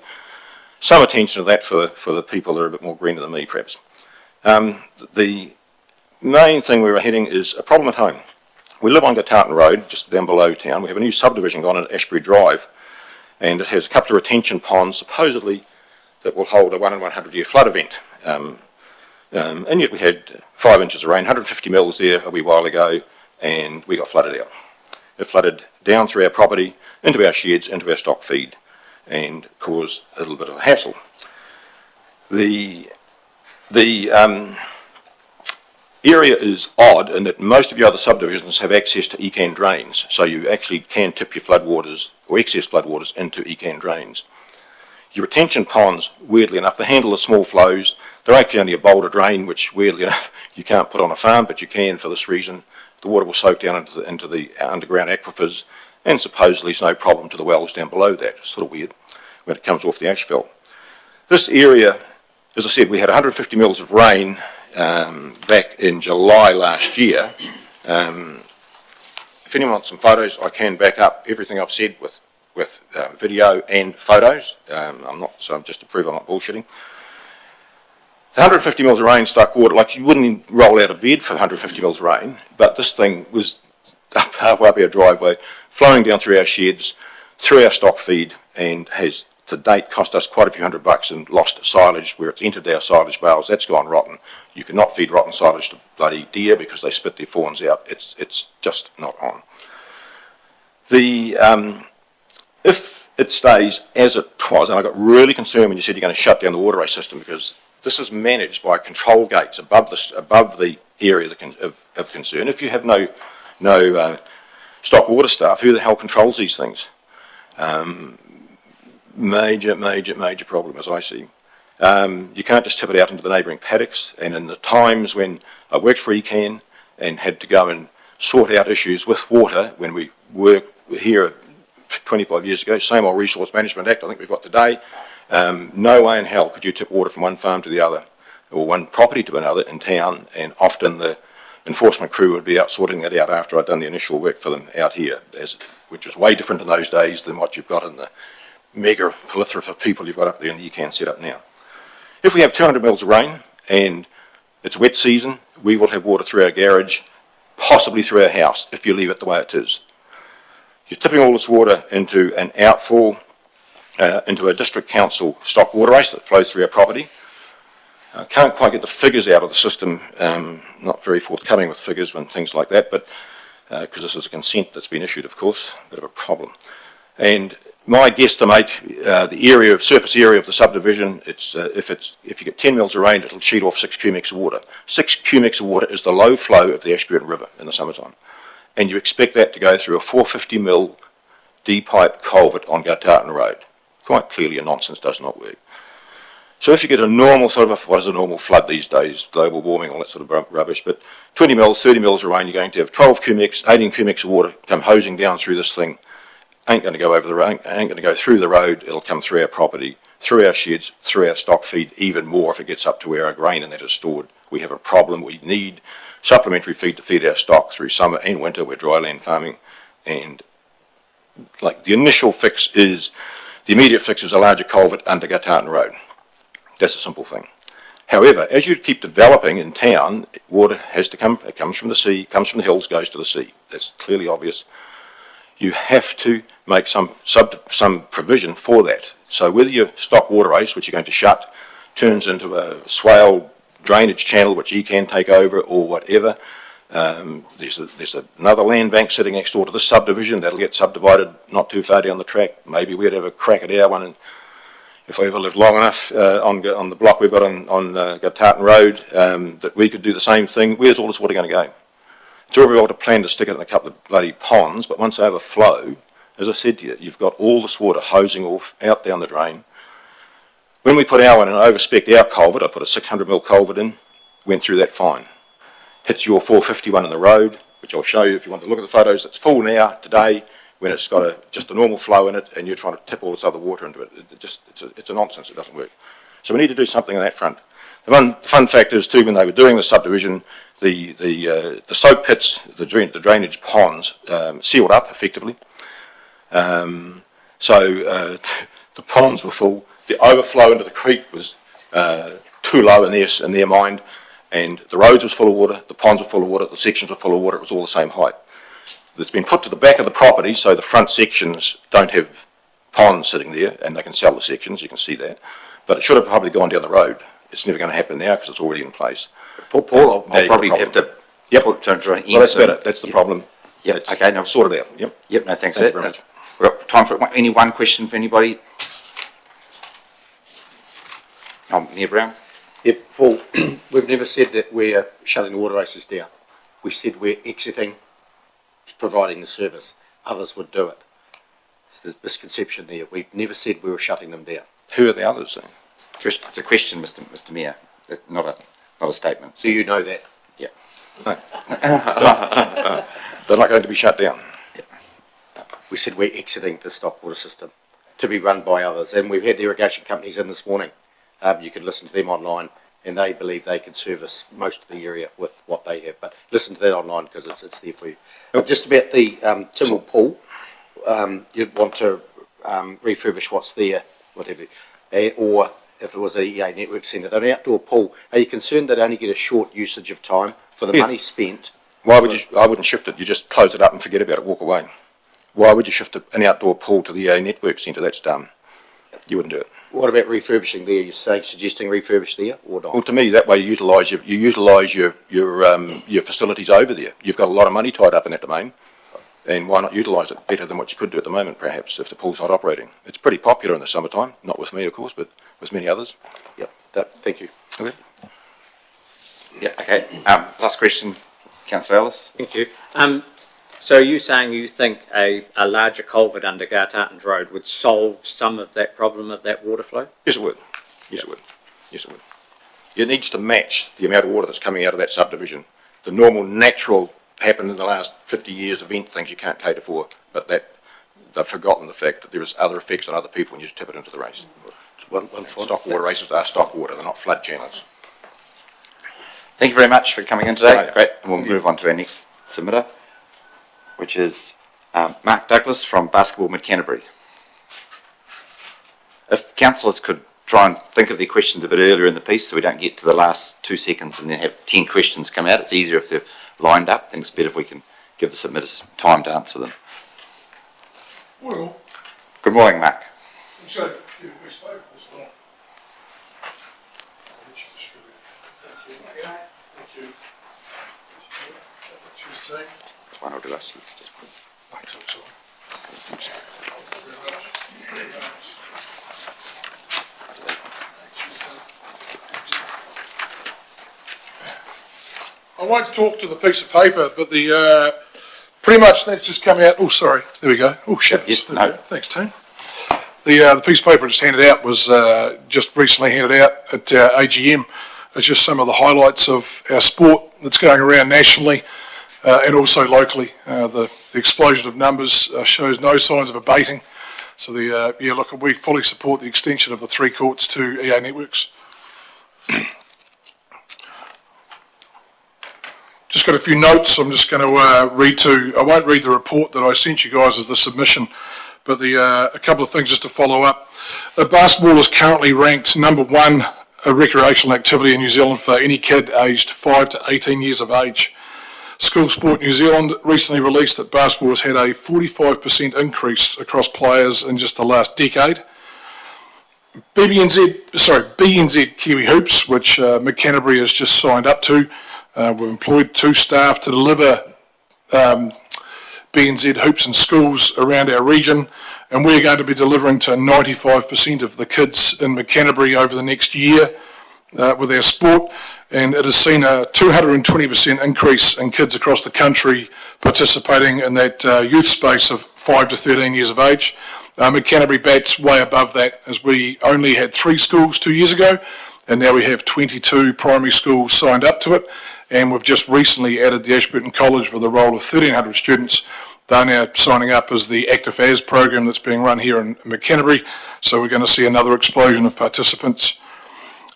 some attention to that for the people that are a bit more greener than me, perhaps. The main thing we were heading is a problem at home. We live on Gatartan Road, just down below town. We have a new subdivision gone at Ashbury Drive, and it has a couple of retention ponds, supposedly, that will hold a 1 in 100 year flood event. And yet we had 5 inches of rain, 150 mils there a wee while ago, and we got flooded out. It flooded down through our property, into our sheds, into our stock feed, and caused a little bit of a hassle. The area is odd in that most of your other subdivisions have access to ECAN drains, so you actually can tip your floodwaters or excess floodwaters into ECAN drains. Your retention ponds, weirdly enough, they handle the small flows. They're actually only a boulder drain, which weirdly enough you can't put on a farm, but you can for this reason. The water will soak down into the underground aquifers, and supposedly it's no problem to the wells down below that. It's sort of weird when it comes off the asphalt. This area, as I said, we had 150 mils of rain back in July last year. If anyone wants some photos, I can back up everything I've said with video and photos. So just to prove I'm not bullshitting. The 150 mils of rain stuck water, like you wouldn't roll out of bed for 150 mils of rain, but this thing was up halfway up our driveway, flowing down through our sheds, through our stock feed, and has to date cost us quite a few $100 and lost silage where it's entered our silage bales. That's gone rotten. You cannot feed rotten silage to bloody deer because they spit their fawns out. It's just not on. If it stays as it was, and I got really concerned when you said you're going to shut down the waterway system, because this is managed by control gates above the area of concern. If you have no stock water staff, who the hell controls these things? Major problem, as I see. You can't just tip it out into the neighbouring paddocks, and in the times when I worked for ECAN and had to go and sort out issues with water when we were here 25 years ago, same old Resource Management Act I think we've got today, no way in hell could you tip water from one farm to the other or one property to another in town, and often the enforcement crew would be out sorting that out after I'd done the initial work for them out here, which was way different in those days than what you've got in the mega plethora of people you've got up there in the ECAN setup now. If we have 200 mils of rain and it's wet season, we will have water through our garage, possibly through our house, if you leave it the way it is. You're tipping all this water into an outfall, into a district council stock water race that flows through our property. I can't quite get the figures out of the system, not very forthcoming with figures and things like that, but because this is a consent that's been issued, of course, a bit of a problem. And my guesstimate, the surface area of the subdivision, if you get 10 mils of rain, it'll sheet off 6 cubics of water. 6 cubics of water is the low flow of the Ashburton River in the summertime. And you expect that to go through a 450 mil D-pipe culvert on Gatartan Road. Quite clearly a nonsense, does not work. So if you get a normal sort of, what is a normal flood these days, global warming, all that sort of rubbish, but 20 mils, 30 mils of rain, you're going to have 12 cubics, 18 cubics of water come hosing down through this thing. Ain't going to go over the road, ain't going to go through the road, it'll come through our property, through our sheds, through our stock feed, even more if it gets up to where our grain and that is stored. We have a problem. We need supplementary feed to feed our stock through summer and winter. We're dryland farming, and like the initial fix is, the immediate fix is a larger culvert under Gatartan Road. That's a simple thing. However, as you keep developing in town, water has to come. It comes from the sea, comes from the hills, goes to the sea. That's clearly obvious. You have to make some provision for that. So whether your stock water race, which you're going to shut, turns into a swale drainage channel which you can take over or whatever, there's another land bank sitting next door to this subdivision that'll get subdivided not too far down the track. Maybe we'd have a crack at our one, and if I ever lived long enough on the block we've got on Gatartan Road, that we could do the same thing. Where's all this water going to go? It's all very well to plan to stick it in a couple of bloody ponds, but once they overflow, as I said to you, you've got all this water hosing off out down the drain. When we put our one in and overspec'd our culvert, I put a 600 mil culvert in, went through that fine. Hits your 451 in the road, which I'll show you if you want to look at the photos. It's full now today, when it's got just a normal flow in it and you're trying to tip all this other water into it. It's a nonsense, it doesn't work. So we need to do something on that front. The fun fact is too, when they were doing the subdivision, the soak pits, the drainage ponds, sealed up effectively. So the ponds were full. The overflow into the creek was too low in their mind, and the roads was full of water, the ponds were full of water, the sections were full of water. It was all the same height. It's been put to the back of the property, so the front sections don't have ponds sitting there, and they can sell the sections. You can see that, but it should have probably gone down the road. It's never going to happen now because it's already in place. Paul, I'll probably have to. Yep. Well, that's better. That's the problem. Yep. Okay. No. Sort it out. Yep. Yep. No. Thanks for Thank that. you very much. We've got time for any one question for anybody. Mayor Brown. Yeah, Paul, we've never said that we're shutting the water races down. We said we're exiting providing the service. Others would do it. So there's misconception there. We've never said we were shutting them down. Who are the others then? It's a question, Mr. Mayor, not a statement. So you know that? Yeah. No. They're not going to be shut down. Yeah. We said we're exiting the stock water system to be run by others. And we've had the irrigation companies in this morning. You could listen to them online, and they believe they can service most of the area with what they have. But listen to that online because it's there for you. Just about the Timwell pool, you'd want to refurbish what's there, whatever, or if it was a EA network centre, an outdoor pool. Are you concerned that only get a short usage of time for the money spent? Why would you? I wouldn't shift it. You just close it up and forget about it. Walk away. Why would you shift an outdoor pool to the EA network centre? That's dumb. You wouldn't do it. What about refurbishing there? You're suggesting refurbish there or not? Well, to me, that way you utilise your facilities over there. You've got a lot of money tied up in that domain, and why not utilise it better than what you could do at the moment, perhaps, if the pool's not operating? It's pretty popular in the summertime, not with me, of course, but with many others. Yep. Thank you. Okay. Yeah. Okay. Last question, Councillor Ellis. Thank you. So are you saying you think a larger culvert under Gartartans Road would solve some of that problem of that water flow? Yes, it would. Yes, it would. Yes, it would. It needs to match the amount of water that's coming out of that subdivision. The normal, natural, happened in the last 50 years event things you can't cater for, but they've forgotten the fact that there is other effects on other people when you tip it into the race. Stock water races are stock water, they're not flood channels. Thank you very much for coming in today. Right. Great. And we'll move on to our next submitter, which is Mark Douglas from Basketball Mid-Canterbury. If councillors could try and think of their questions a bit earlier in the piece so we don't get to the last 2 seconds and then have 10 questions come out. It's easier if they're lined up. I think it's better if we can give the submitters time to answer them. Well, good morning, Mark. I'm sorry, give a piece of paper as well. Thank you. Cheers, team. One or do I see? Just one. I won't talk to the piece of paper, but the pretty much that's just come out. Oh, sorry. There we go. Oh, shit. Yes, no. Thanks, team. The piece of paper just handed out was just recently handed out at AGM. It's just some of the highlights of our sport that's going around nationally and also locally. The explosion of numbers shows no signs of abating. So look, we fully support the extension of the 3 courts to EA networks. Just got a few notes I'm just going to read to. I won't read the report that I sent you guys as the submission, but a couple of things just to follow up. Basketball is currently ranked number 1 recreational activity in New Zealand for any kid aged 5 to 18 years of age. School Sport New Zealand recently released that basketball has had a 45% increase across players in just the last decade. BNZ Kiwi Hoops, which Mid-Canterbury has just signed up to. We've employed 2 staff to deliver BNZ Hoops in schools around our region, and we're going to be delivering to 95% of the kids in Mid-Canterbury over the next year with our sport, and it has seen a 220% increase in kids across the country participating in that youth space of 5 to 13 years of age. Mid-Canterbury bats way above that, as we only had 3 schools 2 years ago, and now we have 22 primary schools signed up to it, and we've just recently added the Ashburton College with a roll of 1,300 students They're now signing up as the Active As program that's being run here in Canterbury, so we're going to see another explosion of participants.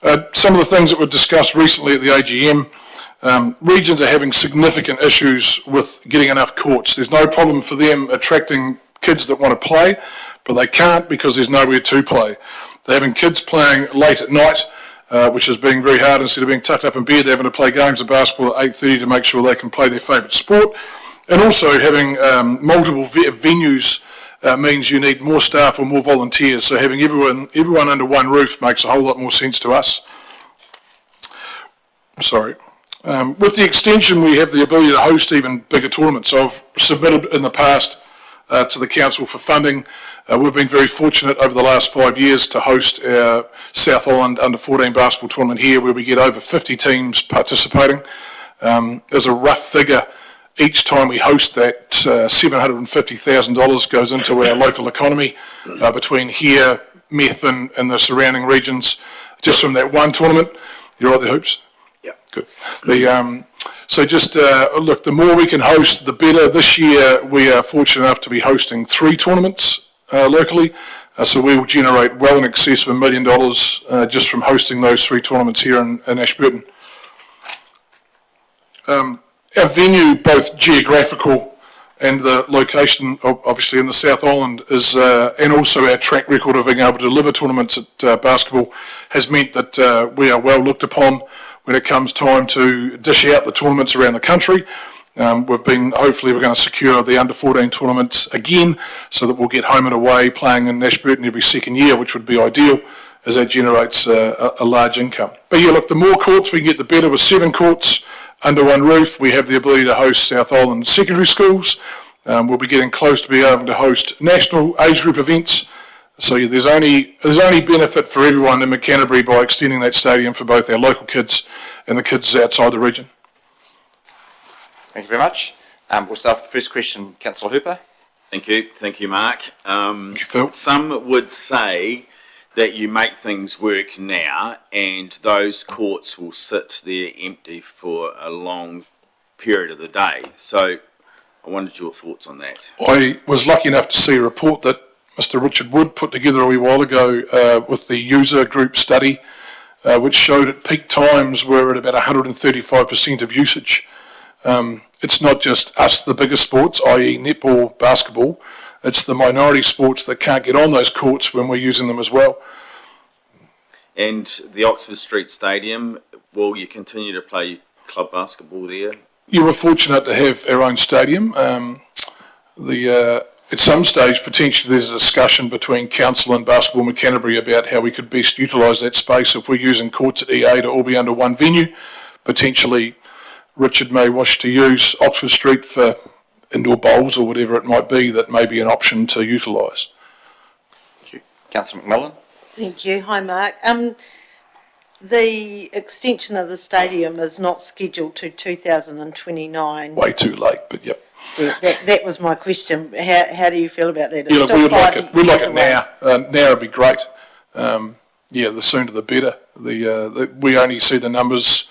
Some of the things that were discussed recently at the AGM, regions are having significant issues with getting enough courts. There's no problem for them attracting kids that want to play, but they can't because there's nowhere to play. They're having kids playing late at night, which is being very hard. Instead of being tucked up in bed, they're having to play games of basketball at 8:30 to make sure they can play their favourite sport. And also having multiple venues means you need more staff or more volunteers. So having everyone under one roof makes a whole lot more sense to us. Sorry. With the extension, we have the ability to host even bigger tournaments. I've submitted in the past to the council for funding. We've been very fortunate over the last 5 years to host our South Island under-14 basketball tournament here, where we get over 50 teams participating. As a rough figure, each time we host that, $750,000 goes into our local economy between here, Methven and the surrounding regions, just from that one tournament. You all right there, Hoops? Yeah. Good. So just, look, the more we can host, the better. This year, we are fortunate enough to be hosting 3 tournaments locally. So we will generate well in excess of $1 million just from hosting those 3 tournaments here in Ashburton. Our venue, both geographical and the location, obviously in the South Island, is, and also our track record of being able to deliver tournaments at basketball, has meant that we are well looked upon when it comes time to dish out the tournaments around the country. Hopefully we're going to secure the under-14 tournaments again, so that we'll get home and away playing in Ashburton every second year, which would be ideal, as that generates a large income. But yeah, look, the more courts we can get, the better. With 7 courts under one roof, we have the ability to host South Island secondary schools. We'll be getting close to being able to host national age group events. So yeah, there's only benefit for everyone in Canterbury by extending that stadium for both our local kids and the kids outside the region. Thank you very much. We'll start with the first question, Councillor Hooper. Thank you, Mark. Thank you, Phil. Some would say that you make things work now and those courts will sit there empty for a long period of the day. So I wondered your thoughts on that. I was lucky enough to see a report that Mr. Richard Wood put together a wee while ago with the user group study, which showed at peak times we're at about 135% of usage. It's not just us, the bigger sports, i.e. netball, basketball. It's the minority sports that can't get on those courts when we're using them as well. And the Oxford Street Stadium, will you continue to play club basketball there? You were fortunate to have our own stadium. At some stage, potentially there's a discussion between Council and Basketball in Canterbury about how we could best utilise that space if we're using courts at EA to all be under one venue. Potentially, Richard may wish to use Oxford Street for indoor bowls or whatever it might be. That may be an option to utilise. Thank you. Councillor McMillan. Thank you. Hi, Mark. The extension of the stadium is not scheduled to 2029. Way too late, but yep. Yeah, that was my question. How do you feel about that? Yeah, look, we'd like it now. Now would be great. The sooner the better. We only see the numbers.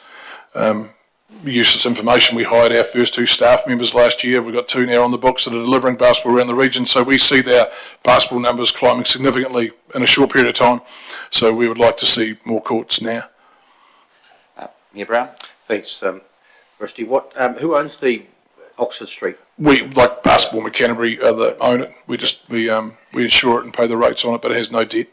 Useless information. We hired our first 2 staff members last year. We've got 2 now on the books that are delivering basketball around the region. So we see their basketball numbers climbing significantly in a short period of time. So we would like to see more courts now. Mayor Brown. Thanks, Rusty. Who owns the Oxford Street? We, like Basketball Canterbury, own it. We insure it and pay the rates on it, but it has no debt.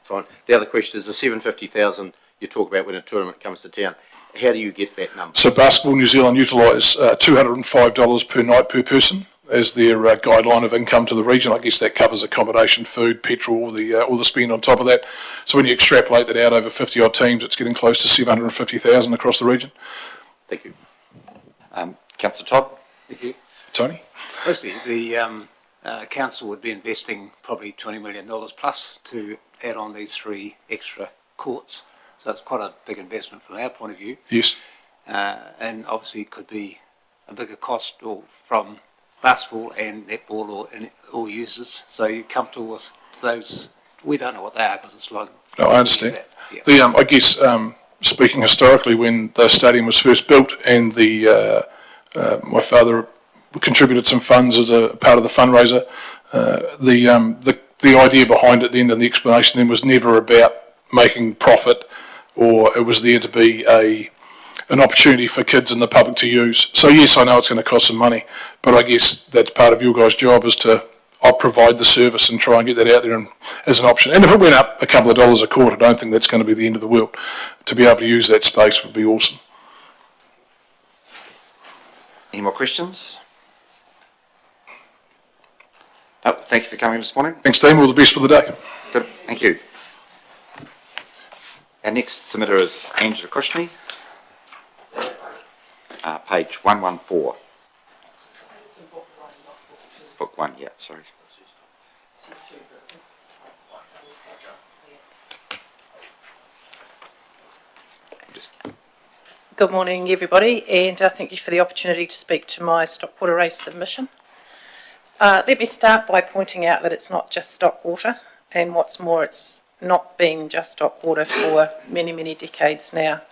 Fine. The other question is the $750,000 you talk about when a tournament comes to town. How do you get that number? So Basketball New Zealand utilise $205 per night per person as their guideline of income to the region. I guess that covers accommodation, food, petrol, all the spend on top of that. So when you extrapolate that out over 50 odd teams, it's getting close to $750,000 across the region. Thank you. Councillor Todd. Thank you. Tony? Firstly, the council would be investing probably $20 million plus to add on these 3 extra courts. So it's quite a big investment from our point of view. Yes. And obviously it could be a bigger cost from basketball and netball or all users. So you're comfortable with those? We don't know what they are because it's like... No, I understand. Yeah. I guess, speaking historically, when the stadium was first built and my father contributed some funds as a part of the fundraiser. The idea behind it, the end of the explanation then, was never about making profit, or it was there to be an opportunity for kids and the public to use. So yes, I know it's going to cost some money, but I guess that's part of your guys' job, is to provide the service and try and get that out there as an option. And if it went up a couple of dollars a quart, I don't think that's going to be the end of the world. To be able to use that space would be awesome. Any more questions? No, thank you for coming this morning. Thanks, team. All the best for the day. Good, thank you. Our next submitter is Angela Kushney, page 114. Book 1, yeah, sorry. Good morning, everybody, and thank you for the opportunity to speak to my stock water race submission. Let me start by pointing out that it's not just stock water, and what's more, it's not been just stock water for many, many decades now.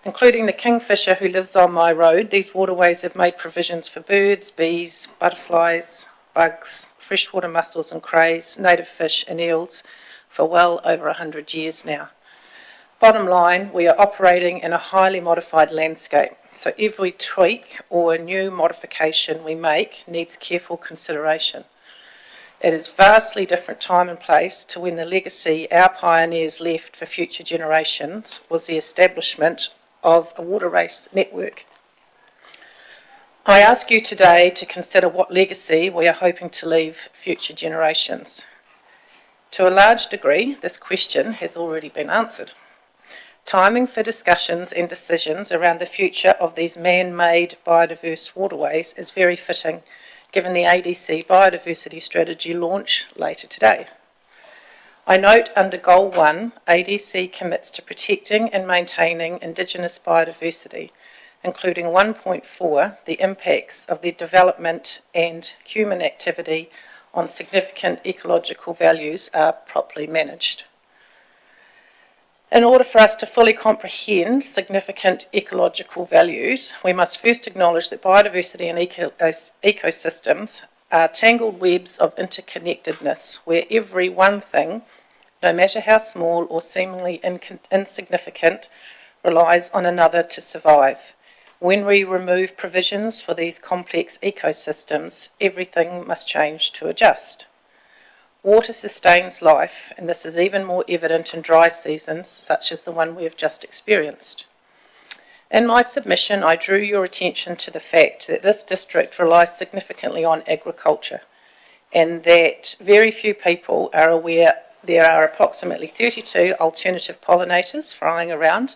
Including the kingfisher who lives on my road, these waterways have made provisions for birds, bees, butterflies, bugs, freshwater mussels and crays, native fish and eels for well over 100 years now. Bottom line, we are operating in a highly modified landscape, so every tweak or new modification we make needs careful consideration. It is vastly different time and place to when the legacy our pioneers left for future generations was the establishment of a water race network. I ask you today to consider what legacy we are hoping to leave future generations. To a large degree, this question has already been answered. Timing for discussions and decisions around the future of these man-made biodiverse waterways is very fitting, given the ADC Biodiversity Strategy launch later today. I note under Goal 1, ADC commits to protecting and maintaining Indigenous biodiversity, including 1.4, the impacts of the development and human activity on significant ecological values are properly managed. In order for us to fully comprehend significant ecological values, we must first acknowledge that biodiversity and ecosystems are tangled webs of interconnectedness, where every one thing, no matter how small or seemingly insignificant, relies on another to survive. When we remove provisions for these complex ecosystems, everything must change to adjust. Water sustains life, and this is even more evident in dry seasons, such as the one we have just experienced. In my submission, I drew your attention to the fact that this district relies significantly on agriculture, and that very few people are aware there are approximately 32 alternative pollinators flying around,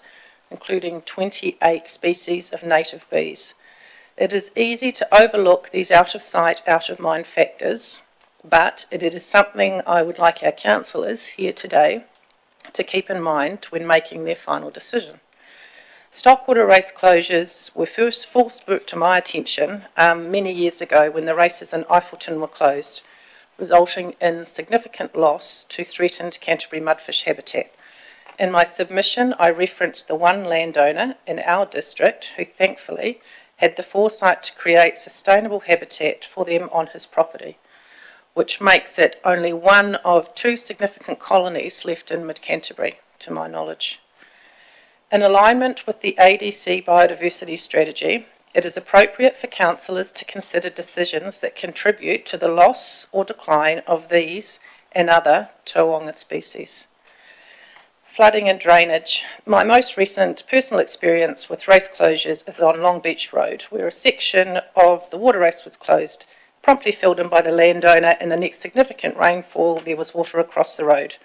including 28 species of native bees. It is easy to overlook these out-of-sight, out-of-mind factors, but it is something I would like our councillors here today to keep in mind when making their final decision. Stockwater race closures were first brought to my attention many years ago when the races in Eifelton were closed, resulting in significant loss to threatened Canterbury mudfish habitat. In my submission, I referenced the one landowner in our district who thankfully had the foresight to create sustainable habitat for them on his property, which makes it only one of 2 significant colonies left in mid-Canterbury, to my knowledge. In alignment with the ADC Biodiversity Strategy, it is appropriate for councillors to consider decisions that contribute to the loss or decline of these and other Taonga species. Flooding and drainage. My most recent personal experience with race closures is on Long Beach Road, where a section of the water race was closed, promptly filled in by the landowner, and the next significant rainfall there was water across the road.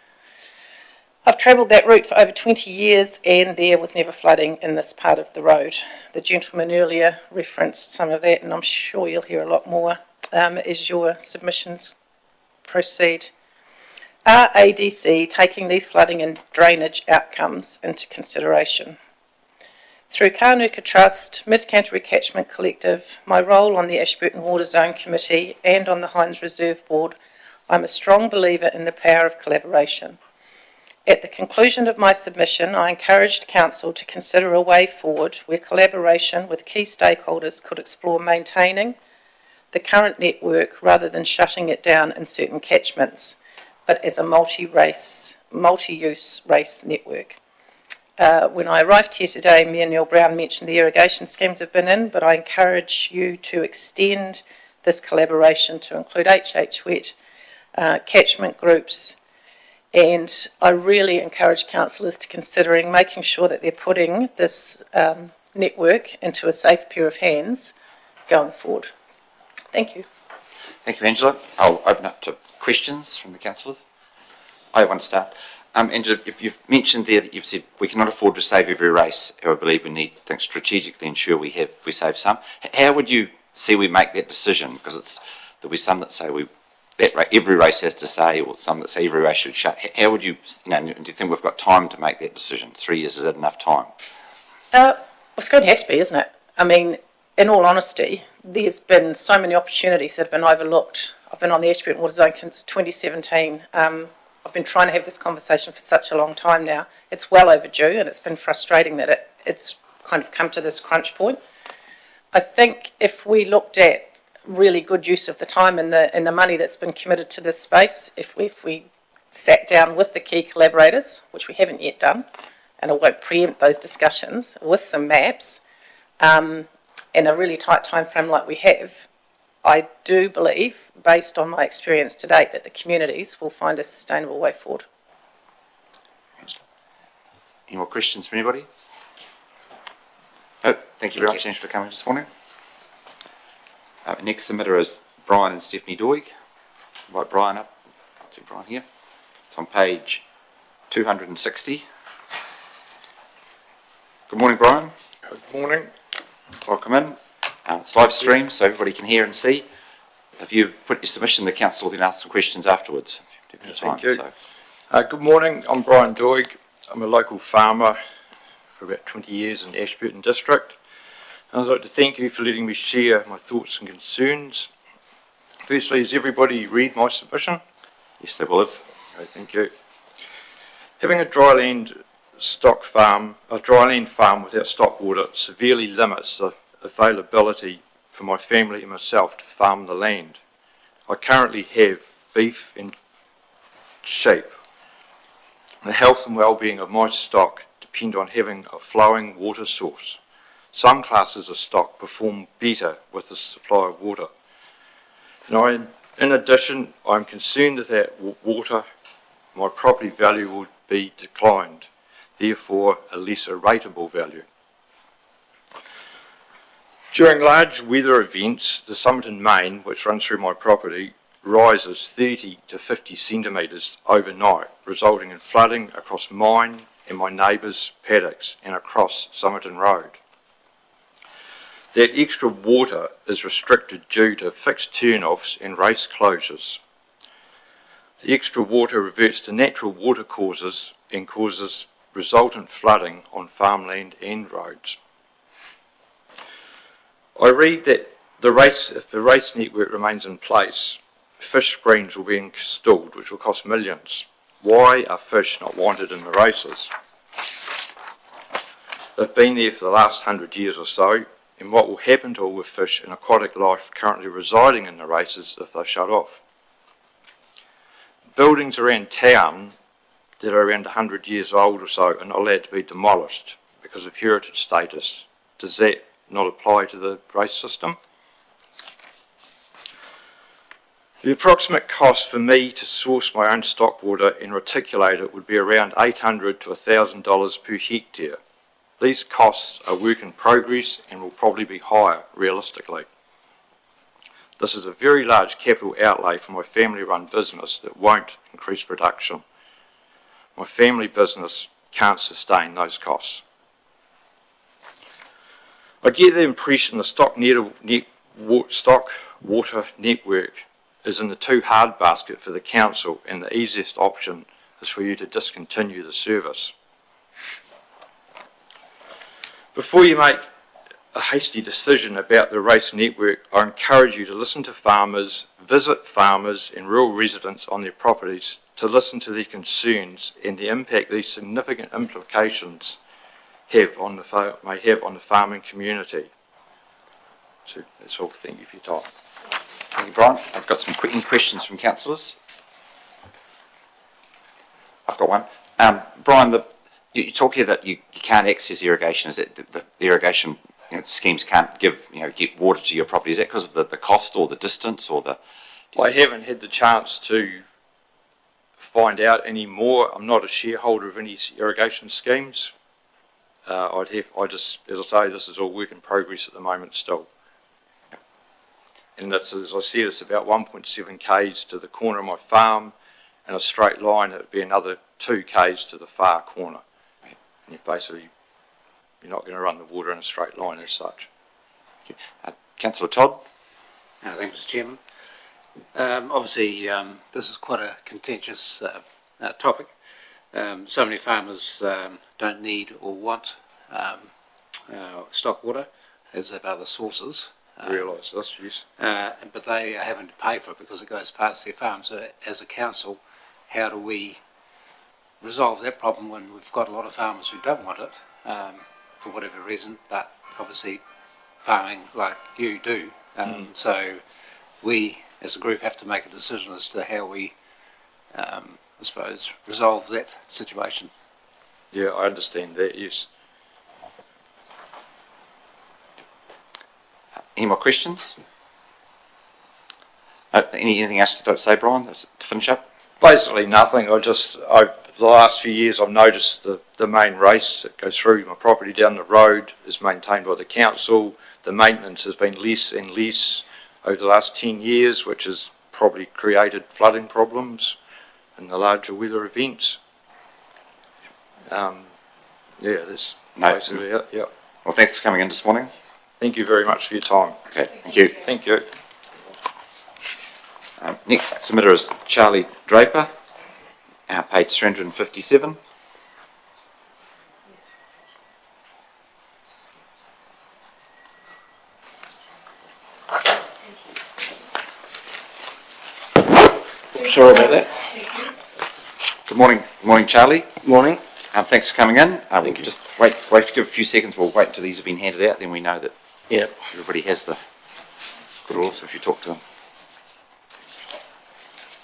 I've travelled that route for over 20 years and there was never flooding in this part of the road. The gentleman earlier referenced some of that, and I'm sure you'll hear a lot more as your submissions proceed. Are ADC taking these flooding and drainage outcomes into consideration? Through Kānuka Trust, Mid-Canterbury Catchment Collective, my role on the Ashburton Water Zone Committee and on the Hinds Reserve Board, I'm a strong believer in the power of collaboration. At the conclusion of my submission, I encouraged Council to consider a way forward where collaboration with key stakeholders could explore maintaining, the current network rather than shutting it down in certain catchments, but as a multi-use race network. When I arrived here today, me and Neil Brown mentioned the irrigation schemes have been in, but I encourage you to extend this collaboration to include HH Wet, catchment groups, and I really encourage councillors to considering making sure that they're putting this network into a safe pair of hands going forward. Thank you. Thank you, Angela. I'll open up to questions from the councillors. I have one to start. Angela, if you've mentioned there that you've said we cannot afford to save every race, I believe we need to think strategically, ensure we save some. How would you see we make that decision? Because there'll be some that say every race has to say, or some that say every race should shut. How would you, do you think we've got time to make that decision? 3 years, is that enough time? It's going to have to be, isn't it? I mean, in all honesty, there's been so many opportunities that have been overlooked. I've been on the Ashburton Water Zone since 2017. I've been trying to have this conversation for such a long time now. It's well overdue, and it's been frustrating that it's kind of come to this crunch point. I think if we looked at really good use of the time and the money that's been committed to this space, if we sat down with the key collaborators, which we haven't yet done, and I won't preempt those discussions, with some maps, in a really tight time frame like we have, I do believe, based on my experience to date, that the communities will find a sustainable way forward. Any more questions from anybody? Oh, thank you very much, Angela, for coming this morning. Next submitter is Brian and Stephanie Doig. Invite Brian up. I see Brian here. It's on page 260. Good morning, Brian. Good morning. Welcome in. It's live stream, so everybody can hear and see. If you put your submission, the council will then ask some questions afterwards. Thank you. Good morning. I'm Brian Doig. I'm a local farmer for about 20 years in the Ashburton district. And I'd like to thank you for letting me share my thoughts and concerns. Firstly, has everybody read my submission? Yes, they will have. Okay, thank you. Having a dryland farm without stock water severely limits the availability for my family and myself to farm the land. I currently have beef and sheep. The health and well-being of my stock depend on having a flowing water source. Some classes of stock perform better with the supply of water. And in addition, I'm concerned that my property value will be declined, therefore a lesser rateable value. During large weather events, the summit in Maine, which runs through my property, rises 30 to 50 centimetres overnight, resulting in flooding across mine and my neighbours' paddocks and across Somerton Road. That extra water is restricted due to fixed turn-offs and race closures. The extra water reverts to natural water courses and causes resultant flooding on farmland and roads. I read that if the race network remains in place, fish screens will be installed, which will cost millions. Why are fish not wanted in the races? They've been there for the last 100 years or so, and what will happen to all the fish and aquatic life currently residing in the races if they're shut off? Buildings around town that are around 100 years old or so are not allowed to be demolished because of heritage status. Does that not apply to the race system? The approximate cost for me to source my own stock water and reticulate it would be around $800 to $1,000 per hectare. These costs are work in progress and will probably be higher realistically. This is a very large capital outlay for my family-run business that won't increase production. My family business can't sustain those costs. I get the impression the stock water network is in the too hard basket for the council, and the easiest option is for you to discontinue the service. Before you make a hasty decision about the race network, I encourage you to listen to farmers, visit farmers and rural residents on their properties to listen to their concerns and the impact these significant implications may have on the farming community. So that's all. Thank you for your time. Thank you, Brian. I've got any questions from councillors. I've got one. Brian, you talk here that you can't access irrigation. Is it the irrigation schemes can't get water to your property? Is that because of the cost or the distance or the? I haven't had the chance to find out any more. I'm not a shareholder of any irrigation schemes. As I say, this is all work in progress at the moment still. And that's, as I said, it's about 1.7 k's to the corner of my farm, and a straight line, it would be another 2 k's to the far corner. And you're not going to run the water in a straight line as such. Councillor Todd? Thank you, Mr. Chairman. Obviously, this is quite a contentious topic. So many farmers don't need or want stock water, as they have other sources. Realise this, yes. But they are having to pay for it because it goes past their farm. So as a council, how do we resolve that problem when we've got a lot of farmers who don't want it for whatever reason, but obviously farming like you do. So we as a group have to make a decision as to how we, I suppose, resolve that situation. Yeah, I understand that, yes. Any more questions? Anything else to say, Brian, to finish up? Basically nothing. The last few years I've noticed the main race that goes through my property down the road is maintained by the council. The maintenance has been less and less over the last 10 years, which has probably created flooding problems and the larger weather events. That's basically it. Yeah. Well, thanks for coming in this morning. Thank you very much for your time. Okay, thank you. Thank you. Next submitter is Charlie Draper, page 357. Sorry about that. Good morning. Good morning, Charlie. Morning. Thanks for coming in. Thank you. Just wait to give a few seconds. We'll wait until these have been handed out. Then we know that everybody has the good order. So if you talk to them.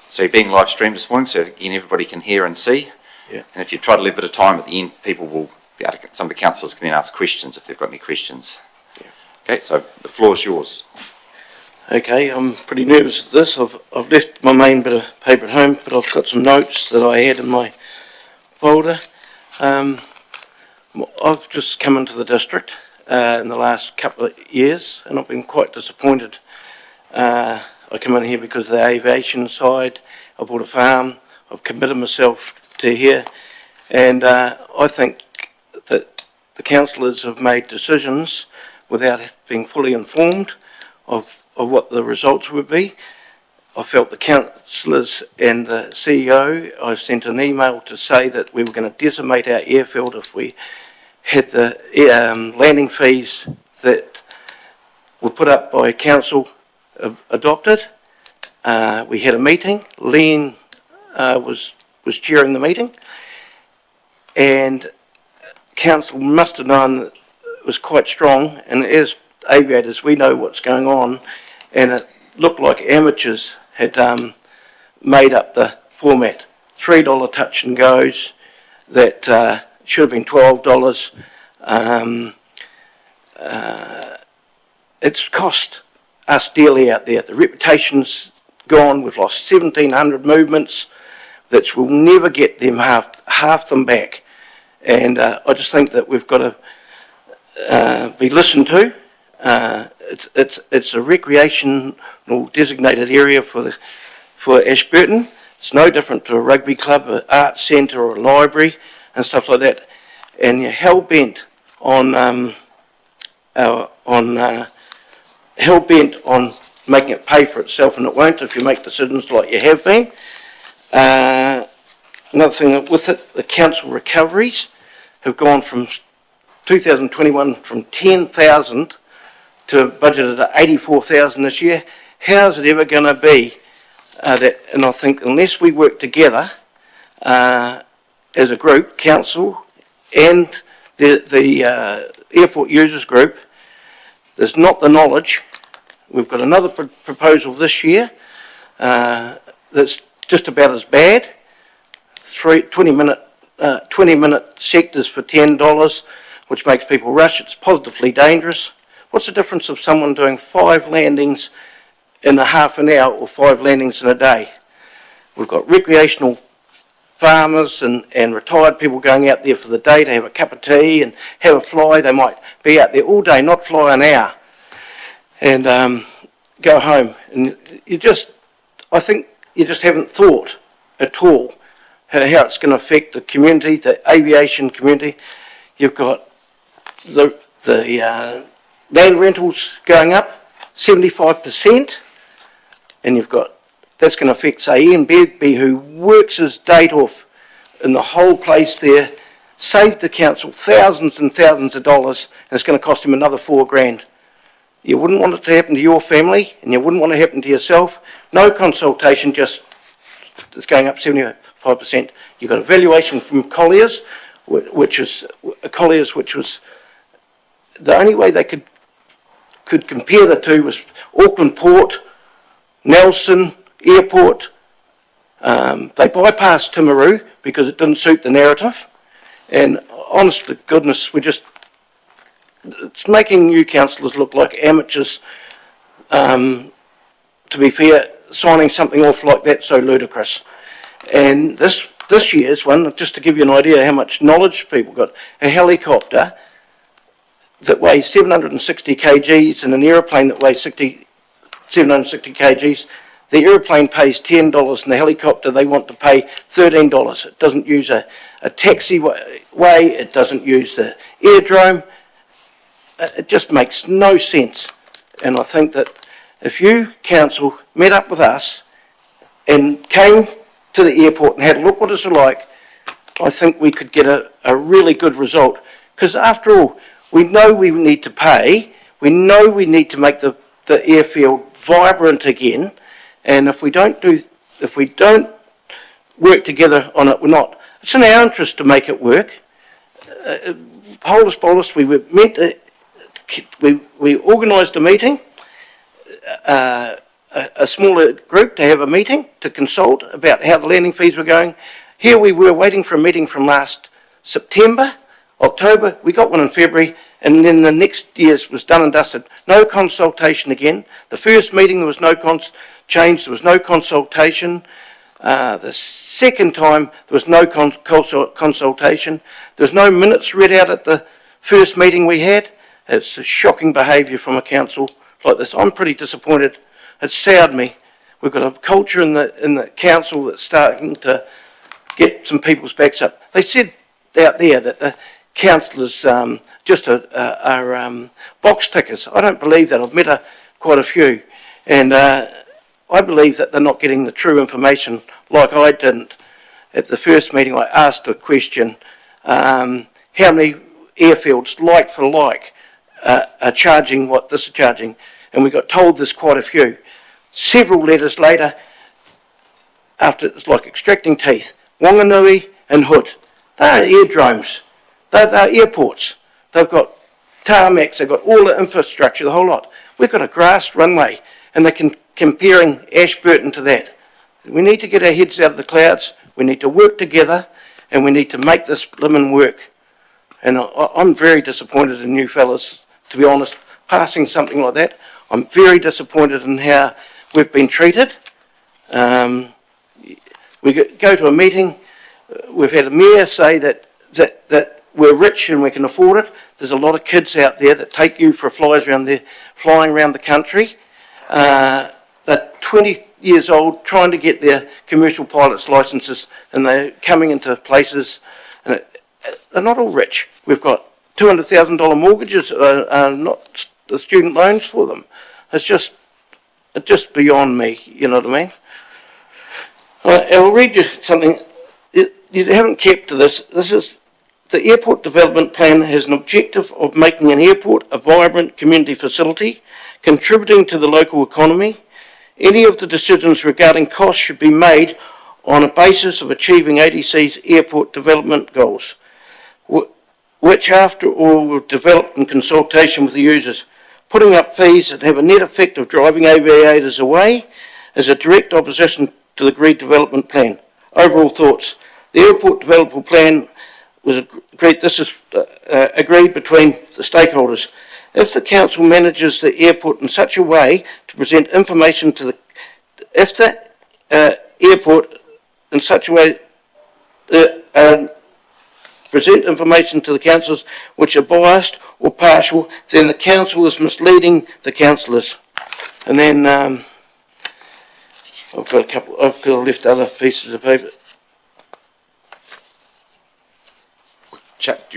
So you're being live streamed this morning, so again everybody can hear and see. Yeah. And if you try to leave a bit of time at the end, people will be able to, some of the councillors can then ask questions if they've got any questions. Yeah. Okay, so the floor is yours. Okay, I'm pretty nervous at this. I've left my main bit of paper at home, but I've got some notes that I had in my folder. I've just come into the district in the last couple of years, and I've been quite disappointed. I come in here because of the aviation side. I bought a farm. I've committed myself to here, and I think that the councillors have made decisions without being fully informed of what the results would be. I felt the councillors and the CEO, I sent an email to say that we were going to decimate our airfield if we had the landing fees that were put up by council adopted. We had a meeting. Lean was chairing the meeting, and council must have known that it was quite strong, and as aviators we know what's going on, and it looked like amateurs had made up the format. $3 touch and goes that should have been $12. It's cost us dearly out there. The reputation's gone. We've lost 1,700 movements that we'll never get them half them back. And I just think that we've got to be listened to. It's a recreational designated area for Ashburton. It's no different to a rugby club, an art centre or a library and stuff like that. And you're hell bent on making it pay for itself, and it won't if you make decisions like you have been. Another thing with it, the council recoveries have gone from 2021 from 10,000 to budgeted at 84,000 this year. How's it ever going to be that? And I think unless we work together as a group, council and the airport users group, there's not the knowledge We've got another proposal this year that's just about as bad. 20-minute sectors for $10, which makes people rush. It's positively dangerous. What's the difference of someone doing 5 landings in a half an hour or 5 landings in a day? We've got recreational farmers and retired people going out there for the day to have a cup of tea and have a fly. They might be out there all day, not fly an hour, and go home. And I think you just haven't thought at all how it's going to affect the community, the aviation community. You've got the land rentals going up 75%, and that's going to affect, say, Ian Bedby, who works his date off in the whole place there, saved the council thousands and thousands of dollars, and it's going to cost him another $4,000. You wouldn't want it to happen to your family, and you wouldn't want it to happen to yourself. No consultation, just it's going up 75%. You've got a valuation from Colliers, which was the only way they could compare the two was Auckland Port, Nelson Airport. They bypassed Timaru because it didn't suit the narrative, and honest to goodness, it's making you councillors look like amateurs. To be fair, signing something off like that so ludicrous. And this year's one, just to give you an idea how much knowledge people got, a helicopter that weighs 760 kgs and an aeroplane that weighs 760 kgs. The aeroplane pays $10 and the helicopter they want to pay $13. It doesn't use a taxiway, it doesn't use the aerodrome. It just makes no sense. And I think that if you, council, met up with us and came to the airport and had a look what it's like, I think we could get a really good result. Because after all, we know we need to pay, we know we need to make the airfield vibrant again, and if we don't work together on it, we're not. It's in our interest to make it work. Holus Bolus, we organised a meeting, a smaller group to have a meeting to consult about how the landing fees were going. Here we were waiting for a meeting from last September, October, we got one in February, and then the next year's was done and dusted. No consultation again. The first meeting there was no change, there was no consultation. The second time there was no consultation. There was no minutes read out at the first meeting we had. It's a shocking behaviour from a council like this. I'm pretty disappointed. It soured me. We've got a culture in the council that's starting to get some people's backs up. They said out there that the councillors just are box tickers. I don't believe that. I've met quite a few, and I believe that they're not getting the true information like I didn't. At the first meeting I asked a question, how many airfields like for like are charging what this is charging, and we got told there's quite a few. Several letters later, after it's like extracting teeth, Wanganui and Hood, they're airdromes, they're airports, they've got tarmacs, they've got all the infrastructure, the whole lot. We've got a grass runway, and they're comparing Ashburton to that. We need to get our heads out of the clouds, we need to work together, and we need to make this blimmin' work. And I'm very disappointed in you fellas, to be honest, passing something like that. I'm very disappointed in how we've been treated. We go to a meeting, we've had a mayor say that we're rich and we can afford it. There's a lot of kids out there that take you for flying around the country. They're 20 years old trying to get their commercial pilot's licences, and they're coming into places, and they're not all rich. We've got $200,000 mortgages, not the student loans for them. It's just beyond me, you know what I mean? I'll read you something. You haven't kept to this. This is the airport development plan has an objective of making an airport a vibrant community facility, contributing to the local economy. Any of the decisions regarding costs should be made on a basis of achieving ADC's airport development goals, which after all were developed in consultation with the users. putting up fees that have a net effect of driving aviators away is a direct opposition to the agreed development plan. Overall thoughts. The airport development plan was agreed, this is agreed between the stakeholders. If the council manages the airport in such a way to present information to the, if the airport in such a way present information to the councillors which are biased or partial, then the council is misleading the councillors. And then I've left other pieces of paper.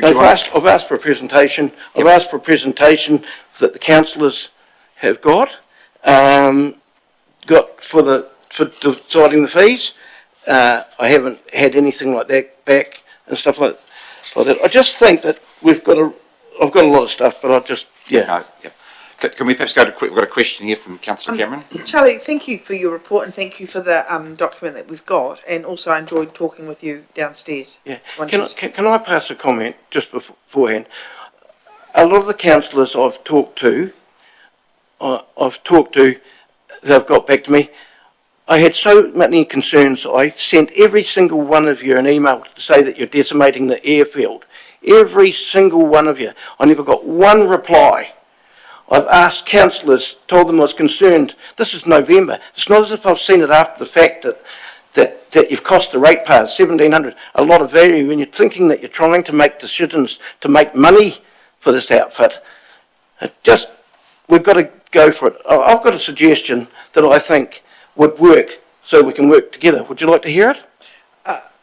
I've asked for a presentation. Yep. I've asked for a presentation that the councillors have got for deciding the fees. I haven't had anything like that back and stuff like that. I just think that I've got a lot of stuff, but No, yeah. Can we perhaps go to, we've got a question here from Councillor Cameron. Charlie, thank you for your report and thank you for the document that we've got, and also I enjoyed talking with you downstairs. Yeah. Can I pass a comment just beforehand? A lot of the councillors I've talked to, they've got back to me. I had so many concerns. I sent every single one of you an email to say that you're decimating the airfield. Every single one of you. I never got one reply. I've asked councillors, told them I was concerned. This is November. It's not as if I've seen it after the fact that you've cost the ratepayers $1,700, a lot of value, when you're thinking that you're trying to make decisions to make money for this outfit. We've got to go for it. I've got a suggestion that I think would work so we can work together. Would you like to hear it?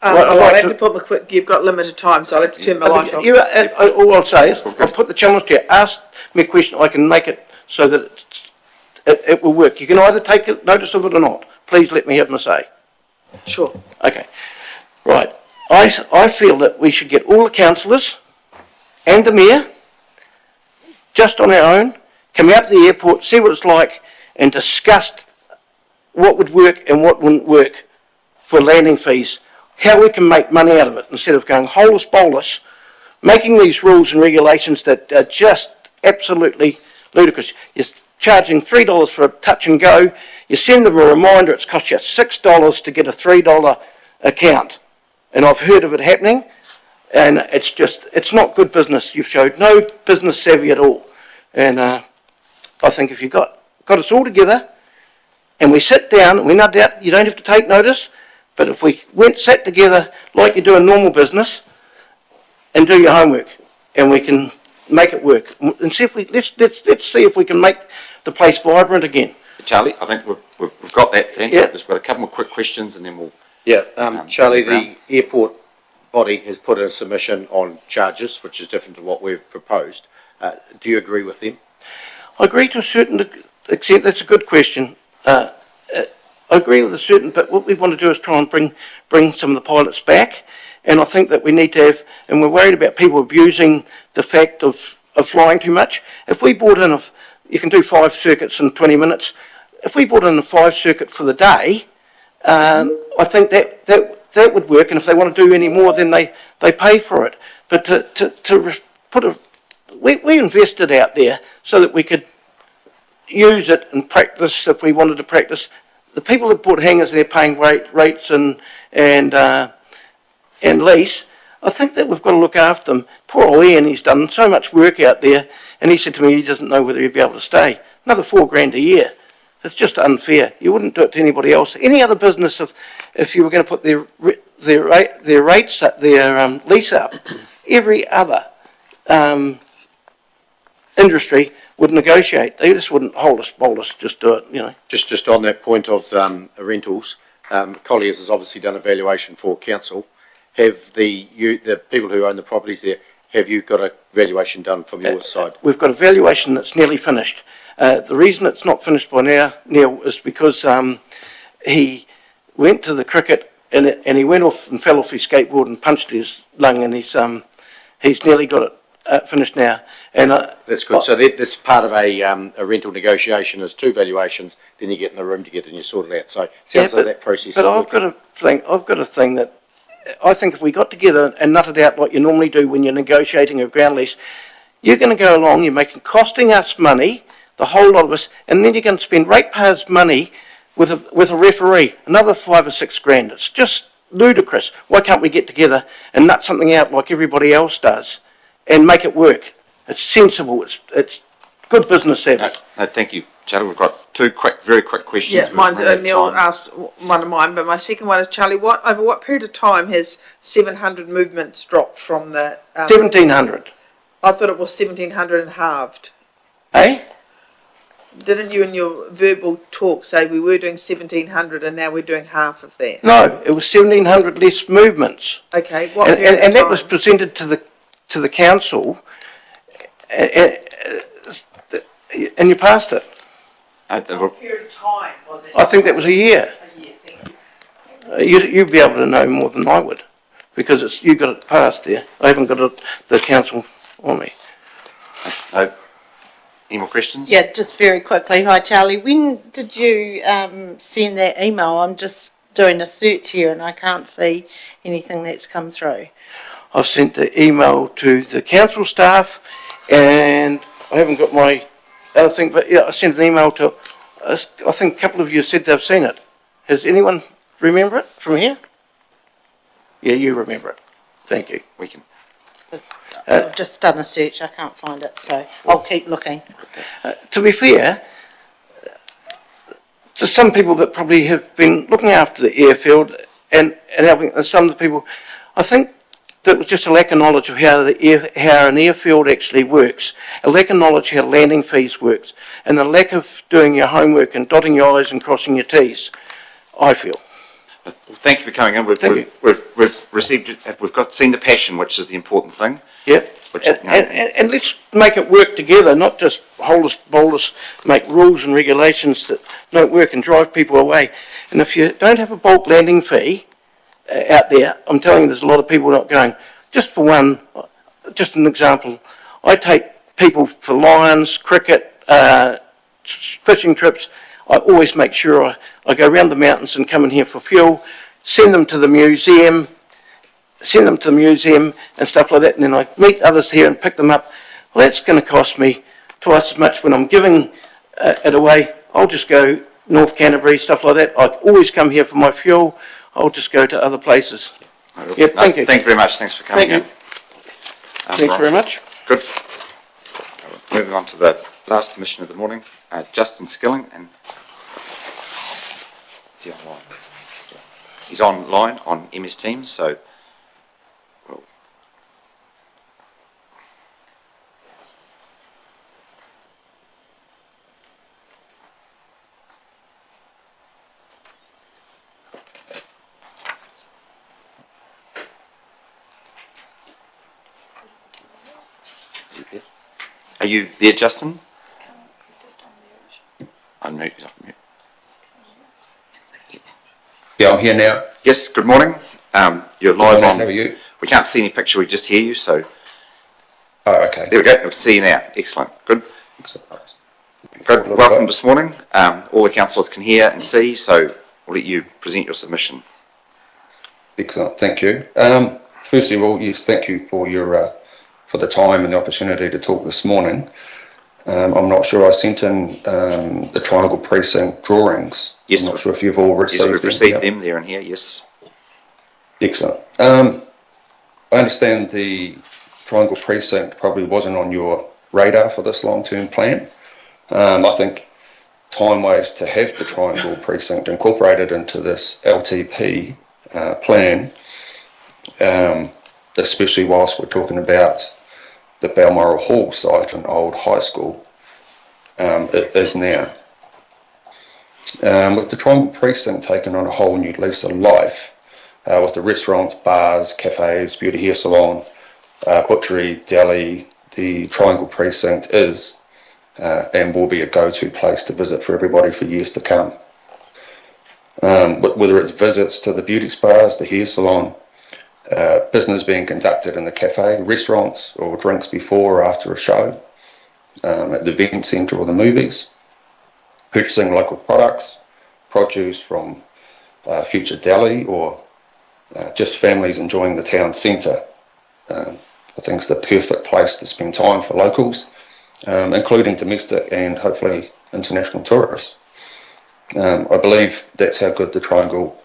I'll have to put my you've got limited time, so I'll have to turn my light off. All I'll say is, I'll put the challenge to you. Ask me a question, I can make it so that it will work. You can either take notice of it or not. Please let me have my say. Sure. Okay. Right. I feel that we should get all the councillors and the mayor, just on our own, come out to the airport, see what it's like, and discuss what would work and what wouldn't work for landing fees. How we can make money out of it instead of going holus bolus, making these rules and regulations that are just absolutely ludicrous. You're charging $3 for a touch and go. You send them a reminder, it's cost you $6 to get a $3 account. And I've heard of it happening, and it's not good business. You've showed no business savvy at all. And I think if you've got us all together, and we sit down, and we no doubt you don't have to take notice, but if we sat together like you do in normal business and do your homework, and we can make it work, and see if let's see if we can make the place vibrant again. Charlie, I think we've got that answer. Yep. Just got a couple more quick questions, and then we'll. Yeah, Charlie, the airport body has put in a submission on charges, which is different to what we've proposed. Do you agree with them? I agree to a certain extent. That's a good question. I agree with a certain, but what we want to do is try and bring some of the pilots back, and I think that we need to have, and we're worried about people abusing the fact of flying too much. If we brought in, you can do 5 circuits in 20 minutes, if we brought in a 5 circuit for the day, I think that would work, and if they want to do any more, then they pay for it. But we invested out there so that we could use it and practice if we wanted to practice. The people that bought hangars, they're paying rates and lease. I think that we've got to look after them. Poor old Ian, he's done so much work out there, and he said to me he doesn't know whether he'd be able to stay. Another $4,000 a year. It's just unfair. You wouldn't do it to anybody else. Any other business, if you were going to put their rates up, their lease up, every other industry would negotiate. They just wouldn't hold us, just do it, you know. Just on that point of rentals, Colliers has obviously done a valuation for council. Have the people who own the properties there, have you got a valuation done from your side? We've got a valuation that's nearly finished. The reason it's not finished by now, Neil, is because he went to the cricket and he went off and fell off his skateboard and punched his lung, and he's nearly got it finished now. And that's good. So that's part of a rental negotiation. There's 2 valuations, then you get in the room together and you sort it out. So it sounds like that process. But I've got a thing that I think if we got together and nutted out like you normally do when you're negotiating a ground lease, you're going to go along, costing us money the whole lot of us, and then you're going to spend ratepayers' money with a referee, another 5 or 6 grand. It's just ludicrous. Why can't we get together and nut something out like everybody else does and make it work? It's sensible. It's good business savvy. No, thank you, Charlie. We've got 2 very quick questions. Yeah, We've mine, run out of Neil time. asked one of mine, but my second one is, Charlie, over what period of time has 700 movements dropped from the... 1,700. I thought it was 1,700 and halved. Eh? Didn't you in your verbal talk say we were doing 1,700 and now we're doing half of that? No, it was 1,700 less movements. Okay, what And, period and of that time? was presented to the council, and you passed it. What period of time was it? I think that was a year. A year, thank you. You'd be able to know more than I would, because you got it passed there. I haven't got the council on me. Any more questions? Yeah, just very quickly. Hi, Charlie. When did you send that email? I'm just doing a search here and I can't see anything that's come through. I've sent the email to the council staff, and I haven't got my other thing, but yeah, I sent an email to, I think a couple of you said they've seen it. Has anyone remember it from here? Yeah, you remember it. Thank you. We can. I've just done a search. I can't find it, so I'll keep looking. To be fair, to some people that probably have been looking after the airfield and helping, and some of the people, I think that was just a lack of knowledge of how an airfield actually works, a lack of knowledge how landing fees works, and a lack of doing your homework and dotting your I's and crossing your T's, I feel. Thank you for coming in. We've received, seen the passion, which is the important thing. Yeah, and let's make it work together, not just hold us, make rules and regulations that don't work and drive people away. And if you don't have a bulk landing fee out there, I'm telling you, there's a lot of people not going. Just for one, just an example, I take people for lions, cricket, fishing trips. I always make sure I go around the mountains and come in here for fuel, send them to the museum and stuff like that, and then I meet others here and pick them up. Well, that's going to cost me twice as much when I'm giving it away. I'll just go North Canterbury, stuff like that. I always come here for my fuel. I'll just go to other places. Yeah, thank you. Thank you very much. Thanks for coming in. Thanks very much. Good. Moving on to the last submission of the morning, Justin Skilling, and is he online? He's online on MS Teams, so we'll Are you there, Justin? I'm mute. Yeah, I'm here now. Yes, good morning. You're live on. How are you? We can't see any picture, we just hear you, so. Oh, okay. There we go, we can see you now. Excellent, good. Good, welcome this morning. All the councillors can hear and see, so we'll let you present your submission. Excellent, thank you. Firstly of all, yes, thank you for your for the time and the opportunity to talk this morning. I'm not sure I sent in the Triangle Precinct drawings. Yes. I'm not sure if you've all received them. Yes, we've received them there and here, yes. Excellent. I understand the Triangle Precinct probably wasn't on your radar for this long-term plan. I think time waits to have the Triangle Precinct incorporated into this LTP plan, especially whilst we're talking about the Balmoral Hall site, an old high school. It is now. With the Triangle Precinct taking on a whole new lease of life, with the restaurants, bars, cafes, beauty hair salon, butchery, deli, the Triangle Precinct is and will be a go-to place to visit for everybody for years to come. Whether it's visits to the beauty spas, the hair salon, business being conducted in the cafe, restaurants, or drinks before or after a show, at the event centre or the movies, purchasing local products, produce from future deli, or just families enjoying the town centre. I think it's the perfect place to spend time for locals including domestic and hopefully international tourists. I believe that's how good the triangle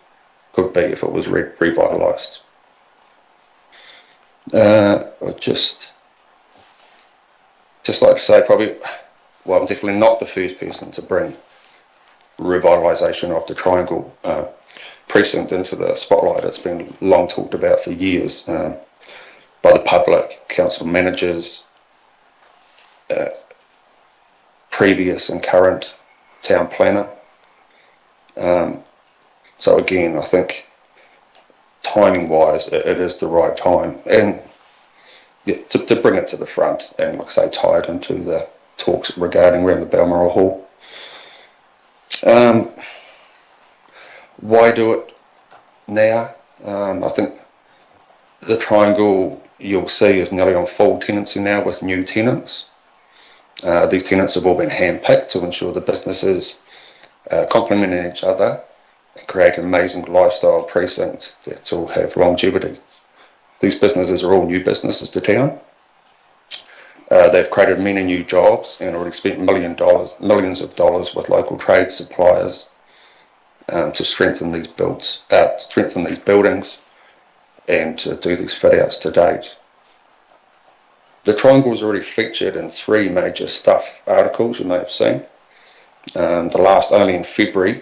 could be if it was revitalised. I'd just like to say probably, well, I'm definitely not the first person to bring revitalisation of the triangle precinct into the spotlight. It's been long talked about for years by the public, council managers, previous and current town planner. So again, I think timing-wise, it is the right time, and yeah, to bring it to the front and, like I say, tie it into the talks regarding around the Balmoral Hall. Why do it now? I think the triangle you'll see is nearly on full tenancy now with new tenants. These tenants have all been hand-picked to ensure the businesses complementing each other and create an amazing lifestyle precinct that will have longevity. These businesses are all new businesses to town. They've created many new jobs and already spent millions of dollars with local trade suppliers to strengthen these buildings and to do these fit outs to date. The triangle is already featured in 3 major Stuff articles you may have seen. The last only in February,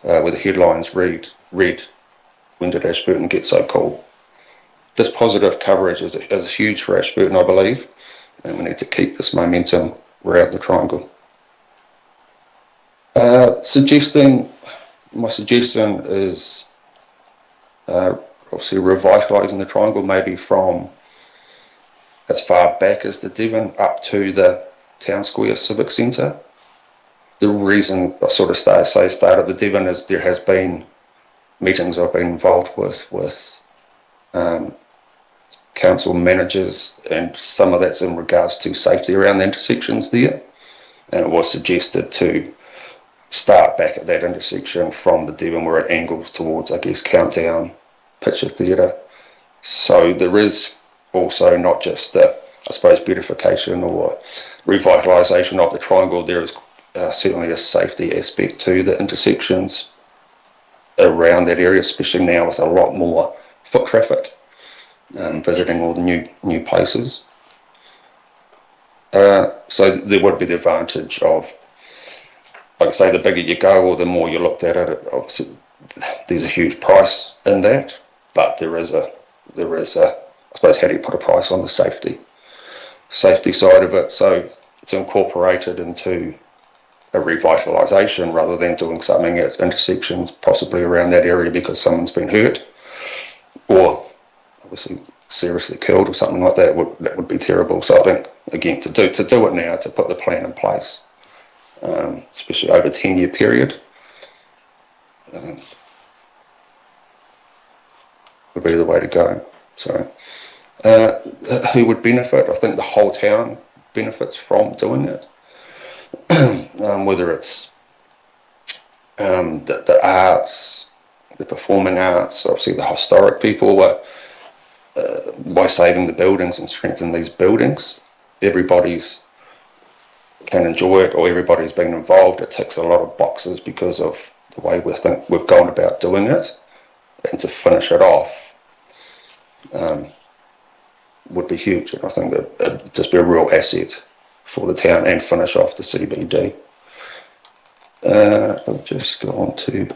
where the headlines read, "When did Ashburton get so cool?" This positive coverage is huge for Ashburton, I believe, and we need to keep this momentum around the triangle. My suggestion is obviously revitalising the triangle, maybe from as far back as the Devon up to the Town Square Civic Centre. The reason I sort of start at the Devon is there has been meetings I've been involved with council managers, and some of that's in regards to safety around the intersections there, and it was suggested to start back at that intersection from the Devon where it angles towards, I guess, Countdown, Picture Theatre. So there is also not just the, I suppose, beautification or revitalisation of the triangle, there is certainly a safety aspect to the intersections around that area, especially now with a lot more foot traffic visiting all the new places. So there would be the advantage of, like I say, the bigger you go or the more you looked at it, obviously there's a huge price in that, but there is a I suppose, how do you put a price on the safety side of it? So it's incorporated into a revitalisation rather than doing something at intersections, possibly around that area because someone's been hurt or obviously seriously killed or something like that. That would be terrible. So I think, again, to do it now, to put the plan in place, especially over a 10-year period, would be the way to go. So who would benefit? I think the whole town benefits from doing it. Whether it's the arts, the performing arts, obviously the historic people, by saving the buildings and strengthening these buildings, everybody's can enjoy it, or everybody's been involved. It ticks a lot of boxes because of the way we've gone about doing it, and to finish it off would be huge, and I think it'd just be a real asset for the town and finish off the CBD. I'll just go on to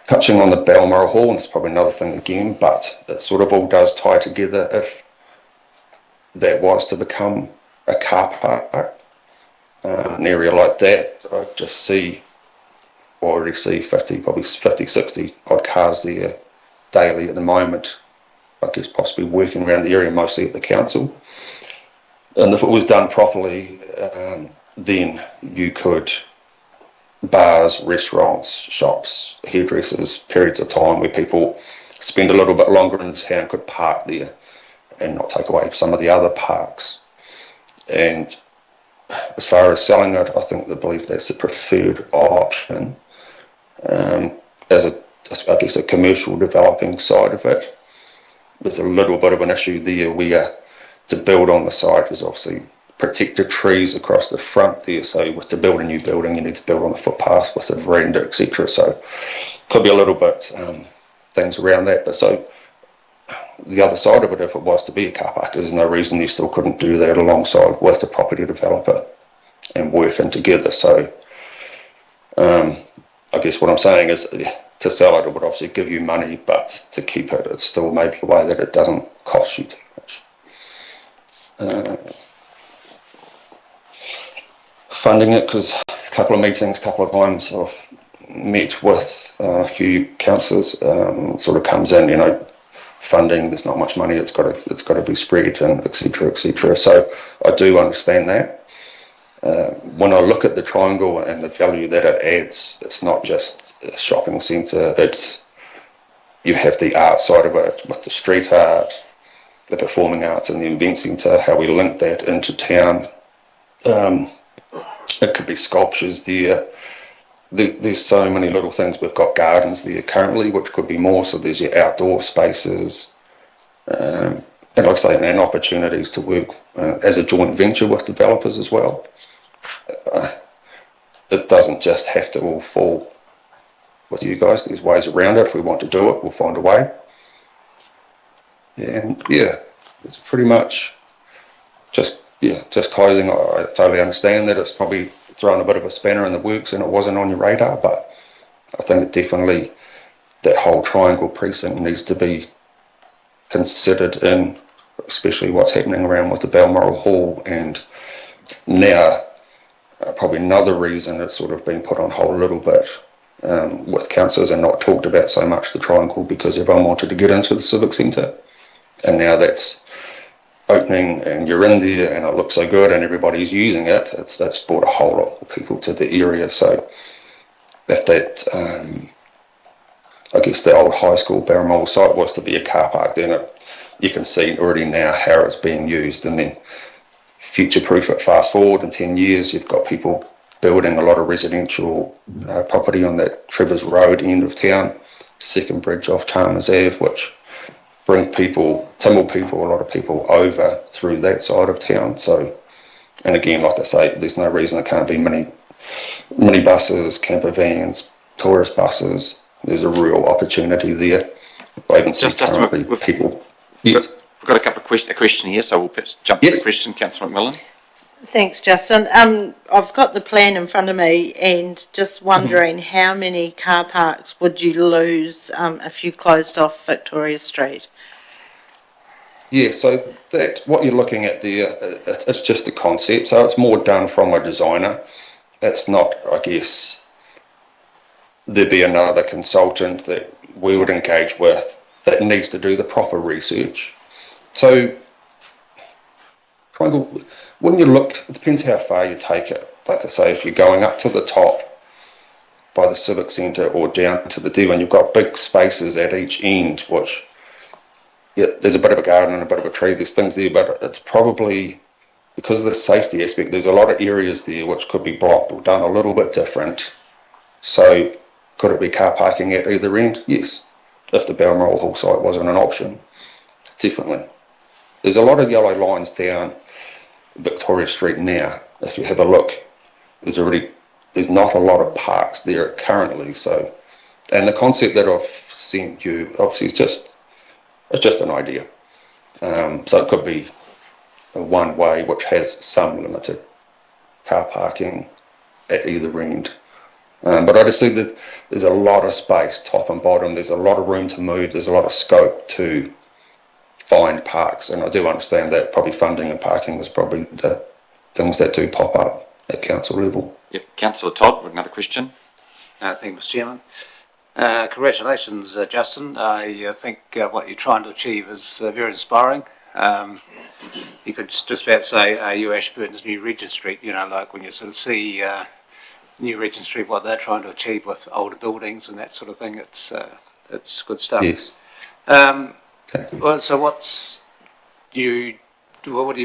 touching on the Balmoral Hall, and it's probably another thing again, but it sort of all does tie together. If that was to become a car park, an area like that, I just already see 50, 60 odd cars there daily at the moment. I guess possibly working around the area, mostly at the council. And if it was done properly, then you could, bars, restaurants, shops, hairdressers, periods of time where people spend a little bit longer in town could park there and not take away some of the other parks. And as far as selling it, I believe that's the preferred option. As I guess a commercial developing side of it, there's a little bit of an issue there where to build on the site, there's obviously protected trees across the front there, so to build a new building you need to build on the footpath with a veranda, etc. So could be a little bit things around that. But so the other side of it, if it was to be a car park, there's no reason you still couldn't do that alongside with the property developer and working together. So I guess what I'm saying is, to sell it, it would obviously give you money, but to keep it, it's still maybe a way that it doesn't cost you too much. Funding it, because a couple of meetings, a couple of times I've met with a few councillors, sort of comes in, you know, funding, there's not much money, it's got to be spread, and etc, etc. So I do understand that. When I look at the triangle and the value that it adds, it's not just a shopping centre, it's, you have the art side of it with the street art, the performing arts and the event centre, how we link that into town. It could be sculptures there. There's so many little things. We've got gardens there currently, which could be more, so there's your outdoor spaces. And like I say, and opportunities to work as a joint venture with developers as well. It doesn't just have to all fall with you guys. There's ways around it. If we want to do it, we'll find a way. And yeah, it's pretty much just closing. I totally understand that it's probably thrown a bit of a spanner in the works and it wasn't on your radar, but I think it definitely, that whole triangle precinct needs to be considered in, especially what's happening around with the Balmoral Hall, and now probably another reason it's sort of been put on hold a little bit with councillors and not talked about so much, the triangle, because everyone wanted to get into the civic centre, and now that's opening and you're in there and it looks so good and everybody's using it. That's brought a whole lot of people to the area. So if that I guess the old high school Barramulla site was to be a car park, then you can see already now how it's being used, and then future-proof it. Fast forward in 10 years, you've got people building a lot of residential property on that Trevor's Road end of town, second bridge off Chalmers Ave, which bring people, Timble people, a lot of people over through that side of town. So, and again, like I say, there's no reason it can't be mini buses, camper vans, tourist buses. There's a real opportunity there. I even see currently people. Yes. We've got a question here, so we'll perhaps jump to the question. Councillor McMillan. Thanks, Justin. I've got the plan in front of me and just wondering how many car parks would you lose if you closed off Victoria Street? Yeah, so that what you're looking at there, it's just the concept. So it's more done from a designer. It's not, I guess, there'd be another consultant that we would engage with that needs to do the proper research. So when you look, it depends how far you take it. Like I say, if you're going up to the top by the Civic Centre or down to the Devon, you've got big spaces at each end, which, yeah, there's a bit of a garden and a bit of a tree, there's things there, but it's probably, because of the safety aspect, there's a lot of areas there which could be blocked or done a little bit different. So could it be car parking at either end? Yes. If the Balmoral Hall site wasn't an option, definitely. There's a lot of yellow lines down Victoria Street now. If you have a look, there's not a lot of parks there currently. So, and the concept that I've sent you, obviously, it's just an idea. So it could be a one way which has some limited car parking at either end. But I just see that there's a lot of space, top and bottom. There's a lot of room to move. There's a lot of scope to find parks, and I do understand that probably funding and parking is probably the things that do pop up at council level. Yep, Councillor Todd, with another question. Thank you, Mr. Chairman. Congratulations, Justin. I think what you're trying to achieve is very inspiring. You could just about say New Ashburton's new Regent Street, you know, like when you sort of see New Regent Street, what they're trying to achieve with older buildings and that sort of thing, it's good stuff. Yes. Well, so what do you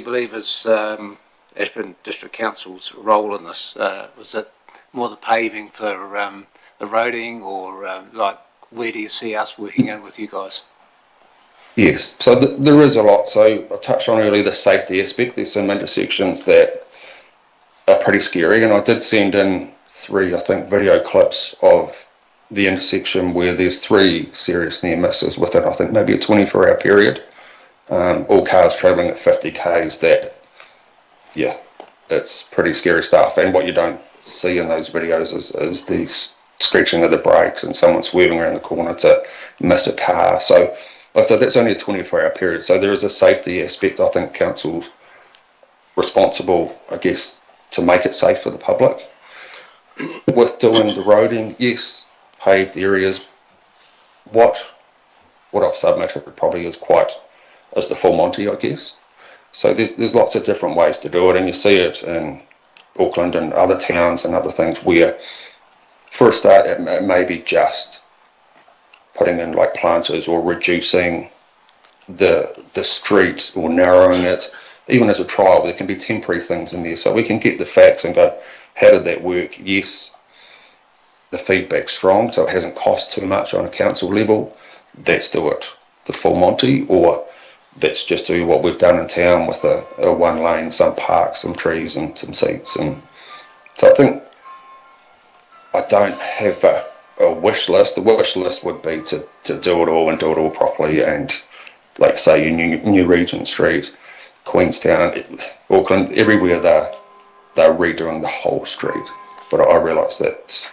believe is Ashburton District Council's role in this? Was it more the paving for the roading, or like where do you see us working in with you guys? Yes, so there is a lot. So I touched on earlier the safety aspect. There's some intersections that are pretty scary, and I did send in 3, I think, video clips of the intersection where there's 3 serious near misses within, I think, maybe a 24-hour period. All cars travelling at 50 k's. That, yeah, it's pretty scary stuff. And what you don't see in those videos is the screeching of the brakes and someone swerving around the corner to miss a car. So that's only a 24-hour period. So there is a safety aspect. I think council's responsible, I guess, to make it safe for the public. With doing the roading, yes, paved areas. What I've submitted probably is the full Monty, I guess. So there's lots of different ways to do it, and you see it in Auckland and other towns and other things where, for a start, it may be just putting in like planters or reducing the street or narrowing it. Even as a trial, there can be temporary things in there, so we can get the facts and go, how did that work? Yes, the feedback's strong, so it hasn't cost too much on a council level. Let's do it the full Monty, or let's just do what we've done in town with a 1 lane, some parks, some trees and some seats. And so I think I don't have a wish list. The wish list would be to do it all and do it all properly, and like say New Regent Street, Queenstown, Auckland, everywhere they're redoing the whole street. But I realise that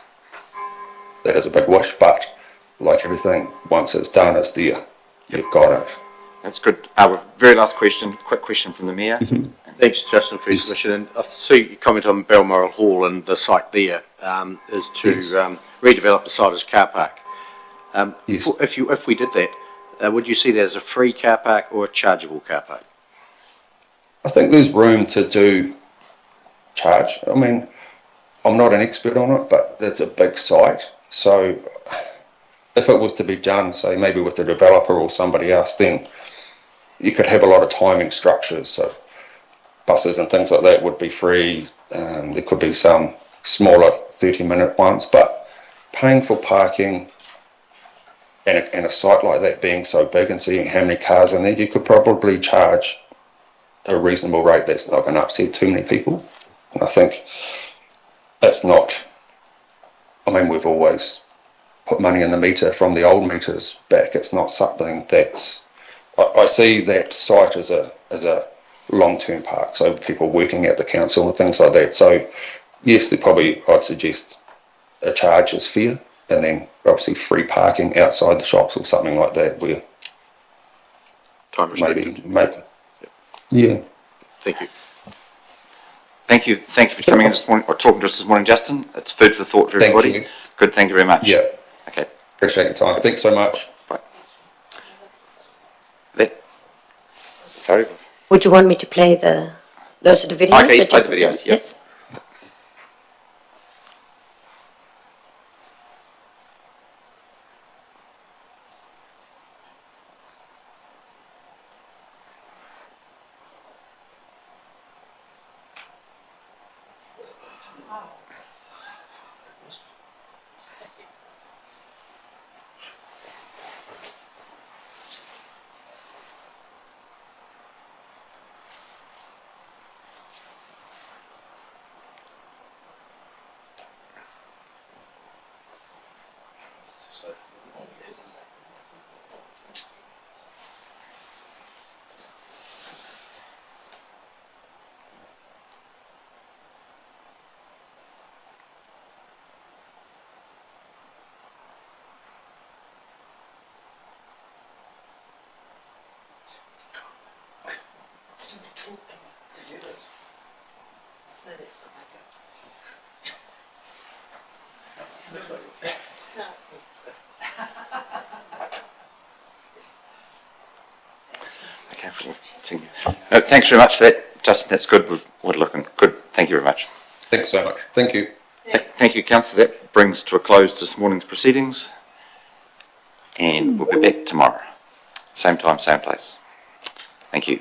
is a big wish, but like everything, once it's done, it's there. You've got it. That's good. Very last question, quick question from the Mayor. Thanks, Justin, for your submission. And I see you comment on Balmoral Hall and the site there is to redevelop the site as car park. Yes. If we did that, would you see that as a free car park or a chargeable car park? I think there's room to do charge. I mean, I'm not an expert on it, but it's a big site. So if it was to be done, say maybe with the developer or somebody else, then you could have a lot of timing structures. So buses and things like that would be free. There could be some smaller 30-minute ones, but paying for parking and a site like that being so big and seeing how many cars in there, you could probably charge a reasonable rate that's not going to upset too many people. And I think that's not, I mean, we've always put money in the meter from the old meters back. It's not something that's, I see that site as a long-term park, so people working at the council and things like that. So yes, I'd suggest a charge is fair, and then obviously free parking outside the shops or something like that where time restricted. Maybe. Yeah. Thank you. Thank you for coming in this morning, or talking to us this morning, Justin. It's food for thought for everybody. Thank you. Good, thank you very much. Yeah. Okay. Appreciate your time. Thanks so much. Bye. Sorry? Would you want me to play those are the videos? Okay, that play the Justin videos, sent? yep. Yes. Okay, we'll continue. No, thanks very much for that, Justin. That's good. We're looking good. Thank you very much. Thanks so much. Thank you. Thank you, Councillor. That brings to a close this morning's proceedings, and we'll be back tomorrow. Same time, same place. Thank you.